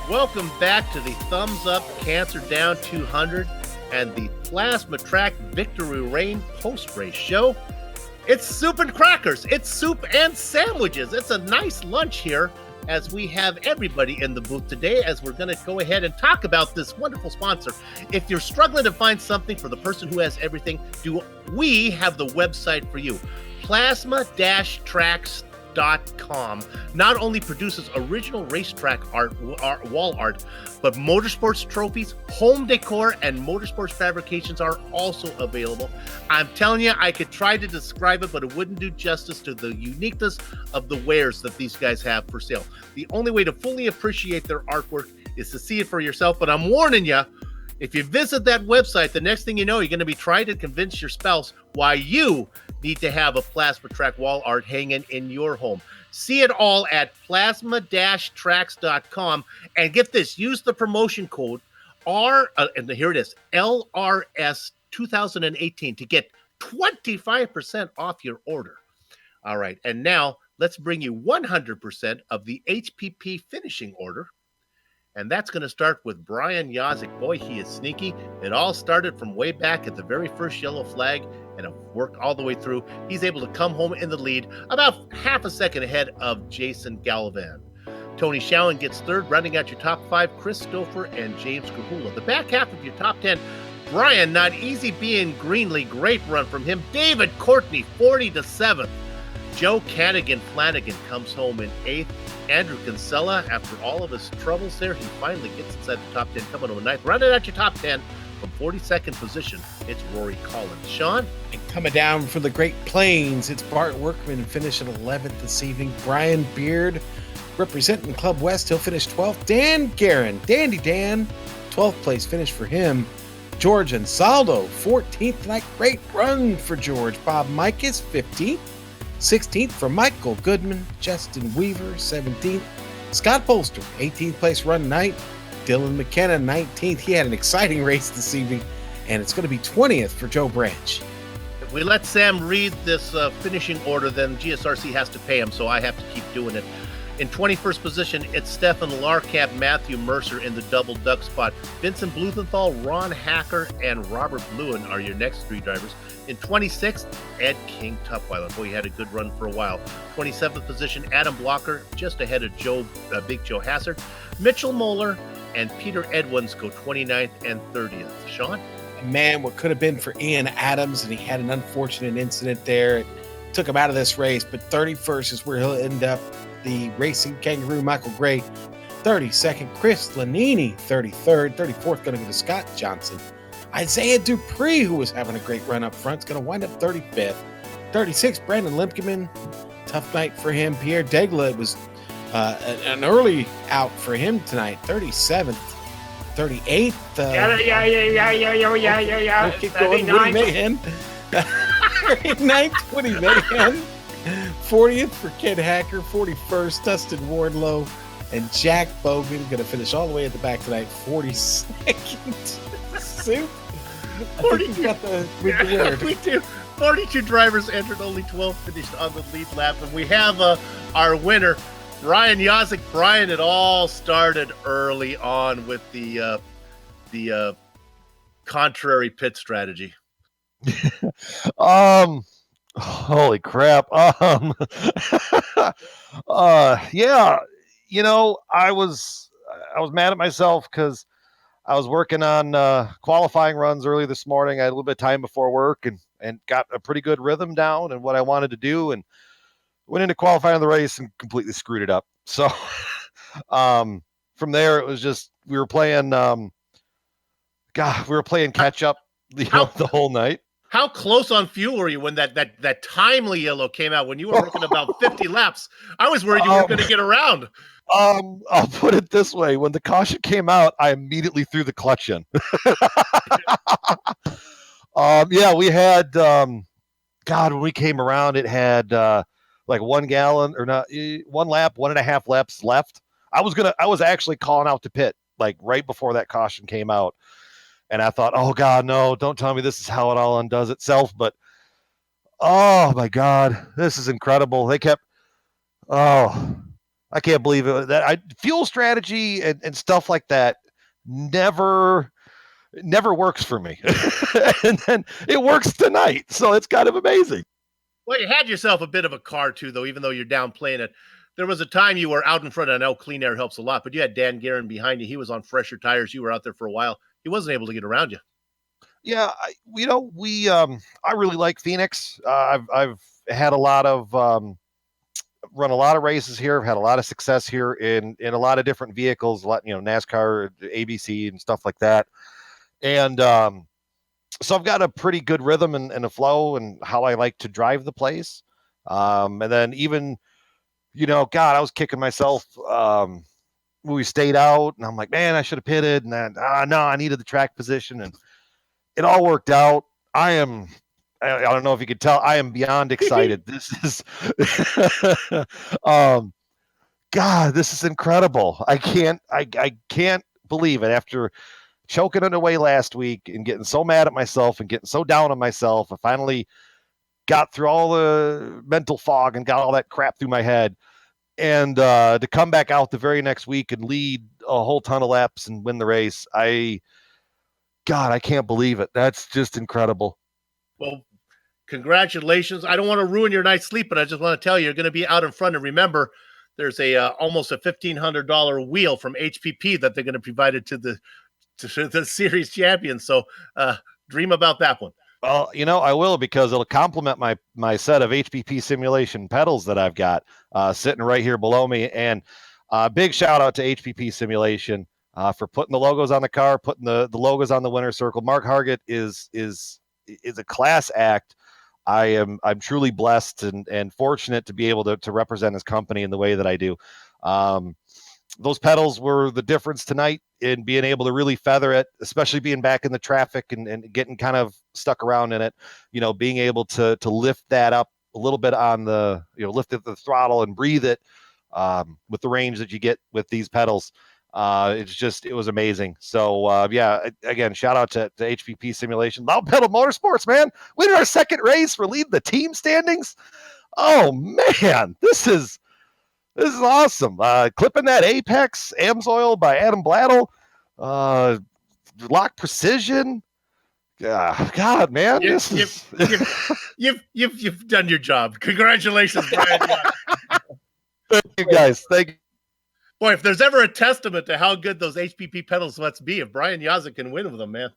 Welcome back to the Thumbs Up Cancer Down 200 and the Plasma Track Victory Reign post-race show. It's soup and crackers. It's soup and sandwiches. It's a nice lunch here as we have everybody in the booth today as we're going to go ahead and talk about this wonderful sponsor. If you're struggling to find something for the person who has everything, we have the website for you. Plasma-Tracks.com not only produces original racetrack wall art, but motorsports trophies, home decor, and motorsports fabrications are also available. I'm telling you, I could try to describe it, but it wouldn't do justice to the uniqueness of the wares that these guys have for sale. The only way to fully appreciate their artwork is to see it for yourself, but I'm warning you, if you visit that website, the next thing you know, you're going to be trying to convince your spouse why you need to have a Plasma Track wall art hanging in your home. See it all at plasma-tracks.com and get this, use the promotion code and here it is, LRS 2018 to get 25% off your order. All right, and now let's bring you 100% of the HPP finishing order. And that's going to start with Brian Yazik. Boy, he is sneaky. It all started from way back at the very first yellow flag, and it worked all the way through. He's able to come home in the lead, about half a second ahead of Jason Gallivan. Tony Schowen gets third, rounding out your top five, Chris Stouffer and James Kahula. The back half of your top 10, Brian, not easy being Greenlee. Great run from him. David Courtney, 40 to 7th. Joe Flanagan comes home in 8th. Andrew Kinsella, after all of his troubles there, he finally gets inside the top 10, coming home in 9th. Rounding out your top 10 from 42nd position, it's Rory Collins. Sean? And coming down from the Great Plains, it's Bart Workman, finishing 11th this evening. Brian Beard, representing Club West, he'll finish 12th. Dan Guerin, Dandy Dan, 12th place finish for him. George Ansaldo, 14th tonight. Great run for George. Bob Mikas, 15th. 16th for Michael Goodman. Justin Weaver, 17th. Scott Polster, 18th place run tonight. Dylan McKenna, 19th. He had an exciting race this evening, and it's going to be 20th for Joe Branch. we let Sam read this finishing order, then GSRC has to pay him, so I have to keep doing it. In 21st position, it's Stefan Larkamp, Matthew Mercer in the double duck spot. Vincent Blumenthal, Ron Hacker, and Robert Lewin are your next three drivers. In 26th, Ed King Tutwiler. Boy, he had a good run for a while. 27th position, Adam Blocker, just ahead of Big Joe Hassard. Mitchell Moeller and Peter Edwins go 29th and 30th. Sean? Man, what could have been for Ian Adams, and he had an unfortunate incident there. It took him out of this race, but 31st is where he'll end up. The Racing Kangaroo, Michael Gray, 32nd. Chris Lanini, 33rd. 34th going to go to Scott Johnson. Isaiah Dupree, who was having a great run up front, is going to wind up 35th. 36th, Brandon Limpkeman. Tough night for him. Pierre Degla, it was an early out for him tonight. 37th. 38th. Yeah. We'll keep going. Woody Mayhem. 39th, Woody Mayhem. 40th for Ken Hacker. 41st, Dustin Wardlow. And Jack Bogan going to finish all the way at the back tonight. 42nd. Soup. 42. Got the winner. We do. 42 drivers entered, only 12 finished on the lead lap. And we have our winner, Brian Yosick. Brian, it all started early on with the contrary pit strategy. Holy crap. Yeah, I was mad at myself because I was working on qualifying runs early this morning. I had a little bit of time before work and got a pretty good rhythm down and what I wanted to do, and went into qualifying the race and completely screwed it up. So from there, it was just, we were playing catch up the whole night. How close on fuel were you when that timely yellow came out? When you were working about 50 laps, I was worried you weren't going to get around. I'll put it this way: when the caution came out, I immediately threw the clutch in. Yeah, we had when we came around, it had like 1 gallon or not 1 lap, 1.5 laps left. I was actually calling out to pit like right before that caution came out. And I thought, oh God, no, don't tell me this is how it all undoes itself. But oh my God, this is incredible. They kept, I can't believe it. Fuel strategy and stuff like that never works for me. And then it works tonight. So it's kind of amazing. Well, you had yourself a bit of a car too, though, even though you're downplaying it. There was a time you were out in front. I know clean air helps a lot, but you had Dan Guerin behind you. He was on fresher tires. You were out there for a while. He wasn't able to get around you. Yeah, I really like Phoenix. I've had a lot of run a lot of races here. I've had a lot of success here in a lot of different vehicles, a lot, NASCAR, ABC, and stuff like that. And so I've got a pretty good rhythm and a flow and how I like to drive the place. And then even, God, I was kicking myself. We stayed out, and I'm like, man, I should have pitted. And then, no, I needed the track position, and it all worked out. I don't know if you could tell, I am beyond excited. This is, God, this is incredible. I can't believe it. After choking it away last week and getting so mad at myself and getting so down on myself, I finally got through all the mental fog and got all that crap through my head. And to come back out the very next week and lead a whole ton of laps and win the race, I can't believe it. That's just incredible. Well, congratulations. I don't want to ruin your night's sleep, but I just want to tell you, you're going to be out in front. And remember, there's almost a $1,500 wheel from HPP that they're going to provide it to the series champion. So dream about that one. Well, I will, because it'll complement my set of HPP simulation pedals that I've got sitting right here below me. And big shout out to HPP simulation for putting the logos on the car, putting the logos on the winner's circle. Mark Hargett is a class act. I'm truly blessed and fortunate to be able to represent his company in the way that I do. Those pedals were the difference tonight in being able to really feather it, especially being back in the traffic and getting kind of stuck around in it, being able to lift that up a little bit on lift at the throttle and breathe it with the range that you get with these pedals. It was amazing. So yeah, again, shout out to HPP Simulation. Loud Pedal Motorsports, man. We did our second race. We're leading the team standings. Oh man, this is awesome. Clipping that Apex Amsoil by Adam Blattle. Lock Precision. God, man, You've done your job. Congratulations, Brian. Thank you, guys. Thank you. Boy, if there's ever a testament to how good those HPP pedals must be, if Brian Yazek can win with them, man,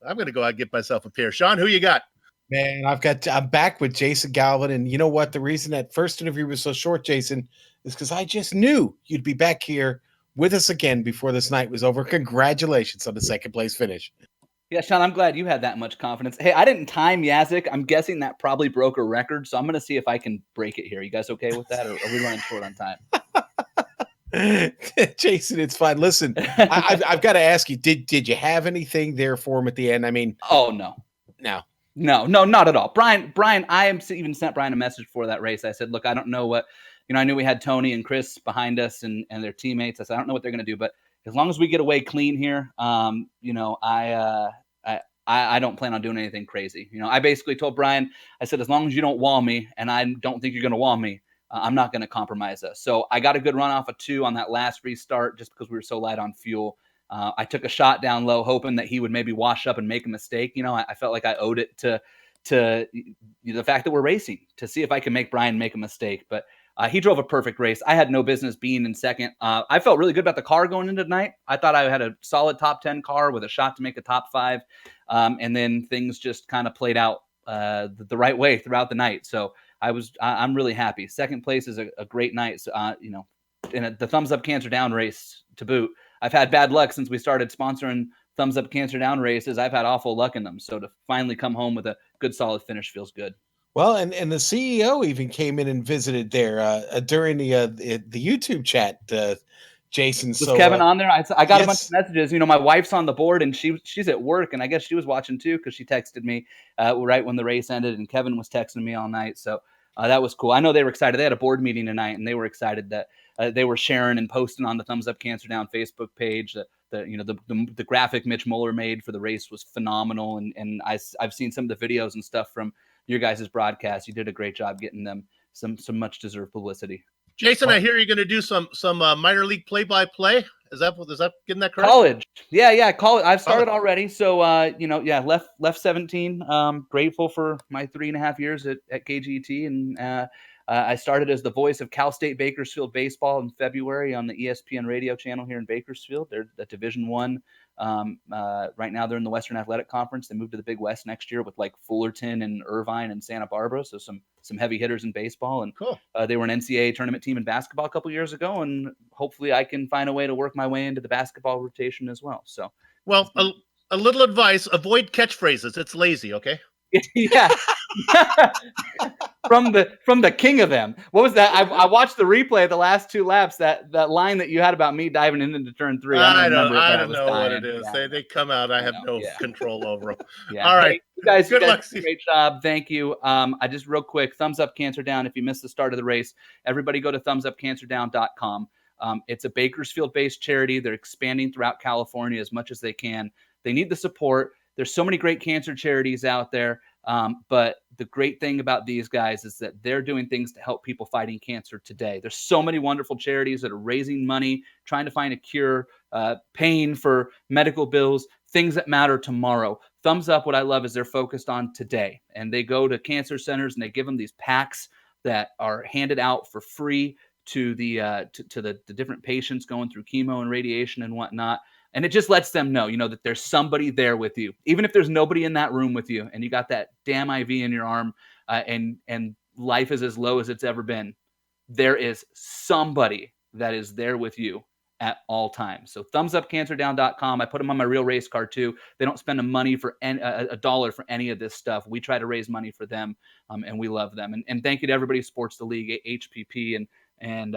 I'm going to go out and get myself a pair. Sean, who you got? Man, I'm back with Jason Galvin, and you know what? The reason that first interview was so short, Jason, is because I just knew you'd be back here with us again before this night was over. Congratulations on the second place finish. Yeah, Sean, I'm glad you had that much confidence. Hey, I didn't time Yazek. I'm guessing that probably broke a record, so I'm going to see if I can break it here. You guys okay with that, or are we running short on time? Jason, it's fine. Listen, I've got to ask you, did you have anything there for him at the end? I mean, oh, no, not at all. Brian, I even sent Brian a message before that race. I said, look, I don't know what, I knew we had Tony and Chris behind us and their teammates. I said, I don't know what they're going to do, but as long as we get away clean here, I don't plan on doing anything crazy. I basically told Brian, I said, as long as you don't wall me, and I don't think you're going to wall me, I'm not going to compromise us. So I got a good run off of 2 on that last restart just because we were so light on fuel. I took a shot down low, hoping that he would maybe wash up and make a mistake. I felt like I owed it to the fact that we're racing to see if I can make Brian make a mistake. But he drove a perfect race. I had no business being in second. I felt really good about the car going into tonight. I thought I had a solid top 10 car with a shot to make a top 5. And then things just kind of played out the right way throughout the night. So I'm really happy. Second place is a great night. So, in the Thumbs Up Cancer Down race to boot, I've had bad luck since we started sponsoring Thumbs Up Cancer Down races. I've had awful luck in them. So to finally come home with a good, solid finish feels good. Well, and the CEO even came in and visited there during the YouTube chat, Jason. Was Kevin on there? I got yes. A bunch of messages. My wife's on the board and she's at work, and I guess she was watching too because she texted me right when the race ended, and Kevin was texting me all night. So that was cool. I know they were excited. They had a board meeting tonight, and they were excited that they were sharing and posting on the Thumbs Up Cancer Down Facebook page. The graphic Mitch Muller made for the race was phenomenal, and I've seen some of the videos and stuff from your guys' broadcast. You did a great job getting them some much deserved publicity. Jason, I hear you're going to do some minor league play-by-play. Is that getting that correct? College. Yeah, college. I've started already. So, left 17. Grateful for my 3.5 years at KGT. And I started as the voice of Cal State Bakersfield baseball in February on the ESPN radio channel here in Bakersfield. They're the Division I. Right now they're in the Western Athletic Conference. They move to the Big West next year with like Fullerton and Irvine and Santa Barbara. So some heavy hitters in baseball. And cool. They were an NCAA tournament team in basketball a couple years ago. And hopefully I can find a way to work my way into the basketball rotation as well. So, well, a little advice, avoid catchphrases. It's lazy. Okay. Yeah. from the king of them. What was that? I watched the replay of the last 2 laps. That line that you had about me diving into turn 3. I don't know what it is. Yeah. They come out. I have no control over them. Yeah. All right. Hey, you guys Good luck. Great job. Thank you. I just real quick, Thumbs Up Cancer Down. If you missed the start of the race, everybody go to thumbsupcancerdown.com. It's a Bakersfield-based charity. They're expanding throughout California as much as they can. They need the support. There's so many great cancer charities out there. But the great thing about these guys is that they're doing things to help people fighting cancer today. There's so many wonderful charities that are raising money, trying to find a cure, paying for medical bills, things that matter tomorrow. Thumbs Up, what I love is they're focused on today, and they go to cancer centers and they give them these packs that are handed out for free to the different patients going through chemo and radiation and whatnot. And it just lets them know, that there's somebody there with you, even if there's nobody in that room with you, and you got that damn IV in your arm, and life is as low as it's ever been. There is somebody that is there with you at all times. So thumbsupcancerdown.com. I put them on my real race car too. They don't spend a dollar for any of this stuff. We try to raise money for them, and we love them. And thank you to everybody who supports the league, HPP and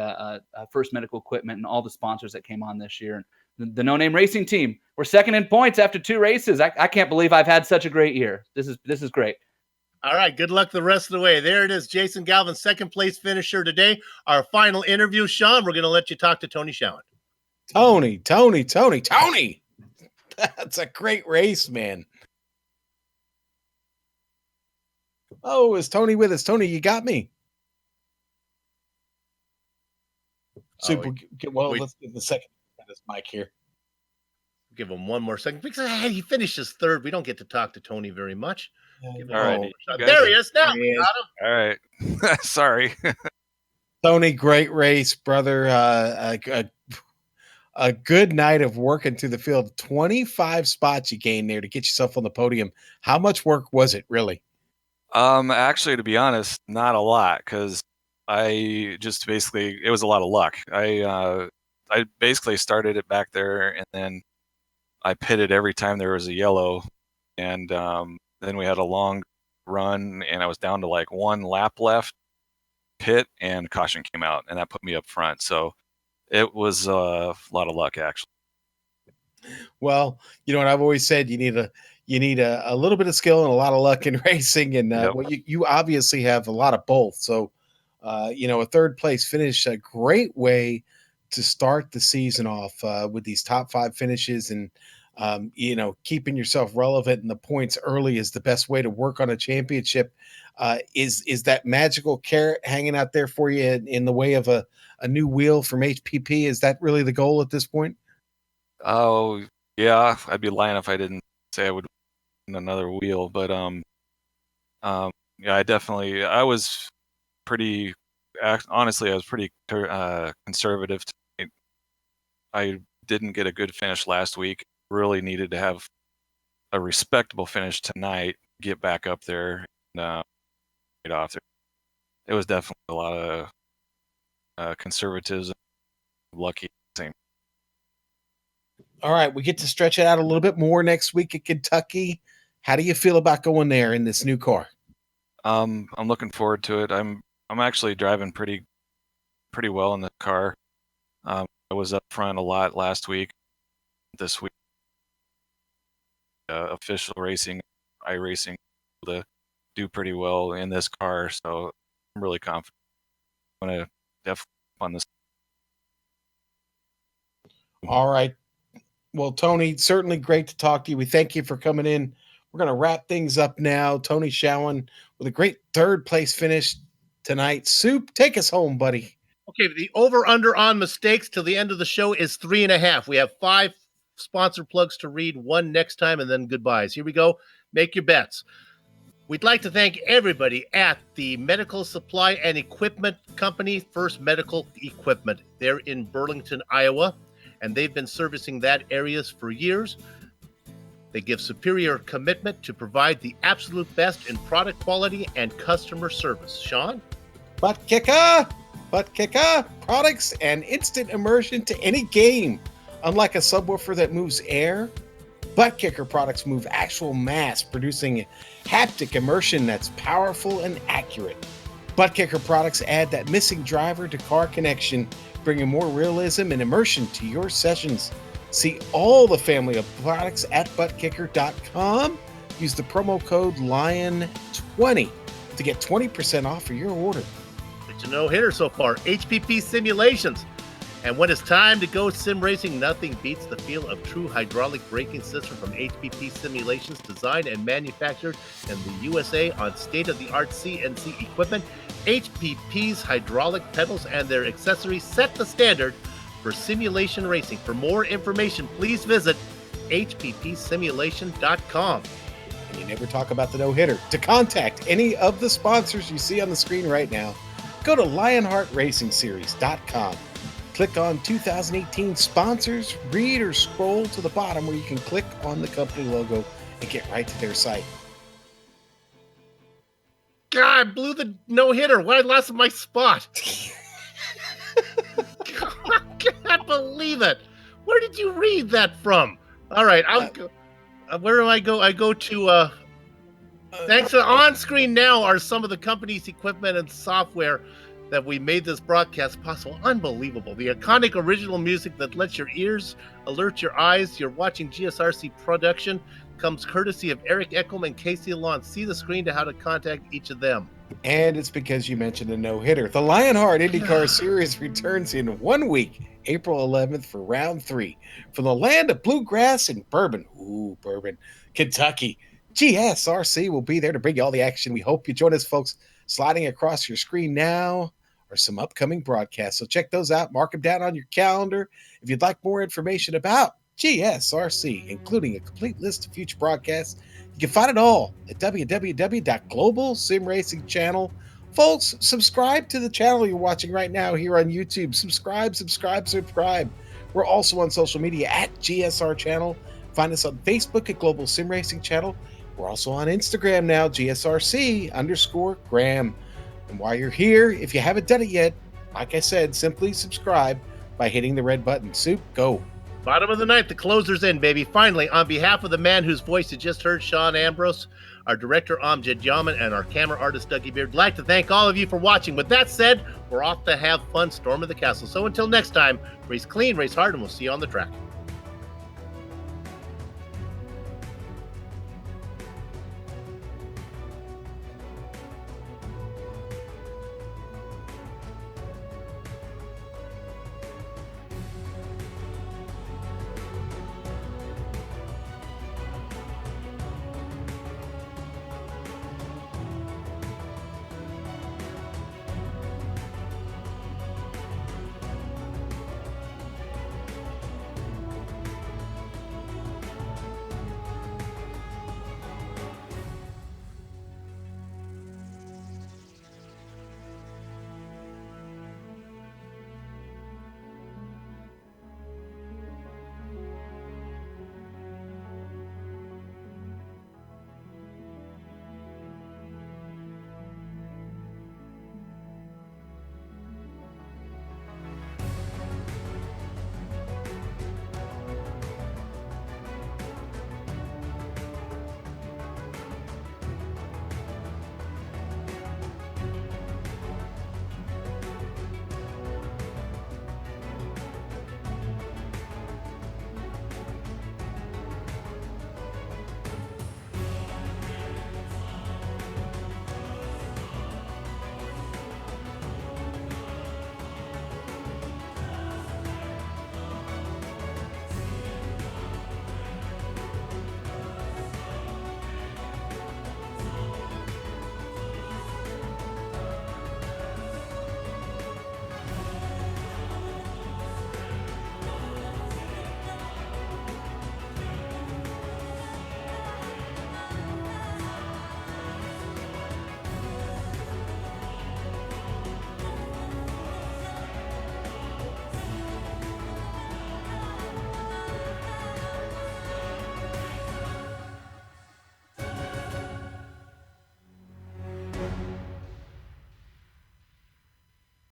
First Medical Equipment, and all the sponsors that came on this year. The No Name Racing team, we're second in points after 2 races. I can't believe I've had such a great year. This is great. All right, good luck the rest of the way. There it is, Jason Galvin, second place finisher today. Our final interview, Sean, we're going to let you talk to Tony Schowen. Tony. That's a great race, man. Oh, is Tony with us? Tony, you got me. Super. Let's give the second this mic here. Give him one more second because he finished his third. We don't get to talk to Tony very much. All right. There he is. Now There he is. got him. All right. Sorry. Tony, great race, brother. A good night of working through the field. 25 spots you gained there to get yourself on the podium. How much work was it, really? Actually, to be honest, not a lot, because I just basically, it was a lot of luck. I basically started it back there, and then I pitted every time there was a yellow, and then we had a long run, and I was down to like one lap left, pit, and caution came out, and that put me up front. So it was a lot of luck, actually. Well, you know what I've always said, you need a little bit of skill and a lot of luck in racing, and Yep. well, you obviously have a lot of both. So, a third place finish, a great way to start the season off with these top 5 finishes, and keeping yourself relevant in the points early is the best way to work on a championship. Is that magical carrot hanging out there for you in the way of a new wheel from HPP? Is that really the goal at this point? Oh, yeah, I'd be lying if I didn't say I would win another wheel, but yeah, I was pretty, honestly, I was pretty conservative tonight. I didn't get a good finish last week. Really needed to have a respectable finish tonight, get back up there, and get off there. It was definitely a lot of conservatism, lucky. Same. All right, we get to stretch it out a little bit more next week at Kentucky. How do you feel about going there in this new car? I'm looking forward to it. I'm actually driving pretty well in the car. I was up front a lot last week. This week, official racing, iRacing, to do pretty well in this car. So I'm really confident. I'm gonna definitely on this. All right. Well, Tony, certainly great to talk to you. We thank you for coming in. We're going to wrap things up now. Tony Showen with a great third place finish tonight. Soup, take us home, buddy. Okay, the over-under on mistakes till the end of the show is 3.5. We have 5 sponsor plugs to read, 1 next time, and then goodbyes. Here we go. Make your bets. We'd like to thank everybody at the Medical Supply and Equipment Company, First Medical Equipment. They're in Burlington, Iowa, and they've been servicing that area for years. They give superior commitment to provide the absolute best in product quality and customer service. Sean? Butt kicker, products and instant immersion to any game. Unlike a subwoofer that moves air, Butt Kicker products move actual mass, producing haptic immersion that's powerful and accurate. Butt Kicker products add that missing driver to car connection, bringing more realism and immersion to your sessions. See all the family of products at buttkicker.com. Use the promo code LION20 to get 20% off for your order. It's a no-hitter so far. HPP Simulations. And when it's time to go sim racing, nothing beats the feel of true hydraulic braking system from HPP Simulations, designed and manufactured in the USA on state-of-the-art CNC equipment. HPP's hydraulic pedals and their accessories set the standard for simulation racing. For more information, please visit hppsimulation.com. And you never talk about the no-hitter. To contact any of the sponsors you see on the screen right now, go to LionheartRacingSeries.com. Click on 2018 sponsors, read or scroll to the bottom where you can click on the company logo and get right to their site. God, I blew the no-hitter. Why I lost my spot? I can't believe it. Where did you read that from? All right, where do I go? I go to thanks to on screen now are some of the company's equipment and software that we made this broadcast possible. Unbelievable. The iconic original music that lets your ears alert your eyes. You're watching GSRC production comes courtesy of Eric Eckelman and Casey Alon. See the screen to how to contact each of them. And it's because you mentioned a no-hitter. The Lionheart IndyCar Series returns in 1 week, April 11th for round 3. From the land of bluegrass and bourbon, Kentucky, GSRC will be there to bring you all the action. We hope you join us, folks. Sliding across your screen now are some upcoming broadcasts. So check those out. Mark them down on your calendar. If you'd like more information about GSRC, including a complete list of future broadcasts, you can find it all at www.globalsimracingchannel. Folks, subscribe to the channel you're watching right now here on YouTube. Subscribe. We're also on social media at GSR Channel. Find us on Facebook at Global Sim Racing Channel. We're also on Instagram now, GSRC_Graham. And while you're here, if you haven't done it yet, like I said, simply subscribe by hitting the red button. Soup, go. Bottom of the ninth, the closer's in, baby. Finally, on behalf of the man whose voice you just heard, Sean Ambrose, our director, Amjad Yaman, and our camera artist, Dougie Beard, I'd like to thank all of you for watching. With that said, we're off to have fun storming the castle. So until next time, race clean, race hard, and we'll see you on the track.